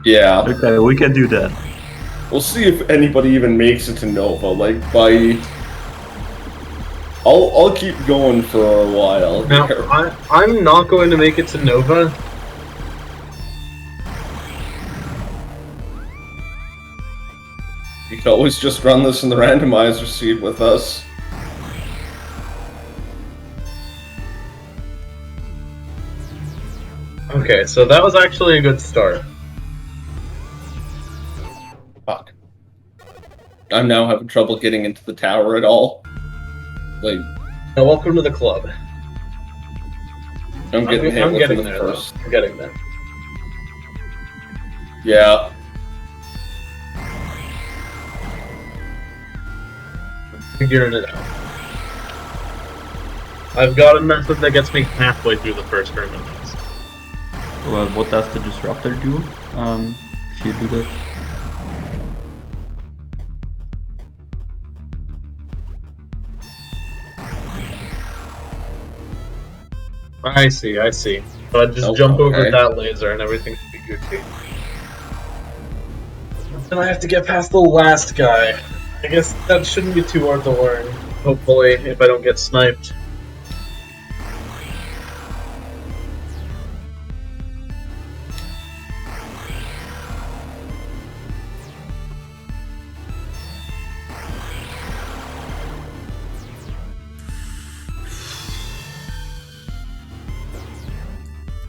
Yeah. Okay, we can do that. We'll see if anybody even makes it to Nova. Like, by... I'll keep going for a while. Now, I'm not going to make it to Nova. You can always just run this in the randomizer seed with us. Okay, so that was actually a good start. Fuck. I'm now having trouble getting into the tower at all. Like, Now, welcome to the club. I'm getting hit I'm within getting the there, first. though. I'm getting there. Yeah. Figuring it out. I've got a method that gets me halfway through the first tournament. Well, what does the disruptor do? If you do that? I see, I see. So I just Oh, jump over okay. that laser and everything should be Gucci. Then I have to get past the last guy. I guess that shouldn't be too hard to learn. Hopefully, if I don't get sniped.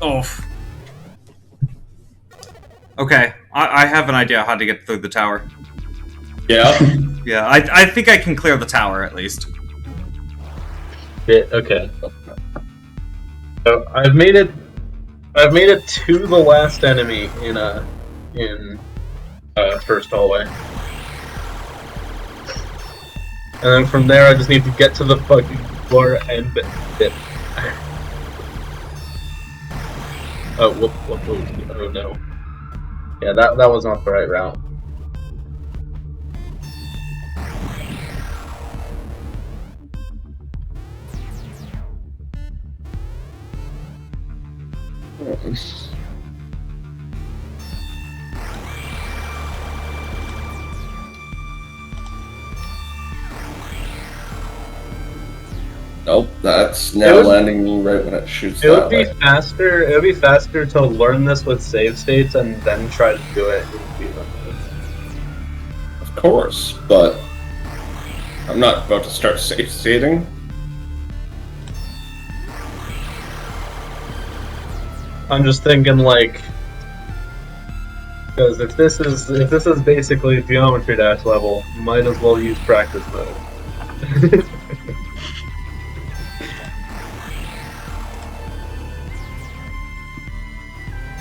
Oh. Okay, I have an idea how to get through the tower. Yeah. Yeah, I think I can clear the tower at least. Yeah, okay. So I've made it to the last enemy in first hallway. And then from there I just need to get to the fucking floor and bit. Oh, whoop, oh no. Yeah, that was not the right route. Nope, that's now landing me right when it shoots It that would be way. faster. It would be faster to learn this with save states and then try to do it in speedrun. Of course, but I'm not about to start safe stating. I'm just thinking like, because if this is basically Geometry Dash level, might as well use practice mode.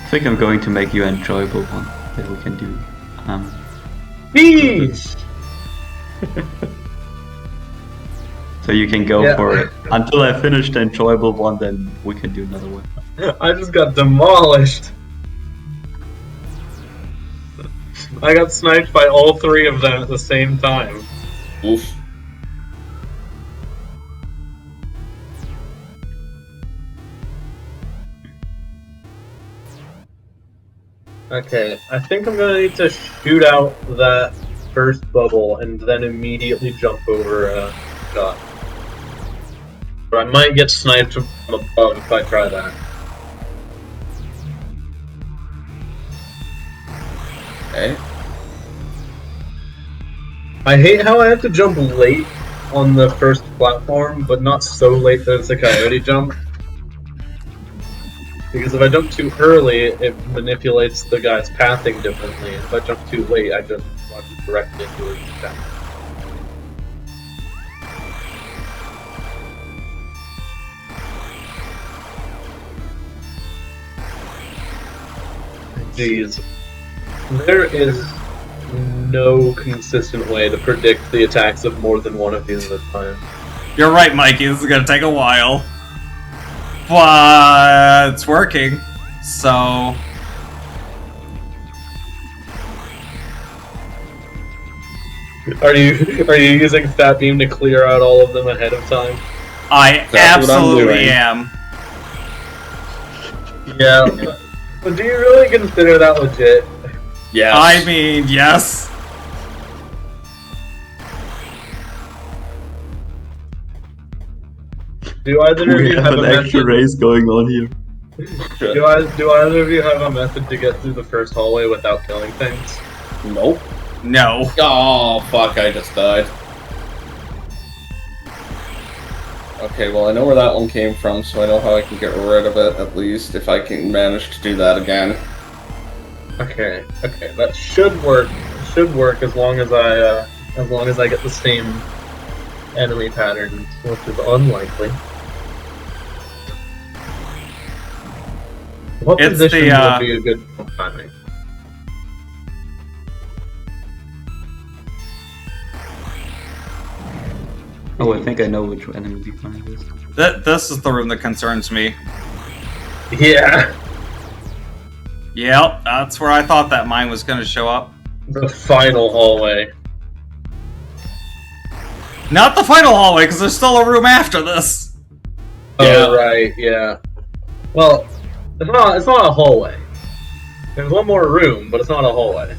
I think I'm going to make you an enjoyable one that we can do. Peace! So you can go Yeah. for it. Until I finish the enjoyable one, then we can do another one. I just got demolished. I got sniped by all three of them at the same time. Oof. Okay, I think I'm gonna need to shoot out that first bubble and then immediately jump over a shot. Or I might get sniped from above if I try that. Okay. I hate how I have to jump late on the first platform, but not so late that it's a coyote jump. Because if I jump too early, it manipulates the guy's pathing differently. If I jump too late, I just run directly into his path. Jeez. There is no consistent way to predict the attacks of more than one of these at a time. You're right, Mikey. This is gonna take a while. But it's working. So Are you using Fat Beam to clear out all of them ahead of time? I That's what I'm absolutely doing. am. Yeah. But do you really consider that legit? Yes. I mean, yes. Do either of We you have have a an actual method? race going on here. Do either of you have a method to get through the first hallway without killing things? Nope. No. Oh, fuck, I just died. Okay, well, I know where that one came from, so I know how I can get rid of it, at least, if I can manage to do that again. Okay, that should work. Should work as long as I get the same enemy patterns, which is unlikely. What It's position the, would be a good timing? Oh, I think I know which enemy decline it is. This is the room that concerns me. Yeah, Yep, that's where I thought that mine was gonna show up. the final hallway. Not the final hallway, because there's still a room after this. Oh right, yeah. Well, it's not a hallway. There's one more room, but it's not a hallway.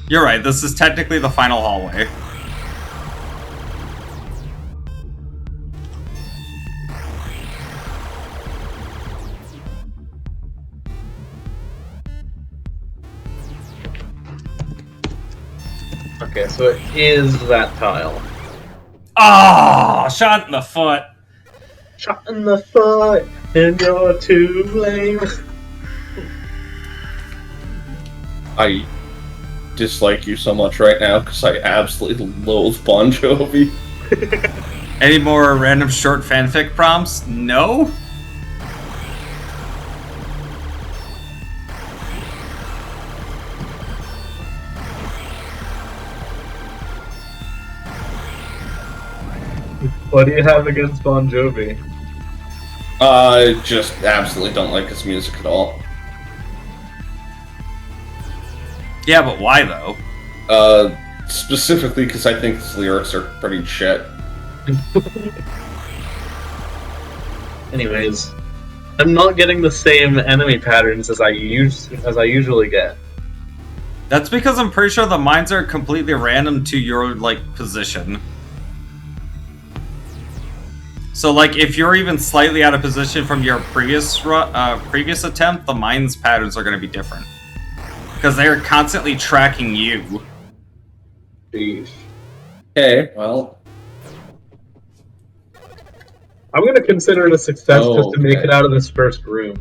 You're right, this is technically the final hallway. Okay, so it is that tile. Oh, shot in the foot. Shot in the foot, and you're too lame. I dislike you so much right now, because I absolutely loathe Bon Jovi. Any more random short fanfic prompts? No? What do you have against Bon Jovi? I just absolutely don't like his music at all. Yeah, but why though? Specifically because I think his lyrics are pretty shit. Anyways, I'm not getting the same enemy patterns as I usually get. That's because I'm pretty sure the mines are completely random to your, like, position. So, like, if you're even slightly out of position from your previous attempt, the mines patterns are going to be different. Because they're constantly tracking you. Jeez. Okay, well. I'm gonna consider it a success just to make Okay. it out of this first room.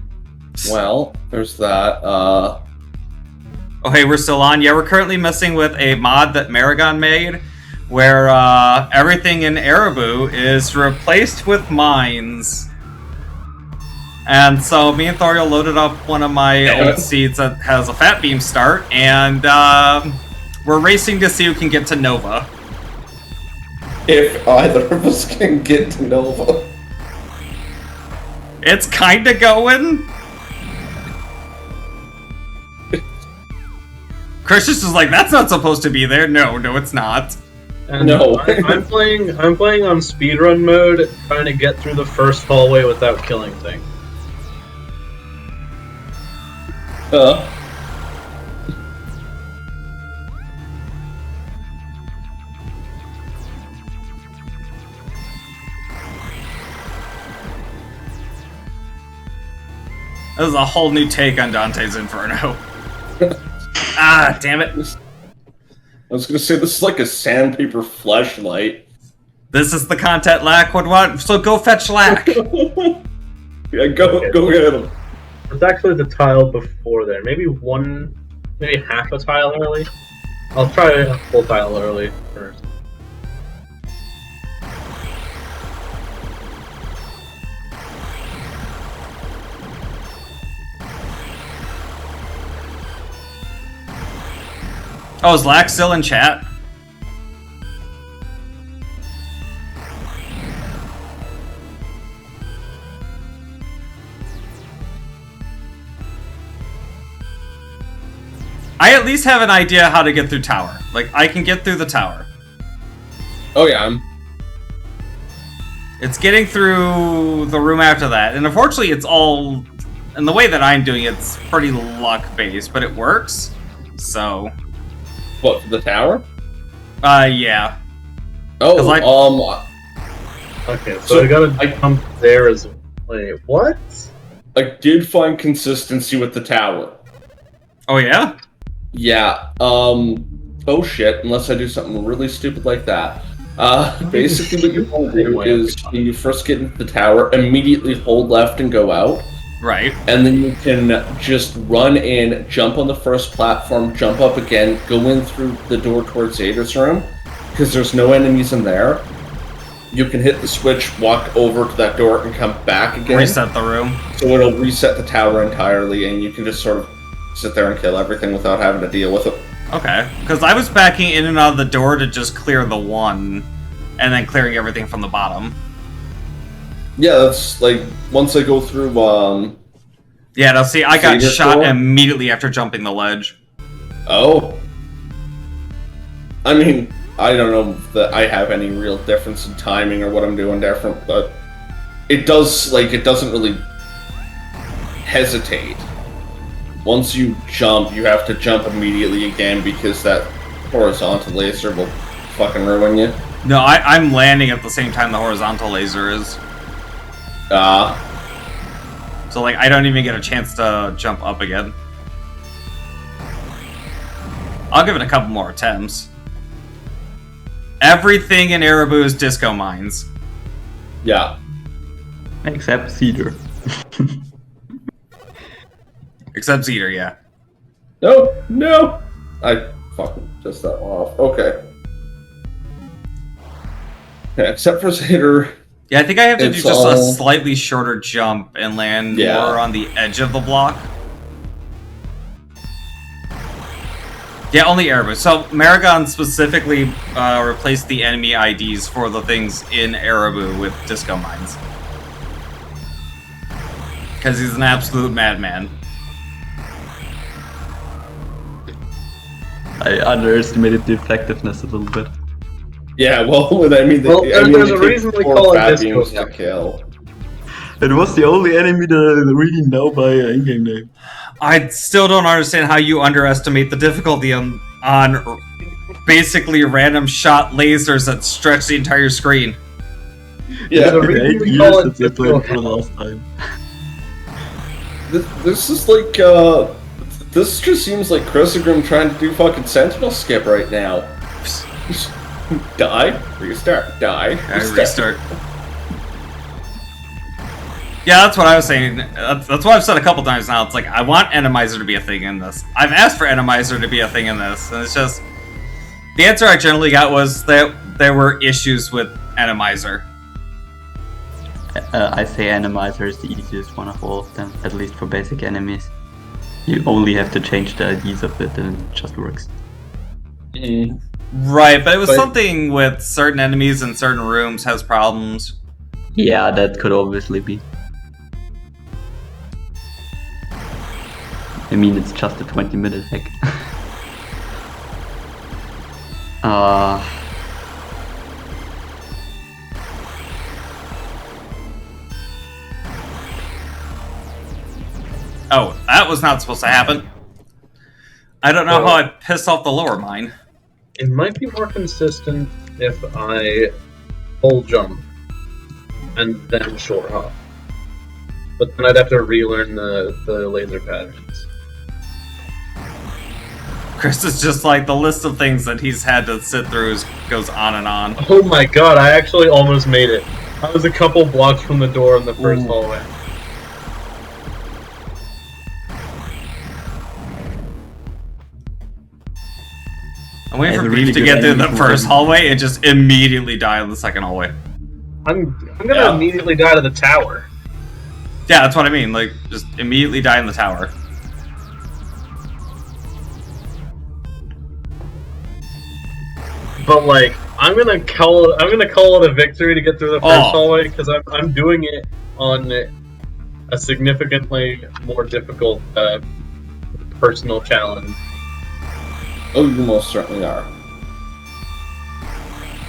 Well, there's that. Oh, hey, we're still on. Yeah, we're currently messing with a mod that Maragon made, where everything in Ereboo is replaced with mines. And so me and Thoriel loaded up one of my old seeds that has a fat beam start, and we're racing to see who can get to Nova. If either of us can get to Nova. It's kinda going. Christian's just like, that's not supposed to be there. No, it's not. And No. I'm playing on speedrun mode, trying to get through the first hallway without killing things. This is a whole new take on Dante's Inferno. Ah, damn it. I was gonna say, this is like a sandpaper flashlight. This is the content Lack would want, so go fetch Lack. Yeah, go get him. It's actually the tile before there. Maybe half a tile early. I'll try a full tile early first. Oh, is Lack still in chat? I at least have an idea how to get through tower. Like, I can get through the tower. Oh yeah, It's getting through the room after that. And unfortunately, it's all... And the way that I'm doing it's pretty luck-based, but it works. So... What, the tower? Yeah. Oh, Okay, so I gotta jump there as... Wait, what? I did find consistency with the tower. Oh, yeah? Yeah, oh shit, unless I do something really stupid like that. Basically what you want to do is, when you first get into the tower, immediately hold left and go out. Right. And then you can just run in, jump on the first platform, jump up again, go in through the door towards Zeta's room, because there's no enemies in there. You can hit the switch, walk over to that door, and come back again. Reset the room. So it'll reset the tower entirely, and you can just sort of sit there and kill everything without having to deal with it. Okay. Because I was backing in and out of the door to just clear the one, and then clearing everything from the bottom. Yeah, that's like, once I go through, Yeah, now see, I got Zeta's shot door? immediately after jumping the ledge. Oh. I mean, I don't know that I have any real difference in timing or what I'm doing different, but it does, like, it doesn't really hesitate. Once you jump, you have to jump immediately again because that horizontal laser will fucking ruin you. No, I'm landing at the same time the horizontal laser is. So, like, I don't even get a chance to jump up again. I'll give it a couple more attempts. Everything in Ereboo is disco mines. Yeah. Except Cedar. Except Cedar, yeah. No! I fucking just that one off. Okay. Yeah, except for Zeta. Yeah, I think I have to do It's just a all- slightly shorter jump and land Yeah. more on the edge of the block. Yeah, only Ereboo. So, Maragon specifically replaced the enemy IDs for the things in Ereboo with disco mines. Because he's an absolute madman. I underestimated the effectiveness a little bit. Yeah, well, I mean, Well, there's it a takes reason we 4 call it fat disco beams to now. kill. It was the only enemy that I really know by in-game name. I still don't understand how you underestimate the difficulty on basically random shot lasers that stretch the entire screen. Yeah, The reason 8 we call years it since I played difficult- for the last time. this is like, this just seems like Chrysogrim trying to do fucking Sentinel skip right now. Die, restart, die, Restart. Yeah, that's what I was saying. That's what I've said a couple times now. It's like, I want Randomizer to be a thing in this. I've asked for Randomizer to be a thing in this, and it's just... The answer I generally got was that there were issues with Randomizer. I say Randomizer is the easiest one of all of them, at least for basic enemies. You only have to change the IDs of it and it just works. Right, but it was something with certain enemies in certain rooms has problems. Yeah, that could obviously be. I mean, it's just a 20-minute hack. Oh, that was not supposed to happen. I don't know how I pissed off the lower mine. It might be more consistent if I full jump and then short hop. But then I'd have to relearn the laser patterns. Chris is just like, the list of things that he's had to sit through goes on and on. Oh my god, I actually almost made it. I was a couple blocks from the door in the first hallway. I'm waiting for really Beef to good get through the enemy first movement. hallway and just immediately die in the second hallway. I'm gonna immediately die to the tower. Yeah, that's what I mean. Like, just immediately die in the tower. But like, I'm gonna call it a victory to get through the first hallway because I'm doing it on a significantly more difficult personal challenge. Oh, you most certainly are.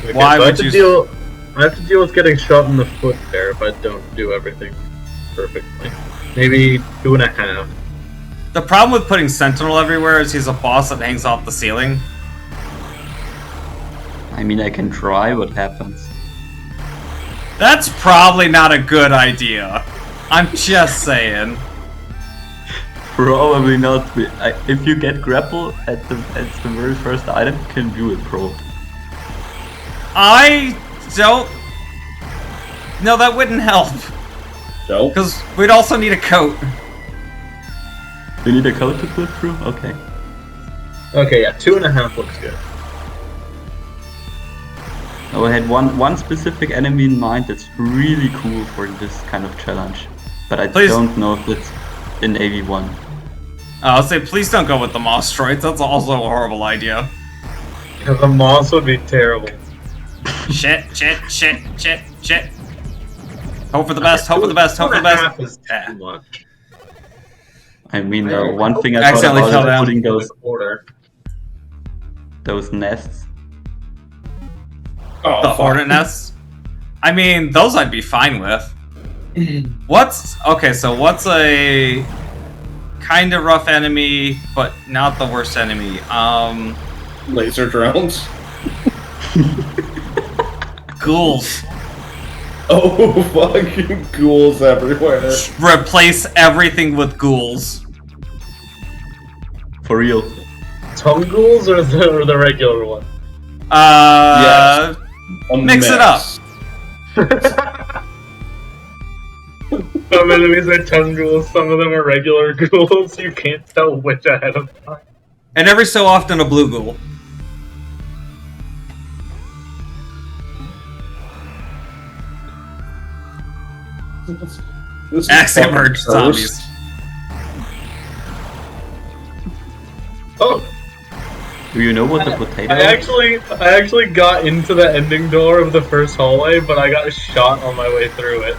Okay, Why so would you? I have to deal with getting shot in the foot there if I don't do everything perfectly. Maybe 2.5. The problem with putting Sentinel everywhere is he's a boss that hangs off the ceiling. I mean, I can try what happens. That's probably not a good idea. I'm just saying. Probably not. If you get grapple at the very first item, you can do it, bro. I don't... No, that wouldn't help. So? Because we'd also need a coat. You need a code to put through? Okay. Okay, yeah, 2.5 looks good. Oh, I had one specific enemy in mind that's really cool for this kind of challenge. But I don't know if it's in AV1. I'll say, please don't go with the Moss droids. That's also a horrible idea. Because the moss would be terrible. Shit. Hope for the best, hope for the best, hope for the best. 2.5 is too much. I mean, one thing I thought Accidentally fell about down. is putting those Order. nests. Oh, The fuck. hornet nests? I mean, those I'd be fine with. What's a kind of rough enemy, but not the worst enemy? Laser drones. Ghouls. Oh, fucking ghouls everywhere. Replace everything with ghouls. For real. Tongue ghouls or the regular one? Yes. A Mix it mess. Some enemies are tongue ghouls, some of them are regular ghouls. You can't tell which ahead of time. And every so often a blue ghoul. This is Axiom fucking Verge zombies. cursed. Oh, Do you know what the potato I is? actually got into the ending door of the first hallway, but I got shot on my way through it.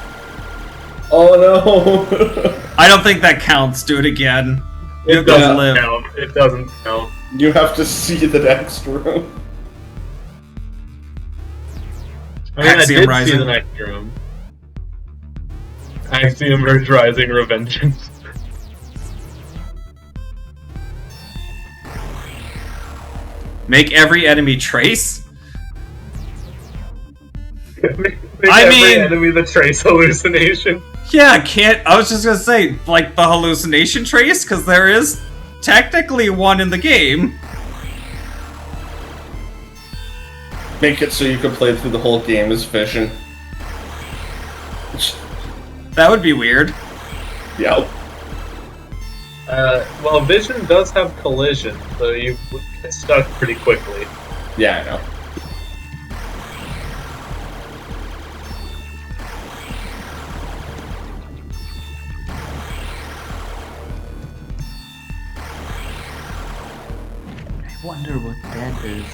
Oh no! I don't think that counts. Do it again. You It go doesn't live. count. It doesn't count. You have to see the next room. I mean, Axiom I did Rising. see the next room. Axiom Verge Rising Revengeance. Make every enemy trace? every enemy the trace hallucination. Yeah, I was just gonna say, like, the hallucination trace, because there is technically one in the game. Make it so you can play through the whole game as Vision. That would be weird. Yep. Well, Vision does have collision, so you would get stuck pretty quickly. Yeah, I know. I wonder what that is.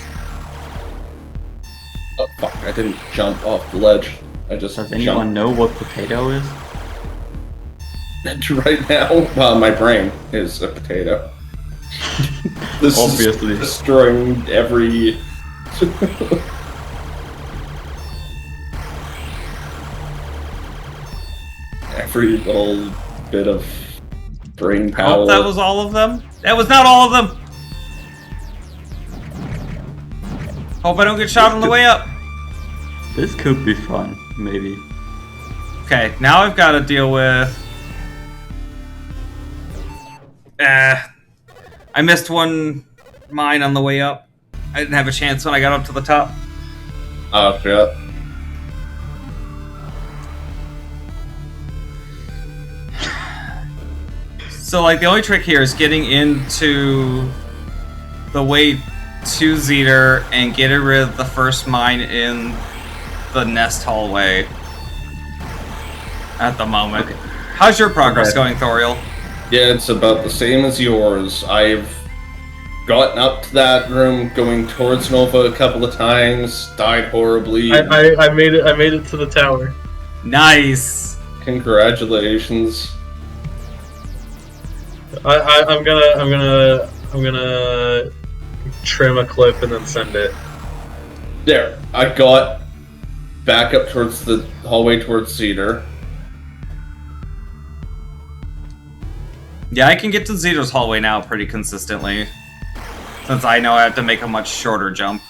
Oh fuck, I didn't jump off the ledge. I just Does anyone know what potato is? Right now, my brain is a potato. This Obviously. is destroying every... every little bit of brain power. Hope that was all of them. That was not all of them. Hope I don't get shot on the way up. This could be fun, maybe. Okay, now I've got to deal with... I missed one mine on the way up. I didn't have a chance when I got up to the top. Oh, shit. So, like, the only trick here is getting into the way to Zeter and getting rid of the first mine in the nest hallway at the moment. Okay. How's your progress going, Thoriel? Yeah, it's about the same as yours. I've gotten up to that room, going towards Nova a couple of times, died horribly. I made it. I made it to the tower. Nice. Congratulations. I'm gonna trim a clip and then send it. There, I got back up towards the hallway towards Cedar. Yeah, I can get to Zeter's hallway now pretty consistently, since I know I have to make a much shorter jump.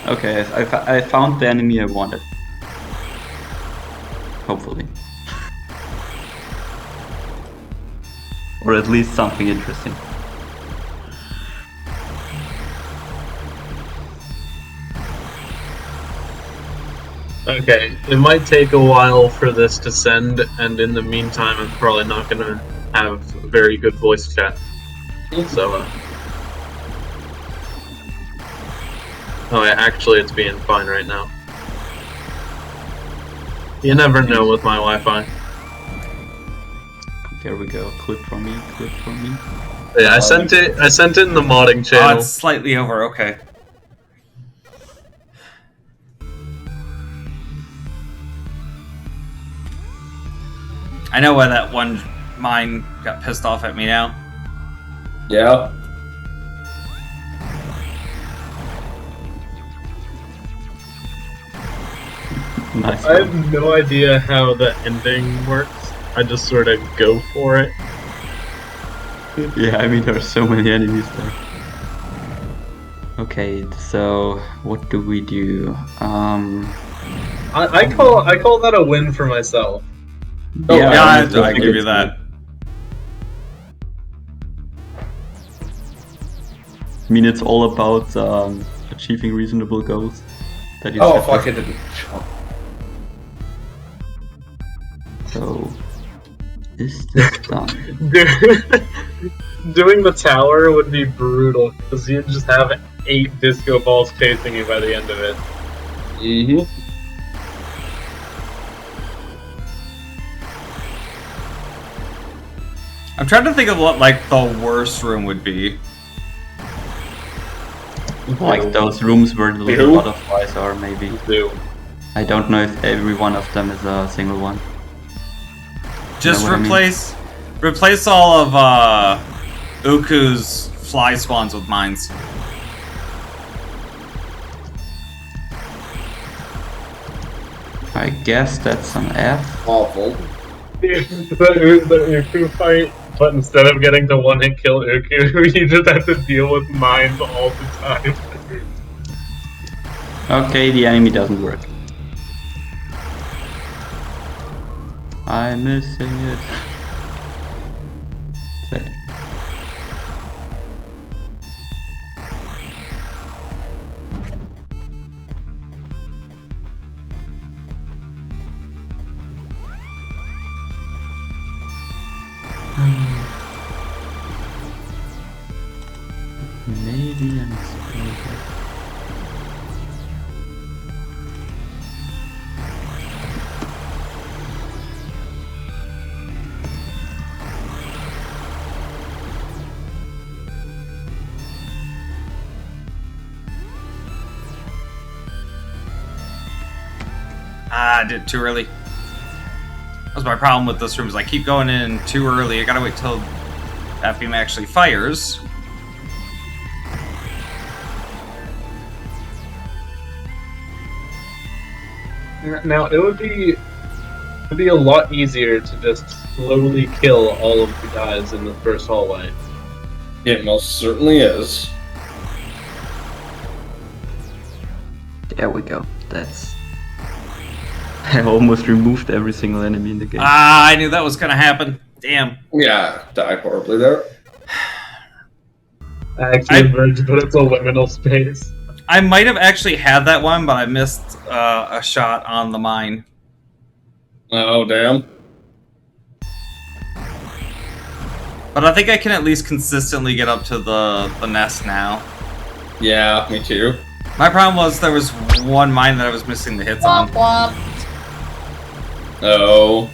Okay, I found the enemy I wanted. Hopefully. Or at least something interesting. Okay, it might take a while for this to send, and in the meantime, I'm probably not gonna have very good voice chat. So, oh yeah, actually it's being fine right now. You never know with my Wi-Fi. There we go. Clip for me. Clip for me. Yeah, I sent it in the modding channel. Oh, it's slightly over. Okay. I know why that one mine got pissed off at me now. Yeah. Nice. I have no idea how the ending works. I just sort of go for it. Yeah, I mean there are so many enemies there. Okay, so what do we do? I call that a win for myself. Yeah, I think give you it's that. I mean, it's all about achieving reasonable goals. That you Oh set fuck! up. I didn't jump. So, is this done? Doing the tower would be brutal because you'd just have 8 disco balls chasing you by the end of it. Mm-hmm. I'm trying to think of what, like, the worst room would be. Like those rooms where the little butterflies are, maybe. Do. I don't know if every one of them is a single one. Just know what I mean? replace all of Uku's fly spawns with mines. I guess that's an F. Awful. the Uku fight, but instead of getting to one-hit kill Uku, you just have to deal with mines all the time. Okay, the enemy doesn't work. I'm missing it. Okay. Maybe I'm supposed. Ah, I did it too early. That's my problem with this room, is I keep going in too early. I gotta wait till that beam actually fires. Now, it would be a lot easier to just slowly kill all of the guys in the first hallway. It most certainly is. There we go. That's. I almost removed every single enemy in the game. Ah, I knew that was gonna happen. Damn. Yeah, died horribly there. Axiom Verge, but it's a liminal space. I might have actually had that one, but I missed a shot on the mine. Oh, damn. But I think I can at least consistently get up to the nest now. Yeah, me too. My problem was there was one mine that I was missing the hits on. Oh.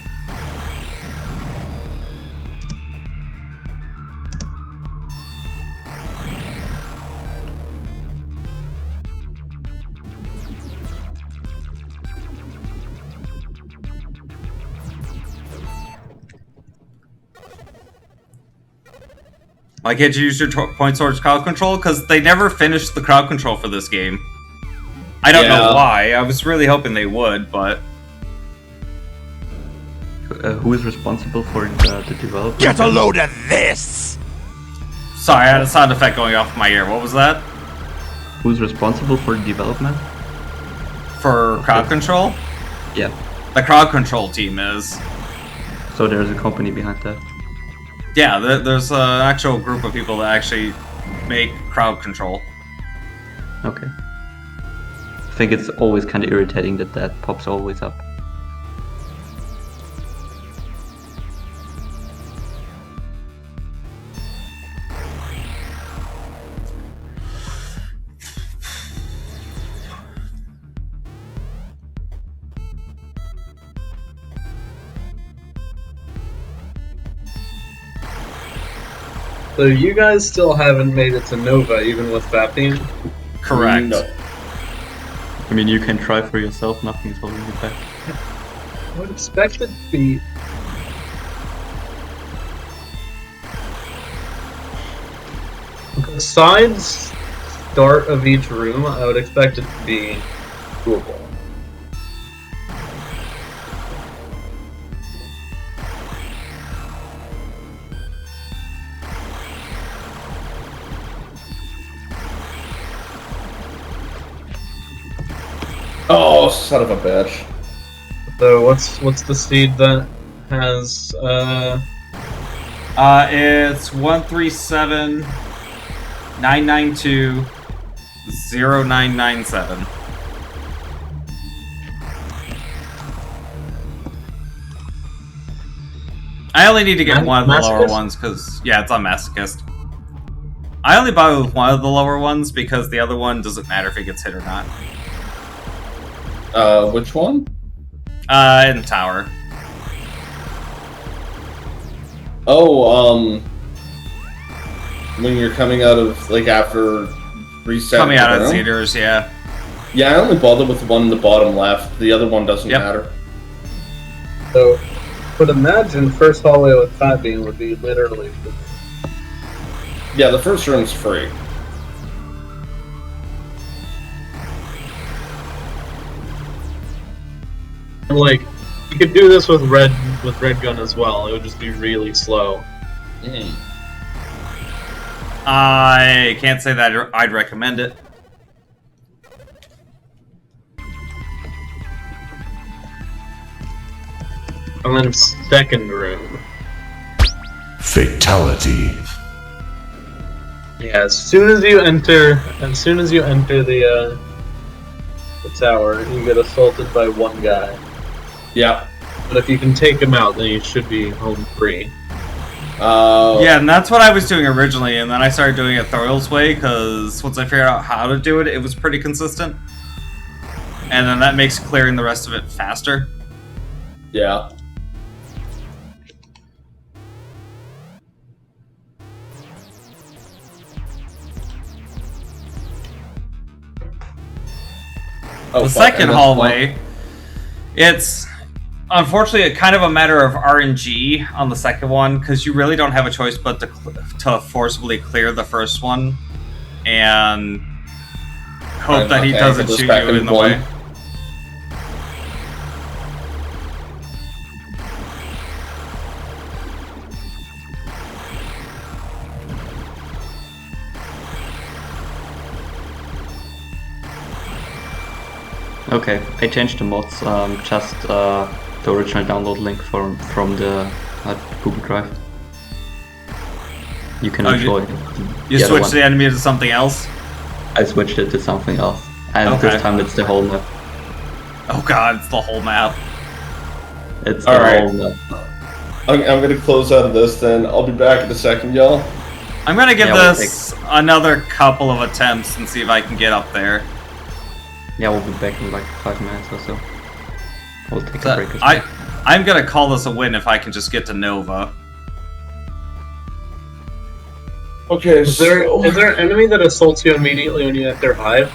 Why can't you use your point towards crowd control? Because they never finished the crowd control for this game. I don't know why. I was really hoping they would, but... Who is responsible for the development? Get a load of this! Sorry, I had a sound effect going off my ear. What was that? Who's responsible for the development? For crowd control? Yeah. The crowd control team is. So there's a company behind that. Yeah, there's an actual group of people that actually make crowd control. Okay. I think it's always kind of irritating that that pops always up. So you guys still haven't made it to Nova, even with that beam? Correct. No. I mean, you can try for yourself, nothing is holding you back. I would expect it to be... Besides start of each room, I would expect it to be doable. Oh, son of a bitch. So what's the seed that has It's 137 992 0997. I only need to get one of the lower Masochist? ones because, yeah, it's on Masochist. I only buy with one of the lower ones because the other one doesn't matter if it gets hit or not. Which one? In the tower. Oh, when you're coming out of, like, after resetting. Coming out the of room? theaters, yeah. Yeah, I only bothered with the one in the bottom left. The other one doesn't matter. so but imagine first hallway with fat beam would be literally Yeah, the first room's free. like you could do this with red gun as well. It would just be really slow. I can't say that I'd recommend it. And then second room. Fatality. Yeah, as soon as you enter the tower, you get assaulted by one guy. Yeah. But if you can take him out, then you should be home free. Yeah, and that's what I was doing originally, and then I started doing it Thoriel's way, because once I figured out how to do it, it was pretty consistent. And then that makes clearing the rest of it faster. Yeah. The second hallway, it's unfortunately kind of a matter of RNG on the second one, because you really don't have a choice but to forcibly clear the first one and hope that he doesn't shoot you in the way. Okay, I changed the mods, just the original download link from the Google Drive. You can enjoy it. You switched the enemy to something else? I switched it to something else. And Okay. this time it's the whole map. Oh god, it's the whole map. It's the whole map. I'm gonna close out of this then. I'll be back in a second, y'all. I'm gonna give Yeah, this another couple of attempts and see if I can get up there. Yeah, we'll be back in like 5 minutes or so. We'll take a break as well. I'm gonna call this a win if I can just get to Nova. Okay, Is there an enemy that assaults you immediately when you enter Hive?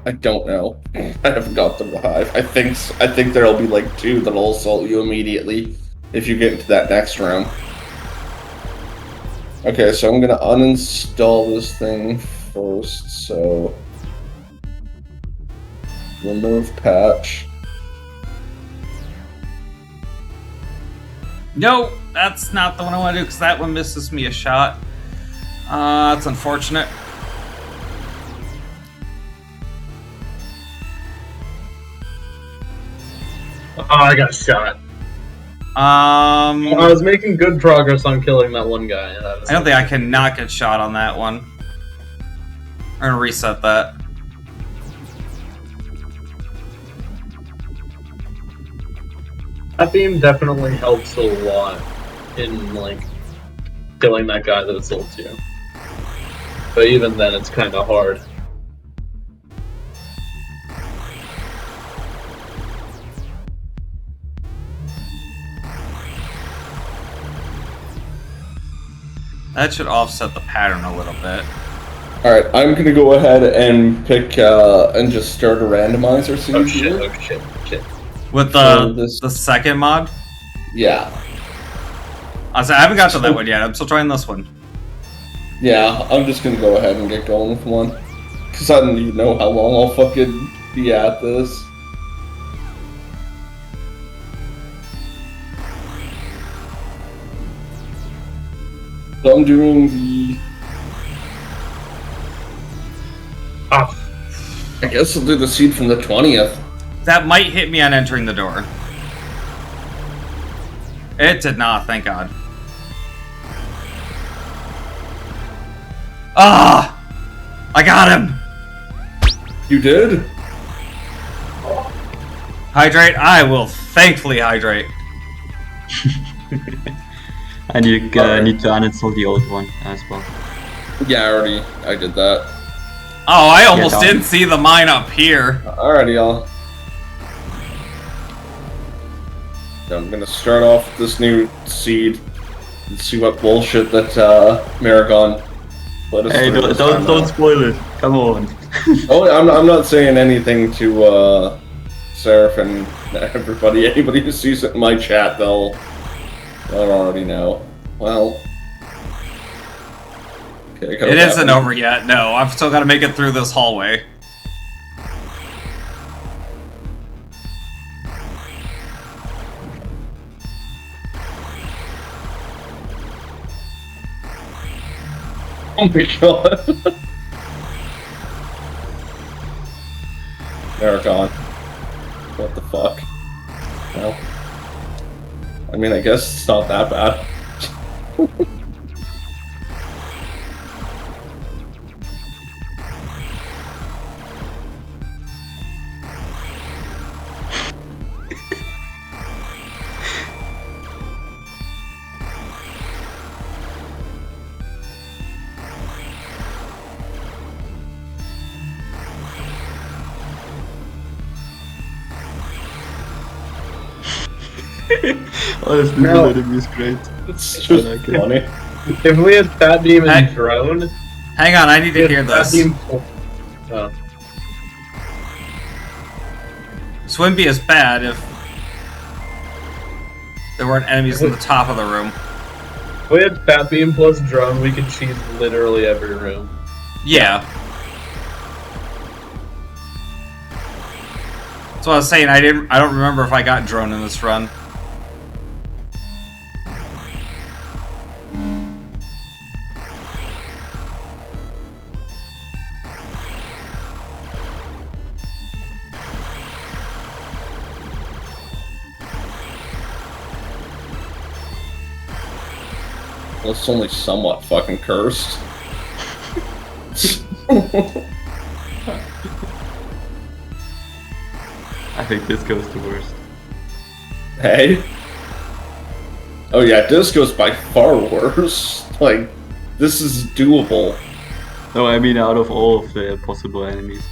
I don't know. I haven't got them to Hive. I think there'll be like 2 that'll assault you immediately if you get into that next room. Okay, so I'm gonna uninstall this thing first, so remove patch. No, that's not the one I want to do because that one misses me a shot. That's unfortunate. Oh, I got shot. I I was making good progress on killing that one guy. don't think I can not get shot on that one. I'm gonna reset that. That beam definitely helps a lot in, like, killing that guy that assaults you. But even then, it's kind of hard. That should offset the pattern a little bit. Alright, I'm gonna go ahead and pick and just start a randomizer scene. Oh shit. With So the second mod? Yeah. I haven't got to that one yet. I'm still trying this one. Yeah, I'm just gonna go ahead and get going with one. Cause I don't even know how long I'll fucking be at this. So I'm doing the... I guess I'll do the seed from the 20th. That might hit me on entering the door. It did not, thank God. Ah! I got him! You did? Hydrate? I will thankfully hydrate. And you need to uninstall the old one as well. Yeah, I did that. Oh, I almost Yeah, didn't see the mine up here. Alrighty, y'all. I'm gonna start off with this new seed and see what bullshit that Maragon let us Hey, through. don't spoil it. Come on. Oh, I'm not saying anything to Seraph and everybody. Anybody who sees it in my chat, they'll already know. Well, okay, It isn't over yet, no. I've still got to make it through this hallway. Oh my god. Maragon. What the fuck? Well, I mean, I guess it's not that bad. Honestly, No. the enemy is great. It's just like it. funny. If we had Fat Beam and Hey. Drone, Hang on, I need to we hear had Fat this. Beam. Oh. This wouldn't be as bad if there weren't enemies in the top of the room. If we had Fat Beam plus Drone, we could cheese literally every room. Yeah. That's what I was saying. I don't remember if I got drone in this run. Well, it's only somewhat fucking cursed. I think this goes the worst. Hey? Oh yeah, Disco's by far worse. Like, this is doable. No, I mean out of all of the possible enemies.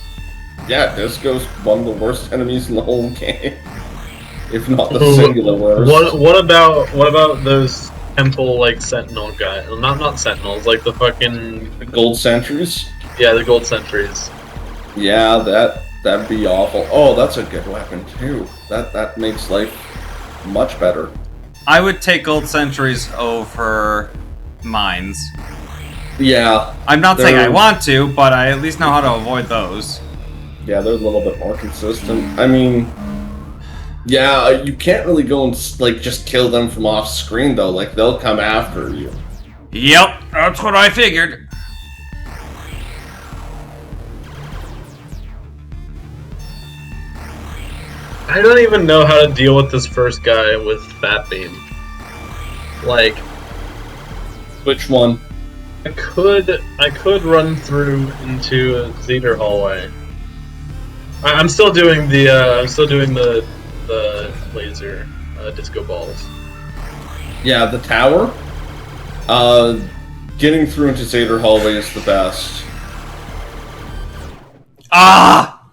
Yeah, Disco's one of the worst enemies in the whole game. If not the singular worst. What about those temple like sentinel guys? Not sentinels, like the fucking The gold sentries? yeah, the gold sentries. Yeah, that'd be awful. Oh, that's a good weapon too. That makes life much better. I would take gold sentries over mines. Yeah. I'm not saying I They're- want to, but I at least know how to avoid those. Yeah, they're a little bit more consistent. I mean, yeah, you can't really go and like just kill them from off screen though. Like they'll come after you. Yep, that's what I figured. I don't even know how to deal with this first guy with Fat Beam. Like, Which one? I could run through into a Zeder hallway. I'm still doing the laser disco balls. Yeah, the tower. Getting through into Zader hallway is the best. Ah!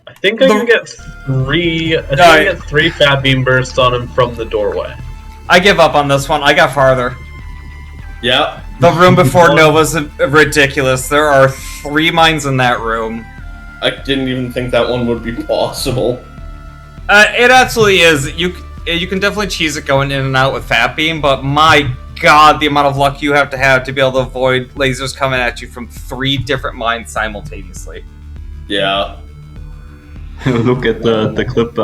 I think I can get three. I think I can get 3 Fat Beam bursts on him from the doorway. I give up on this one. I got farther. Yeah. The room before Nova's ridiculous. There are 3 mines in that room. I didn't even think that one would be possible. It absolutely is. You can definitely cheese it going in and out with Fat Beam, but my god, the amount of luck you have to be able to avoid lasers coming at you from 3 different mines simultaneously. Yeah. Look at the clip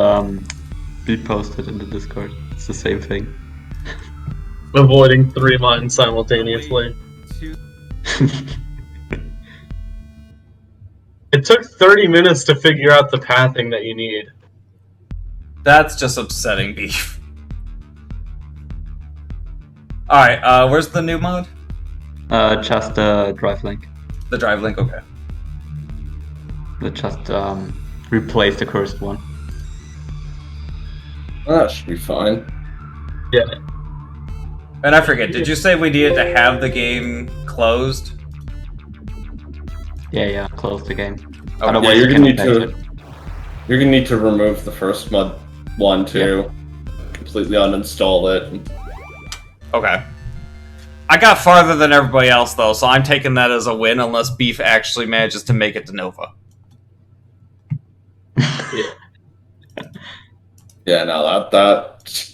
we posted in the Discord. It's the same thing. Avoiding 3 mines simultaneously. It took 30 minutes to figure out the pathing that you need. That's just upsetting, Beef. Alright, where's the new mod? Just the drive link. The drive link, okay. That just replace the cursed one. That should be fine. Yeah. And I forget, did you say we needed to have the game closed? Yeah, close the game. Oh, Otherwise yeah, you you're can gonna need affect to. it. You're gonna need to remove the first mod one too. Completely uninstall it. Okay. I got farther than everybody else, though, so I'm taking that as a win unless Beef actually manages to make it to Nova. Yeah, no, that.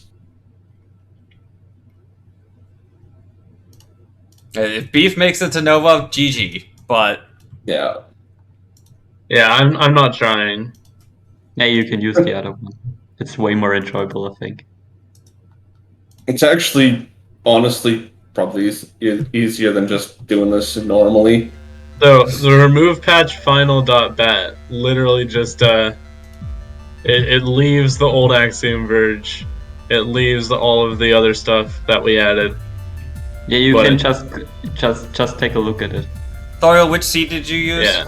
If Beef makes it to Nova, GG. But Yeah. Yeah, I'm not trying. Yeah, you can use the other one. It's way more enjoyable, I think. It's actually, honestly, probably easier than just doing this normally. So the remove patch final.bat literally just it It leaves the old Axiom Verge. It leaves all of the other stuff that we added. Yeah, you But- can just take a look at it. Thoriel, which seed did you use? Yeah.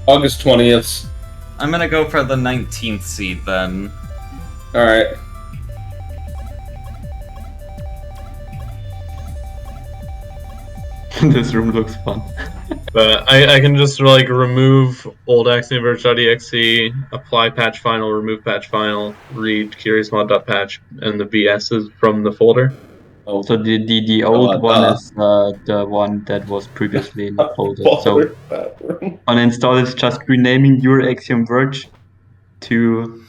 August 20th. I'm gonna go for the 19th seed then. Alright. This room looks fun. But I can just like remove old AxiomVerge.exe, apply patch final, remove patch final, read curiousmod.patch, and the VSs from the folder. Oh, So the old God, one is the one that was previously in the folder. So bathroom. uninstall is just renaming your Axiom Verge to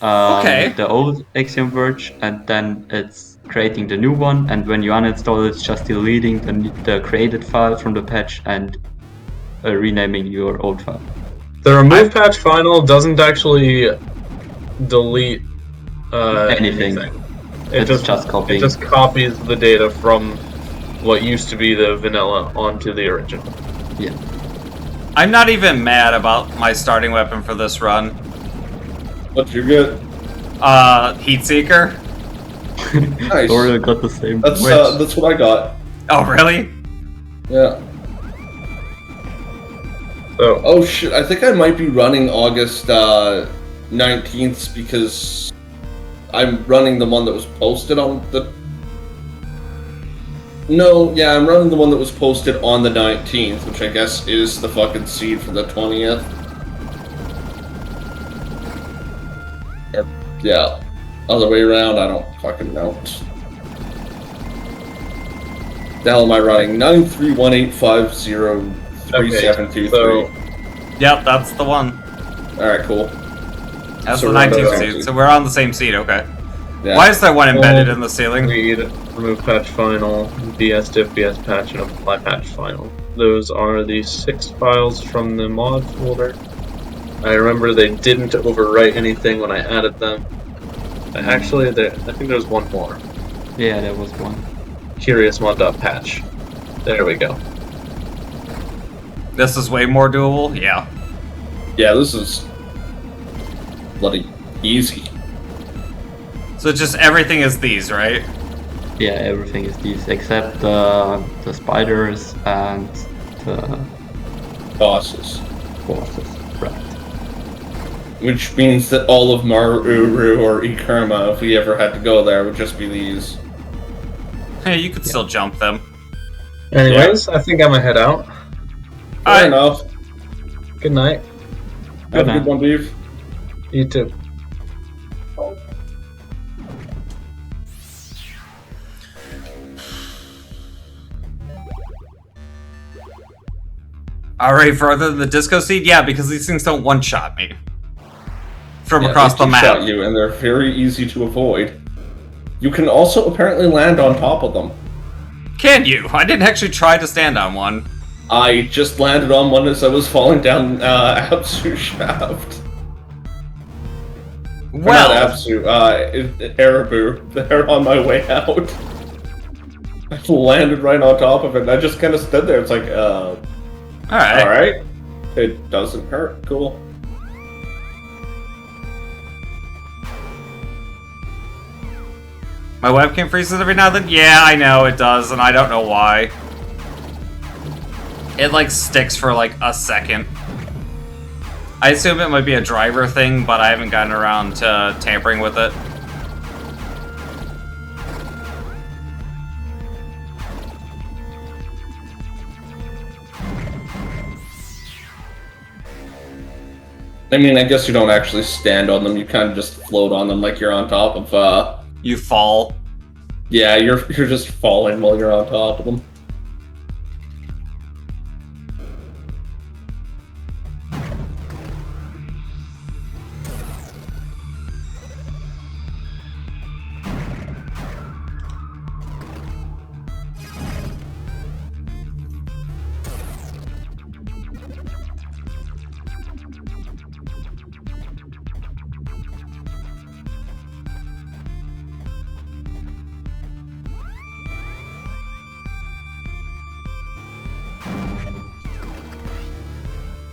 Okay. the old Axiom Verge, and then it's creating the new one. And when you uninstall, it's just deleting the created file from the patch and renaming your old file. The remove patch final doesn't actually delete Anything. It It's just copying. It just copies the data from what used to be the vanilla onto the original. Yeah. I'm not even mad about my starting weapon for this run. What'd you get? Heatseeker. Nice. Thoriel got the same. That's what I got. Oh, really? Yeah. So Oh shit, I think I might be running August 19th because I'm running the one that was posted on the... No, yeah, I'm running the one that was posted on the 19th, which I guess is the fucking seed for the 20th. Or, yeah. Other way around, I don't fucking know. The hell am I running? 93185037223. so Yep, that's the one. Alright, cool. That's So the we're on the 19th same seed. So we're on the same seed, okay. Yeah. Why is there one embedded in the ceiling? read, remove patch final, VS diff, VS patch, and apply patch final. Those are the 6 files from the mod folder. I remember they didn't overwrite anything when I added them. Actually, I think there's one more. Yeah, there was one. Curiousmod.patch. There we go. This is way more doable? Yeah. Yeah, this is bloody easy. So just everything is these, right? Yeah, everything is these except the spiders and the Bosses. bosses. Right. Which means that all of Maruru or Ikerma, if we ever had to go there, would just be these. Hey, you could still jump them. Anyways, I think I'm gonna head out. Fair enough. Good night. Have a night. good one, Beef. You too. Alright, further than the disco seed? Yeah, because these things don't one-shot me. From across the They map. shot you, and they're very easy to avoid. You can also apparently land on top of them. Can you? I didn't actually try to stand on one. I just landed on one as I was falling down Absu shaft. Well, Or not Absu, Arabu. They're on my way out. I landed right on top of it, and I just kind of stood there. It's like, alright. alright. It doesn't hurt. Cool. My webcam freezes every now and then? Yeah, I know it does, and I don't know why. It, like, sticks for, like, a second. I assume it might be a driver thing, but I haven't gotten around to tampering with it. I mean, I guess you don't actually stand on them. You kind of just float on them like you're on top of, You fall. yeah, you're just falling while you're on top of them.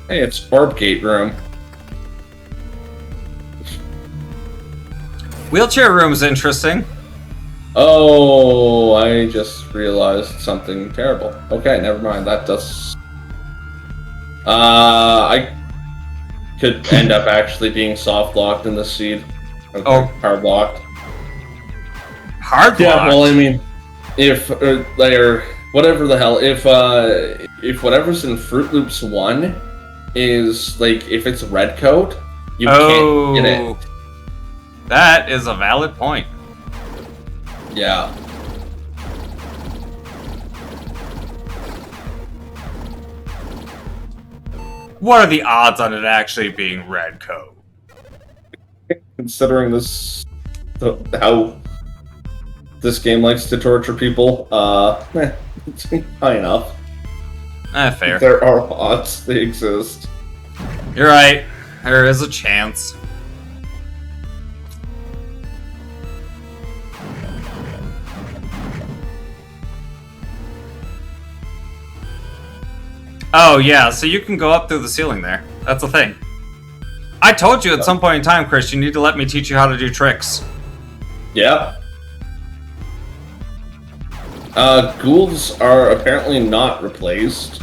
Hey, it's Orbgate room. Wheelchair room's interesting. Oh, I just realized something terrible. Okay, never mind. That does. I could end up actually being soft locked in the seed. Okay, Oh. hard locked. Hard Yeah, locked. well, I mean, if they're whatever the hell, if whatever's in Fruit Loops 1 is like if it's red coat, you can't get it. That is a valid point. Yeah. What are the odds on it actually being red coat? Considering this, how this game likes to torture people, it's high enough. Fair. There are odds, they exist. You're right. There is a chance. Oh, yeah, so you can go up through the ceiling there. That's a thing. I told you at some point in time, Chris, you need to let me teach you how to do tricks. Yeah. Ghouls are apparently not replaced.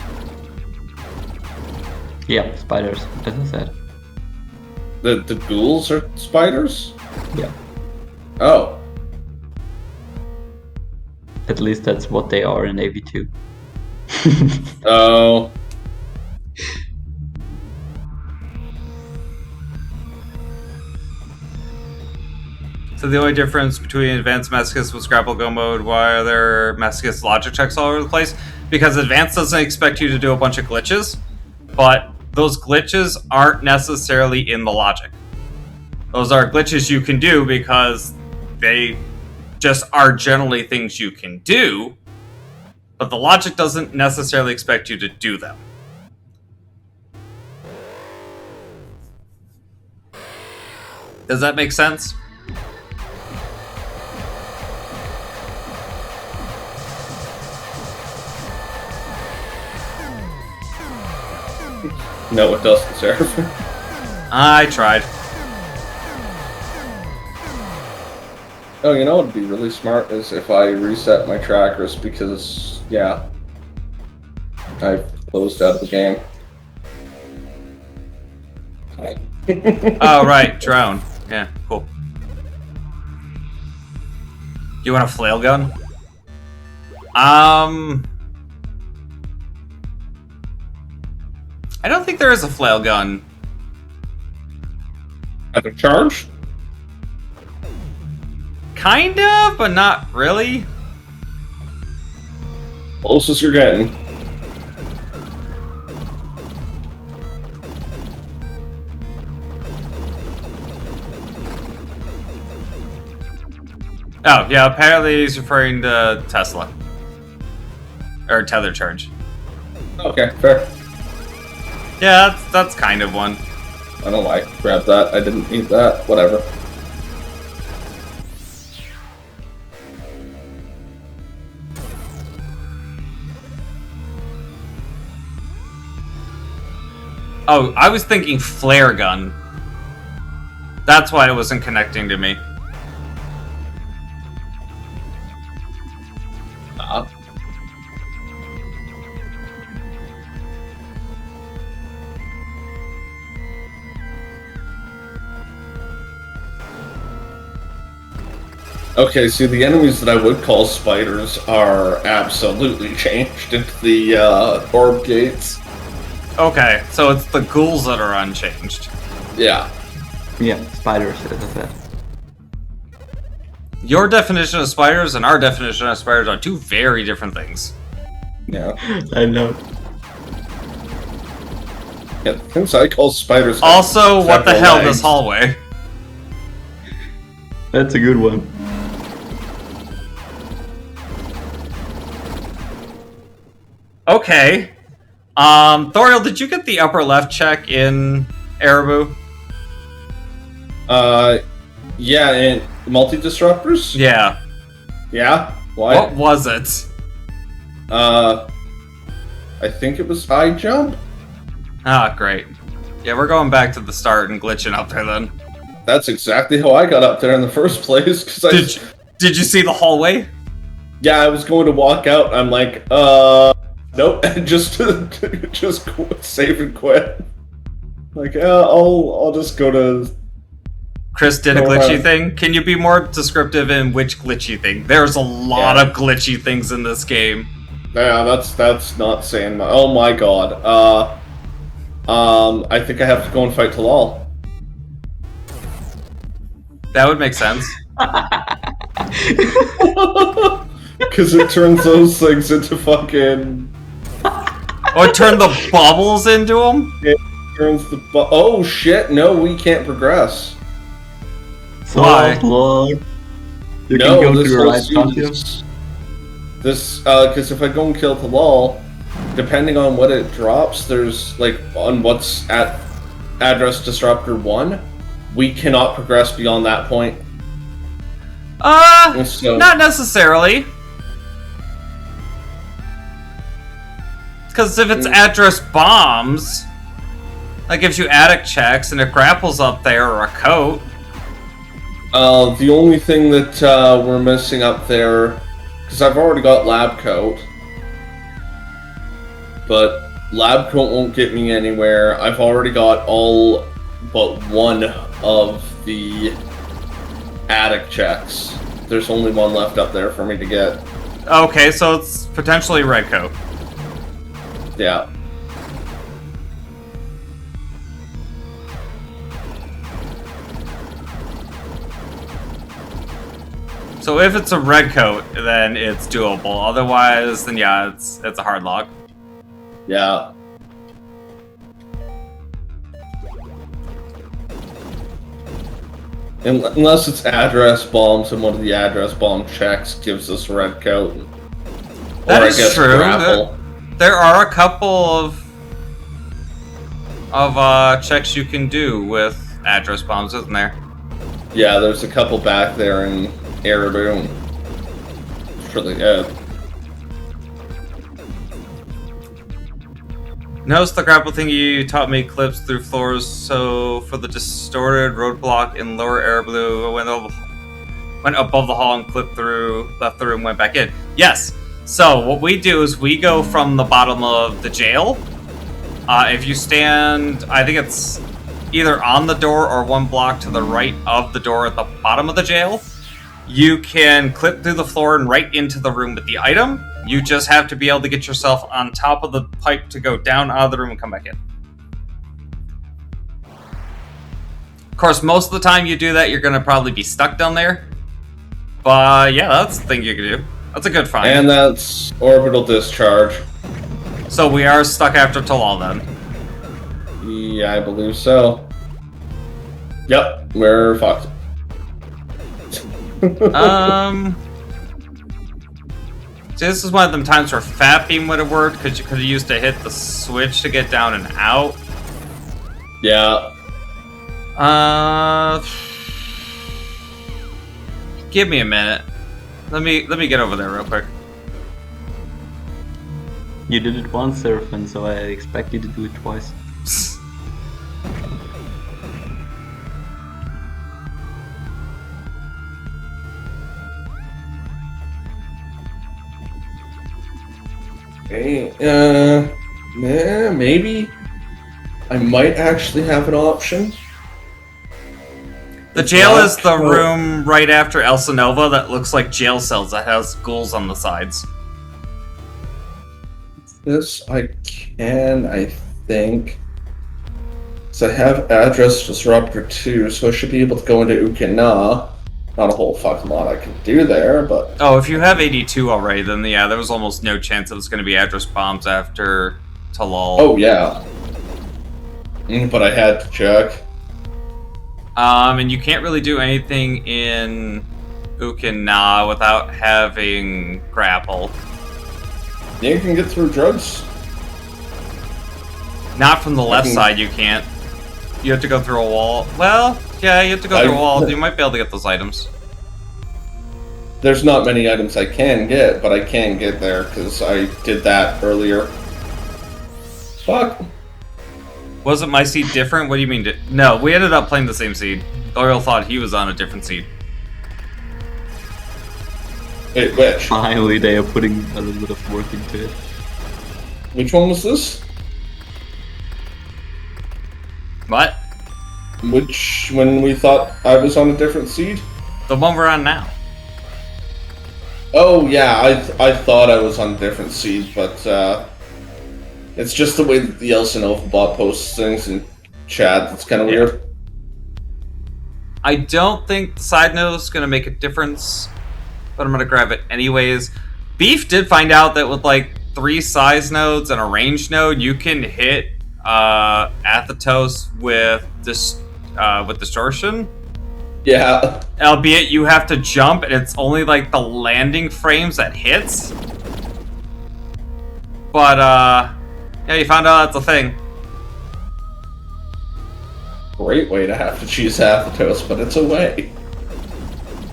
Yeah, spiders, as I said. The ghouls are spiders? Yeah. Oh. At least that's what they are in AV2. Oh. So the only difference between Advanced Masochist with Grapple Go mode, why are there Masochist logic checks all over the place? Because Advanced doesn't expect you to do a bunch of glitches, but those glitches aren't necessarily in the logic. Those are glitches you can do because they just are generally things you can do, but the logic doesn't necessarily expect you to do them. Does that make sense? No, it doesn't, Seraph. I tried. Oh, you know what would be really smart is if I reset my trackers because, yeah, I've closed out of the game. Oh, right, drone. Yeah, cool. You want a flail gun? I don't think there is a flail gun. At a charge? Kinda, but not really. Closest you're getting. Oh, yeah, apparently he's referring to Tesla. Or tether charge. Okay, fair. Yeah, that's kind of one. I don't know why I grabbed that. I didn't need that. Whatever. Oh, I was thinking flare gun. That's why it wasn't connecting to me. Okay, see, the enemies that I would call spiders are absolutely changed into the orb gates. Okay, so it's the ghouls that are unchanged. Yeah. Yeah, spiders, as I said. Your definition of spiders and our definition of spiders are two very different things. Yeah. I know. Yeah, the things I call spiders. have Also, what the several hell, legs. this hallway? That's a good one. Okay. Thoriel, did you get the upper left check in Erebu? Yeah, and multi-disruptors? Yeah. Yeah? Why? What was it? I think it was high jump? Ah, great. Yeah, we're going back to the start and glitching up there then. That's exactly how I got up there in the first place. Because Did you see the hallway? Yeah, I was going to walk out. I'm like, nope, just save and quit. Like, I'll just go to. Chris did a glitchy thing. Can you be more descriptive in which glitchy thing? There's a lot of glitchy things in this game. Yeah, that's not saying much. Oh my god. I think I have to go and fight Talal. That would make sense. Because it turns those things into fucking. Or turn the bubbles into them? It turns the. Oh shit! No, we can't progress. Why? Lord. You No, can go this to the right lets costume. you- This, because if I go and kill Talal, depending on what it drops, there's, like, on what's at address disruptor 1, we cannot progress beyond that point. So, Not necessarily. Because if it's address bombs, that gives you attic checks, and if grapples up there or a coat. the only thing that we're missing up there, because I've already got lab coat, but lab coat won't get me anywhere. I've already got all but one of the attic checks. There's only one left up there for me to get. Okay, so it's potentially red coat. Yeah. So if it's a red coat, then it's doable. Otherwise, then yeah, it's a hard log. Yeah. Unless it's address bombs and one of the address bomb checks gives us a red coat. That or is I guess true. grapple. There are a couple of checks you can do with address bombs, isn't there? Yeah, there's a couple back there in Airboom. It's really good. Notice the grapple thing you taught me clips through floors, so for the distorted roadblock in lower air blue, went above the hall and clipped through, left the room, went back in. Yes! So what we do is we go from the bottom of the jail. If you stand, I think it's either on the door or one block to the right of the door at the bottom of the jail, you can clip through the floor and right into the room with the item. You just have to be able to get yourself on top of the pipe to go down out of the room and come back in. Of course, most of the time you do that, you're going to probably be stuck down there. But yeah, that's the thing you can do. That's a good find. And that's orbital discharge. So we are stuck after Talal then. Yeah, I believe so. Yep, we're fucked. See, this is one of them times where Fat Beam would have worked, because you could have used to hit the switch to get down and out. Yeah. Give me a minute. Let me get over there real quick. You did it once, Seraphin, so I expect you to do it twice. Hey, maybe I might actually have an option. The jail is the room right after Elsa Nova that looks like jail cells that has ghouls on the sides. This I can, I think. So I have address disruptor 2, so I should be able to go into Ukina. Not a whole fucking lot I can do there, but Oh, if you have 82 already, then yeah, there was almost no chance it was going to be address bombs after Talal. oh yeah. But I had to check. And you can't really do anything in Ukina without having grapple. Yeah, you can get through drugs. Not from the left side, you can't. You have to go through a wall. Well, yeah, you have to go through a wall. You might be able to get those items. There's not many items I can get, but I can get there because I did that earlier. Fuck. Wasn't my seed different? What do you mean? No, we ended up playing the same seed. Doyle thought he was on a different seed. Wait, which? Finally, they are putting a little bit of work into it. Which one was this? What? Which, when we thought I was on a different seed? The one we're on now. Oh, yeah, I thought I was on a different seed, but, it's just the way that the Elsinova bot posts things in chat that's kind of weird. I don't think the side node is going to make a difference, but I'm going to grab it anyways. Beef did find out that with like 3 size nodes and a range node, you can hit Athetos with distortion. Yeah. Albeit you have to jump, and it's only like the landing frames that hits. But yeah, you found out that's a thing. Great way to have to choose Athetos, but it's a way.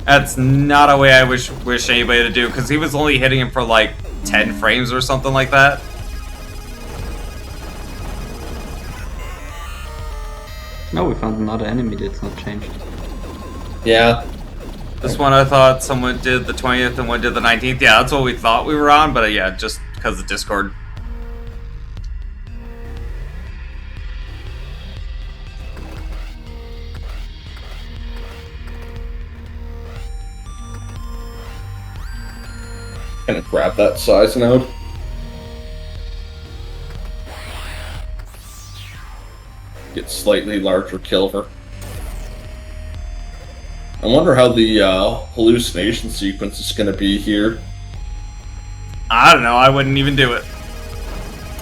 That's not a way I wish anybody to do, because he was only hitting him for like 10 frames or something like that. No, we found another enemy that's not changed. Yeah. This one I thought someone did the 20th and one did the 19th. Yeah, that's what we thought we were on, but yeah, just because of Discord. Gonna grab that size node. Get slightly larger kilver. I wonder how the hallucination sequence is gonna be here. I don't know, I wouldn't even do it.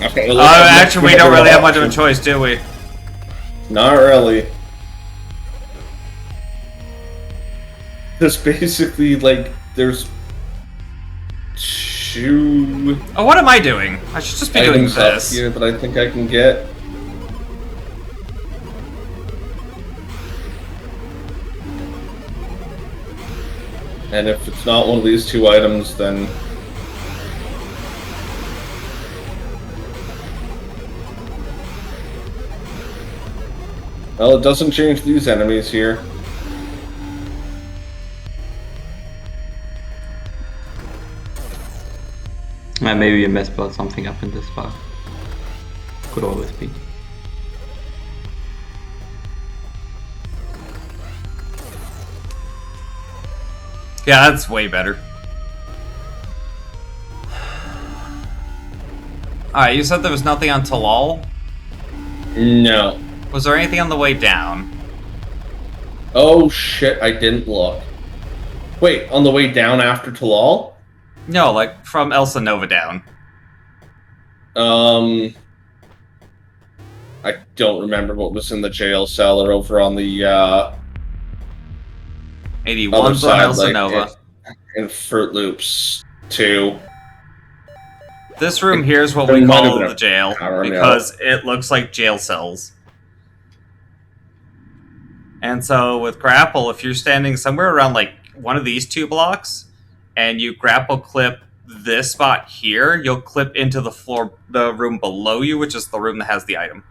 Okay. Actually, we don't really have much of a choice, do we? Not really. There's basically like there's 2 Oh, what am I doing? I should just be doing items up this. here that I think I can get. And if it's not one of these 2 items, then well, it doesn't change these enemies here. Maybe you messed something up in this file. Could always be. Yeah, that's way better. Alright, you said there was nothing on Talal? No. Was there anything on the way down? Oh shit, I didn't look. Wait, on the way down after Talal? No, like from Elsa Nova down. I don't remember what was in the jail cell or over on the 81's on Elsa Nova. In Fruit Loops 2. This room here is what There we might have call been the a jail, power, because it looks like jail cells. And so with grapple, if you're standing somewhere around like one of these 2 blocks, and you grapple clip this spot here, you'll clip into the room below you, which is the room that has the item.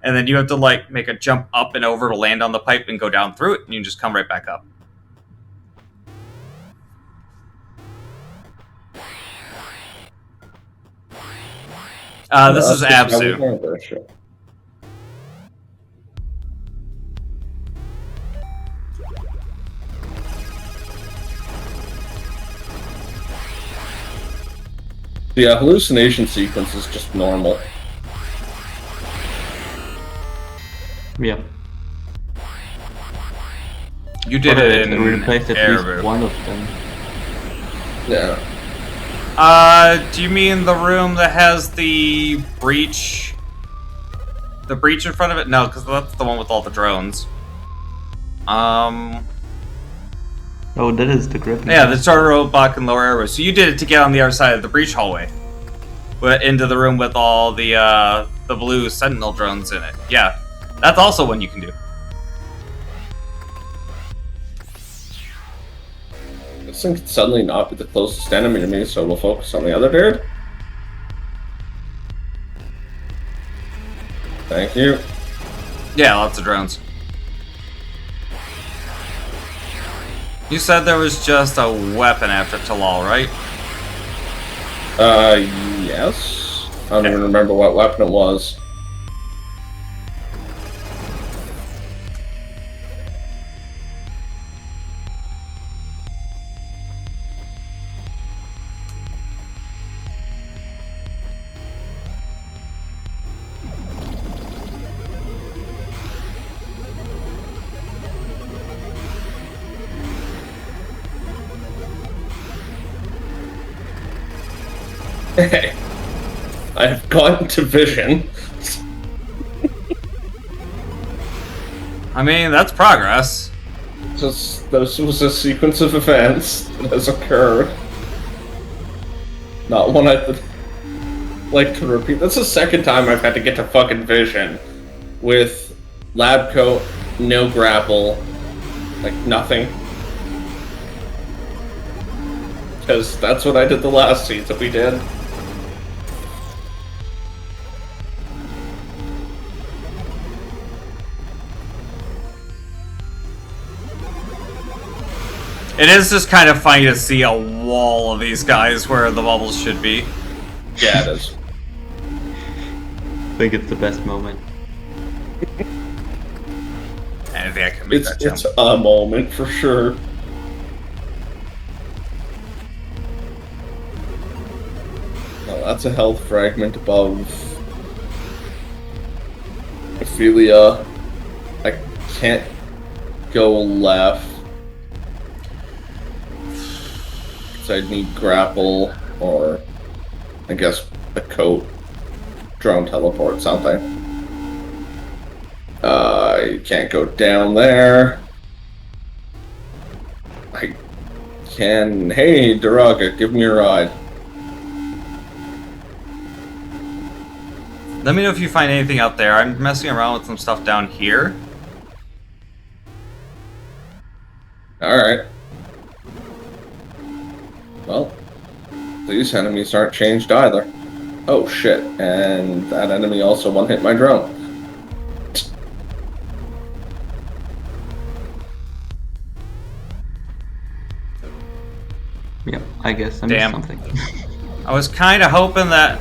And then you have to like make a jump up and over to land on the pipe and go down through it, and you just come right back up. This is Absu. Yeah, hallucination sequence is just normal. Yeah. You did it in We replaced at Airboot. least one of them. Yeah. Do you mean the room that has the breach? The breach in front of it? No, because that's the one with all the drones. Oh, that is the grip. Yeah, the starter roadblock and lower airway. So you did it to get on the other side of the breach hallway, but into the room with all the blue sentinel drones in it. Yeah, that's also one you can do. This thing could suddenly not be the closest enemy to me, so we'll focus on the other dude. Thank you. Yeah, lots of drones. You said there was just a weapon after Talal, right? Yes. I don't even remember what weapon it was. Hey, I have gotten to vision. I mean, that's progress. This was a sequence of events that has occurred. Not one I would like to repeat. That's the second time I've had to get to fucking vision with lab coat, no grapple, like nothing. Because that's what I did the last season we did. It is just kind of funny to see a wall of these guys where the bubbles should be. Yeah, it is. I think it's the best moment. I think I can make that jump. It's a moment for sure. Oh, that's a health fragment above Ophelia. I can't go left. So I'd need grapple or I guess a coat. Drone teleport something. I can't go down there. I can. Hey, Duraga, give me a ride. Let me know if you find anything out there. I'm messing around with some stuff down here. Alright. Well, these enemies aren't changed either. Oh shit, and that enemy also one-hit my drone. Yeah, I guess I Damn. missed something. I was kind of hoping that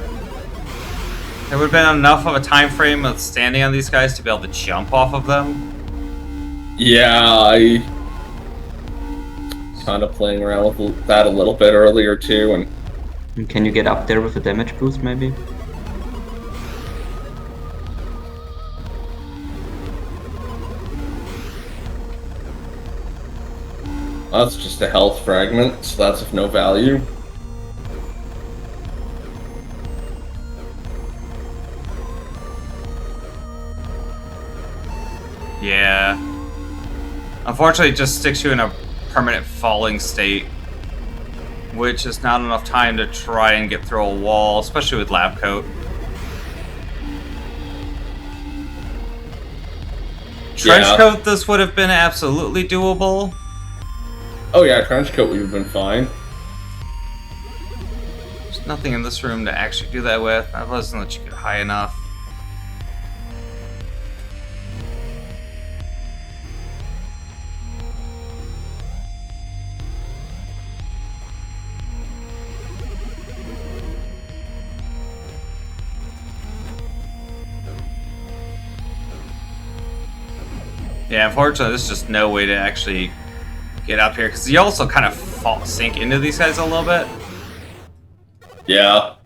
there would have been enough of a time frame of standing on these guys to be able to jump off of them. Yeah, I kind of playing around with that a little bit earlier too, and Can you get up there with a damage boost, maybe? that's just a health fragment, so that's of no value. Yeah. Unfortunately, it just sticks you in a permanent falling state, which is not enough time to try and get through a wall, especially with lab coat. Trench Yeah. coat, this would have been absolutely doable. Oh yeah, trench coat would have been fine. There's nothing in this room to actually do that with. That doesn't let you get high enough. Yeah, unfortunately, there's just no way to actually get up here, because you also kind of sink into these guys a little bit. Yeah.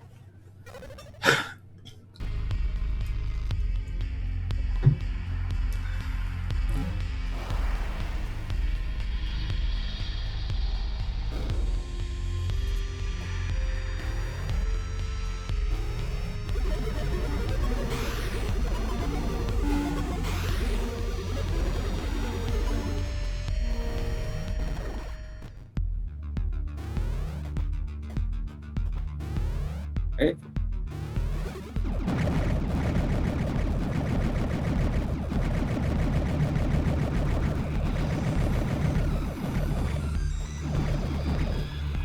Hey.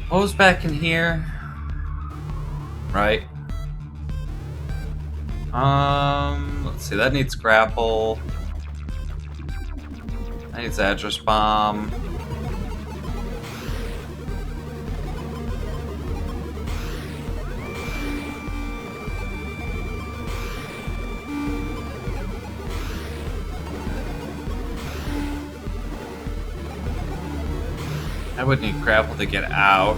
What was back in here? Right. Let's see, that needs grapple. That needs address bomb. I would need grapple to get out.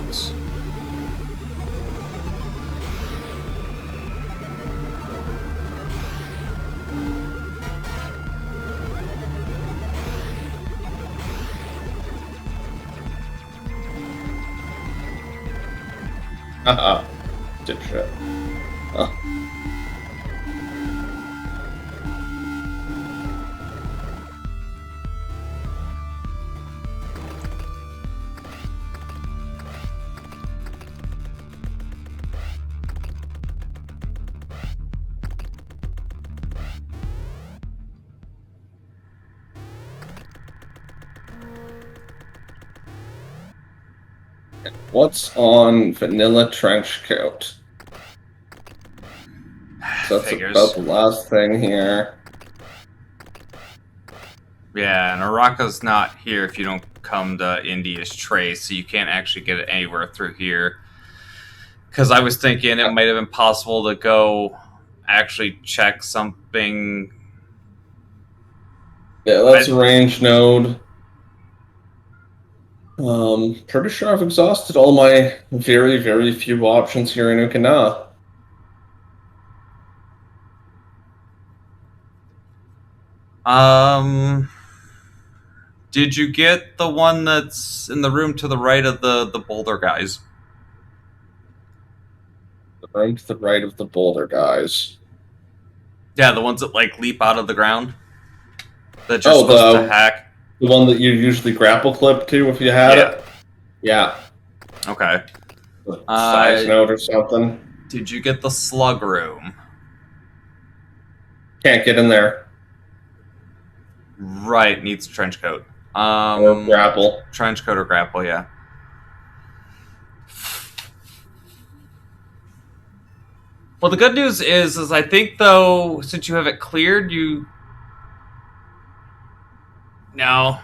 Haha. Did shit. Huh. What's on vanilla trench coat? So that's Figures. about the last thing here. Yeah, and Araka's not here if you don't come to India's Trace, so you can't actually get it anywhere through here. Because I was thinking it might have been possible to go actually check something. Yeah, that's a range node. Pretty sure I've exhausted all my very, very few options here in Okinawa. Did you get the one that's in the room to the right of the boulder guys? Right to the right of the boulder guys. Yeah, the ones that like leap out of the ground that you're supposed to hack. The one that you usually grapple clip to if you had it? Yeah. Okay. Size note or something. Did you get the slug room? Can't get in there. Right, needs a trench coat. Or grapple. Trench coat or grapple, yeah. Well, the good news is I think, though, since you have it cleared, you... No,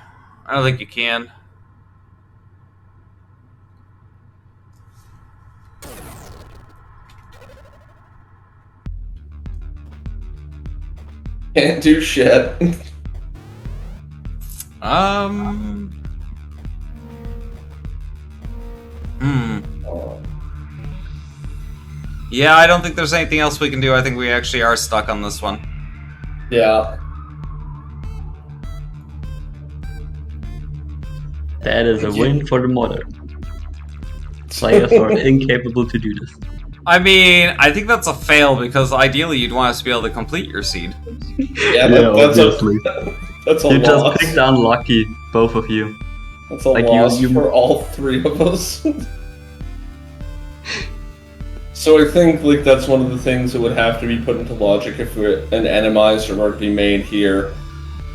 I don't think you can. Can't do shit. Yeah, I don't think there's anything else we can do. I think we actually are stuck on this one. Yeah. That is a win for the modder. Players are incapable to do this. I mean, I think that's a fail because ideally you'd want us to be able to complete your seed. Yeah, Obviously. that's a You loss. just picked unlucky, both of you. That's a Like, loss you- for all three of us. So I think like that's one of the things that would have to be put into logic if an Randomizer were to be made here.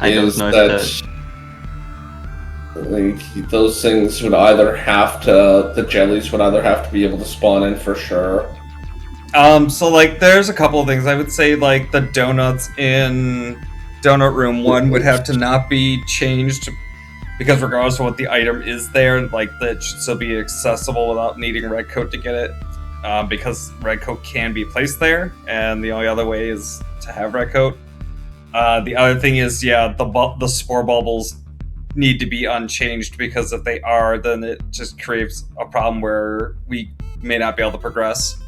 I don't is know that if like those things would either have to the jellies would either have to be able to spawn in for sure. So like there's a couple of things. I would say like the donuts in Donut Room 1 would have to not be changed because regardless of what the item is there, like that should still be accessible without needing red coat to get it. Because red coat can be placed there, and the only other way is to have red coat. The other thing is, yeah, the spore bubbles need to be unchanged because if they are, then it just creates a problem where we may not be able to progress.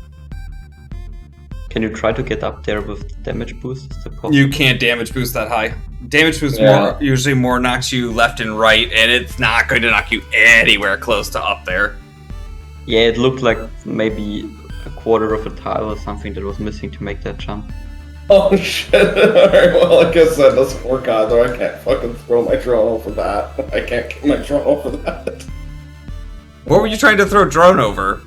Can you try to get up there with damage boost? Is that possible? You can't damage boost that high. Damage boost usually more knocks you left and right, and it's not going to knock you anywhere close to up there. Yeah, it looked like maybe a quarter of a tile or something that was missing to make that jump. Oh shit! Alright, well I guess that doesn't work either. I can't fucking throw my drone over that. I can't get my drone over that. What were you trying to throw drone over?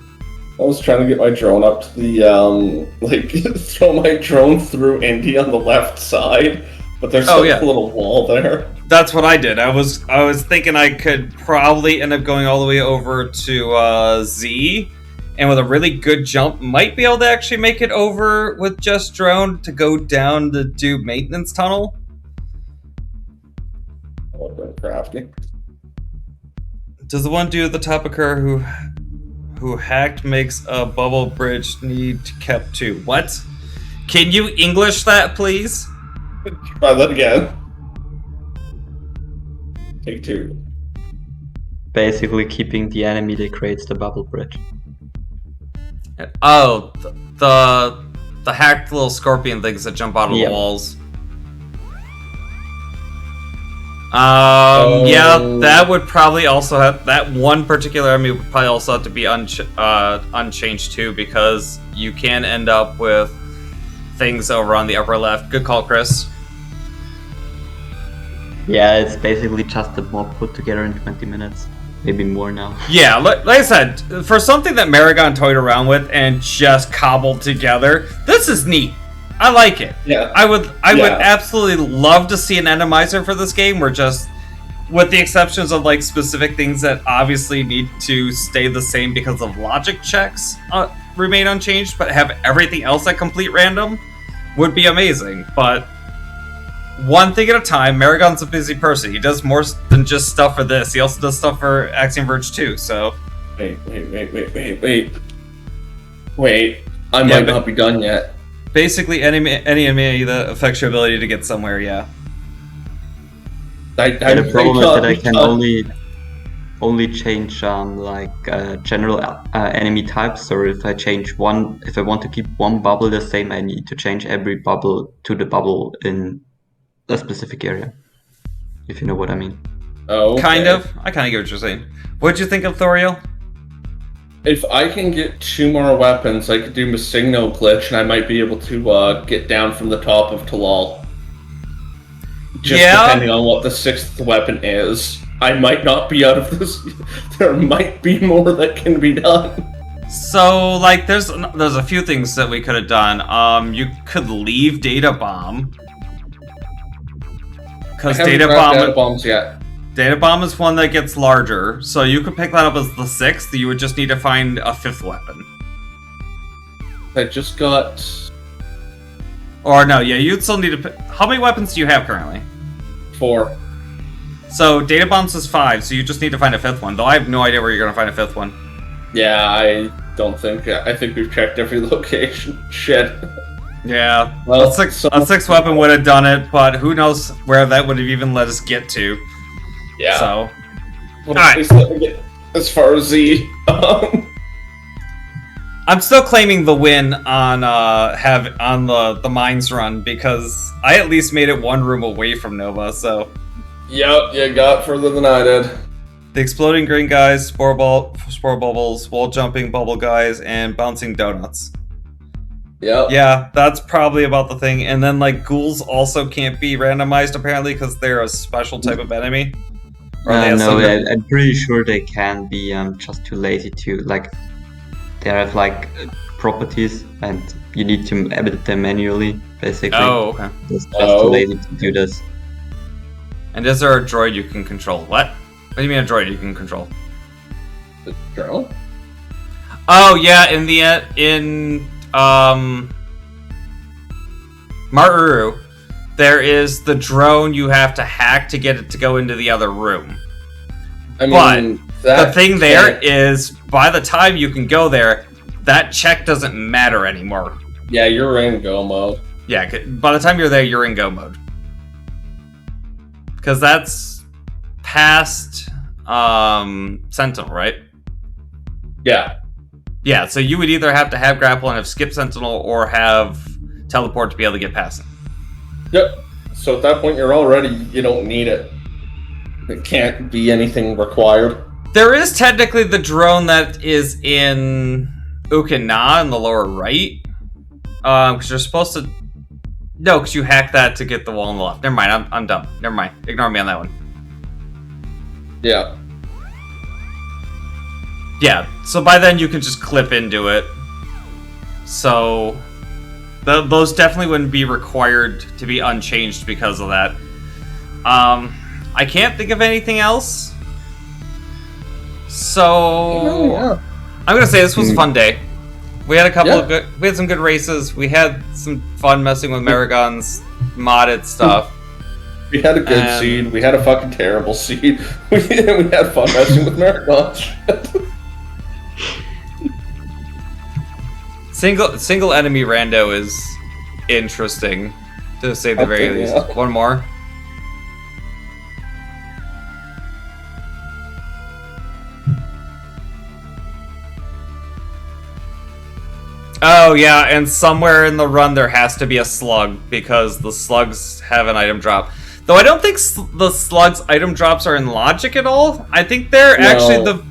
I was trying to get my drone up to the like throw my drone through Indy on the left side, but there's a little wall there. That's what I did. I was thinking I could probably end up going all the way over to Z, and with a really good jump, might be able to actually make it over with just drone to go down to do maintenance tunnel. Oh, been crafty. Does the one dude at the top occur who hacked makes a bubble bridge need kept to? What? Can you English that, please? Try that again. Take two. basically keeping the enemy that creates the bubble bridge. Oh, the hacked little scorpion things that jump out of Yeah. the walls. Oh. Yeah, that would probably also have that one particular enemy would probably also have to be unchanged too, because you can end up with things over on the upper left. Good call, Chris. Yeah, it's basically just a mob put together in 20 minutes. Maybe more now. Yeah, like I said, for something that Maragon toyed around with and just cobbled together, this is neat. I like it. Yeah. I would absolutely love to see an randomizer for this game, where just, with the exceptions of like specific things that obviously need to stay the same because of logic checks, remain unchanged, but have everything else at complete random, would be amazing. But one thing at a time. Maragon's a busy person. He does more than just stuff for this. He also does stuff for Axiom Verge too. So Wait. I might not be done yet. basically, any enemy that affects your ability to get somewhere, yeah. And the problem is that I can only change general enemy types. So if I change one, if I want to keep one bubble the same, I need to change every bubble to the bubble in a specific area. If you know what I mean. Oh, okay. Kind of. I kind of get what you're saying. What'd you think of Thoriel? If I can get 2 more weapons, I could do my signal glitch, and I might be able to get down from the top of Talal. Just depending on what the 6th weapon is. I might not be out of this. There might be more that can be done. So, like, there's a few things that we could have done. You could leave Data Bomb. Because Data Bombs yet. Data Bomb is one that gets larger, so you could pick that up as the 6th. You would just need to find a 5th weapon. I just got... Or no, yeah, you'd still need to pick... How many weapons do you have currently? 4. So, Data Bombs is 5, so you just need to find a 5th one, though I have no idea where you're going to find a 5th one. Yeah, I don't think... I think we've checked every location. Shit. Yeah, Well, a 6th weapon would have done it, but who knows where that would have even let us get to. Yeah. So, Well, Alright. at least let me get as far as the... I'm still claiming the win on the mines run, because I at least made it 1 room away from Nova. So Yep, you got further than I did. the exploding green guys, spore bubbles, wall jumping bubble guys, and bouncing donuts. Yep. Yeah, that's probably about the thing. And then like ghouls also can't be randomized apparently because they're a special type of enemy. Or they have No, some- I'm pretty sure they can be. I'm just too lazy to like. They have like properties, and you need to edit them manually, basically. Oh, okay. Just too lazy to do this. And is there a droid you can control? What? What do you mean a droid you can control? The journal? Oh yeah, in Maruru, there is the drone you have to hack to get it to go into the other room. I mean, The thing there is, by the time you can go there, that check doesn't matter anymore. Yeah, you're in go mode. Yeah, by the time you're there, you're in go mode. Because that's past Sentinel, right? Yeah. Yeah, so you would either have to have grapple and have skip Sentinel, or have teleport to be able to get past it. Yep. So at that point, you don't need it. It can't be anything required. There is technically the drone that is in Ukina in the lower right. Because you're supposed to... No, because you hacked that to get the wall on the left. Never mind, I'm dumb. Never mind. Ignore me on that one. Yeah. Yeah, so by then you can just clip into it. So... those definitely wouldn't be required to be unchanged because of that. I can't think of anything else. So... I'm gonna say this was a fun day. We had a couple of we had some good races. We had some fun messing with Maragon's modded stuff. We had a good seed. We had a fucking terrible seed. We had fun messing with Maragon. Single enemy rando is interesting, to say the very least. Yeah. One more. Oh, yeah, and somewhere in the run there has to be a slug, because the slugs have an item drop. Though I don't think the slugs' item drops are in logic at all. I think they're actually the...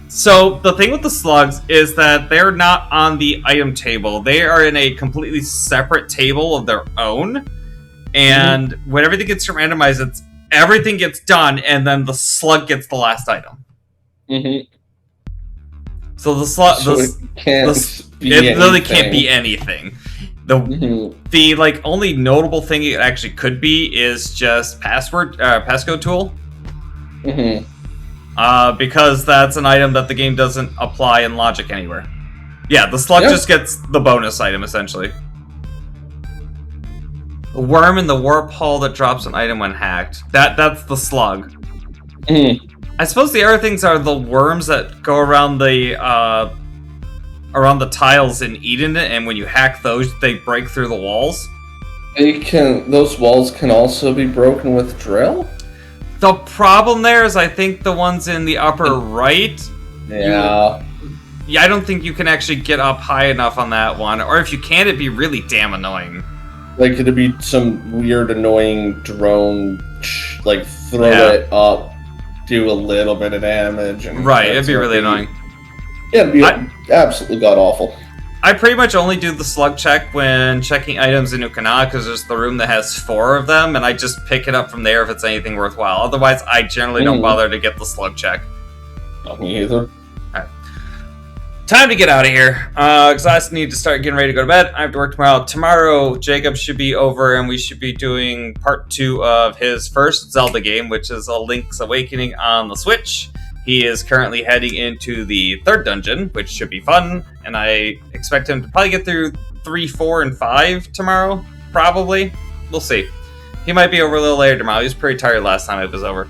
So, the thing with the slugs is that they're not on the item table. They are in a completely separate table of their own. And when everything gets randomized, everything gets done, and then the slug gets the last item. So the slug... It really can't be anything. The like only notable thing it actually could be is just passcode tool. Because that's an item that the game doesn't apply in logic anywhere. Yeah, the slug just gets the bonus item essentially. The worm in the warp hole that drops an item when hacked. That's the slug. I suppose the other things are the worms that go around the tiles and eat in it, and when you hack those, they break through the walls. Those walls can also be broken with drill? The problem there is I think the ones in the upper right... Yeah. I don't think you can actually get up high enough on that one, or if you can, it'd be really damn annoying. Like, it'd be some weird, annoying drone, like, throw it up, do a little bit of damage. And right, it'd be really annoying. Yeah, it'd be absolutely god-awful. I pretty much only do the slug check when checking items in Ukana, because there's the room that has 4 of them, and I just pick it up from there if it's anything worthwhile. Otherwise, I generally don't bother to get the slug check. Not me either. Alright. Time to get out of here, because I need to start getting ready to go to bed. I have to work tomorrow. Tomorrow, Jacob should be over, and we should be doing part 2 of his first Zelda game, which is A Link's Awakening on the Switch. He is currently heading into the 3rd dungeon, which should be fun, and I expect him to probably get through 3, 4, and 5 tomorrow, probably. We'll see. He might be over a little later tomorrow. He was pretty tired last time it was over.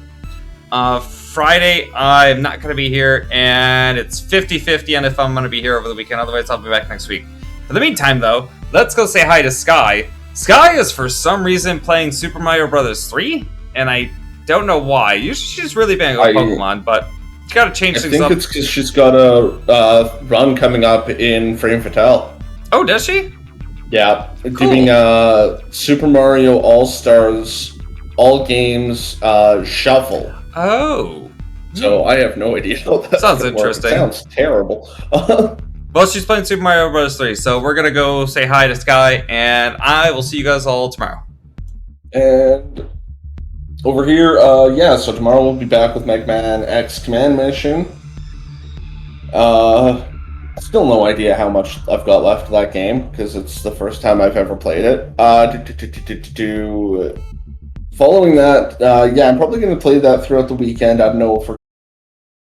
Friday, I'm not going to be here, and it's 50-50 on if I'm going to be here over the weekend. Otherwise, I'll be back next week. For the meantime, though, let's go say hi to Sky. Sky is, for some reason, playing Super Mario Bros. 3, and I don't know why. Usually she's really big on Pokemon, but... Gotta change things up. I think it's because she's got a run coming up in Frame Fatale. Oh, does she? Yeah, doing Super Mario All-Stars All Games Shuffle. Oh. So I have no idea how that sounds interesting. Sounds terrible. Well, she's playing Super Mario Bros. 3, so we're gonna go say hi to Sky, and I will see you guys all tomorrow. And... over here, so tomorrow we'll be back with Mega Man X Command Mission. Still no idea how much I've got left of that game, because it's the first time I've ever played it. Following that, I'm probably going to play that throughout the weekend. I don't know if we're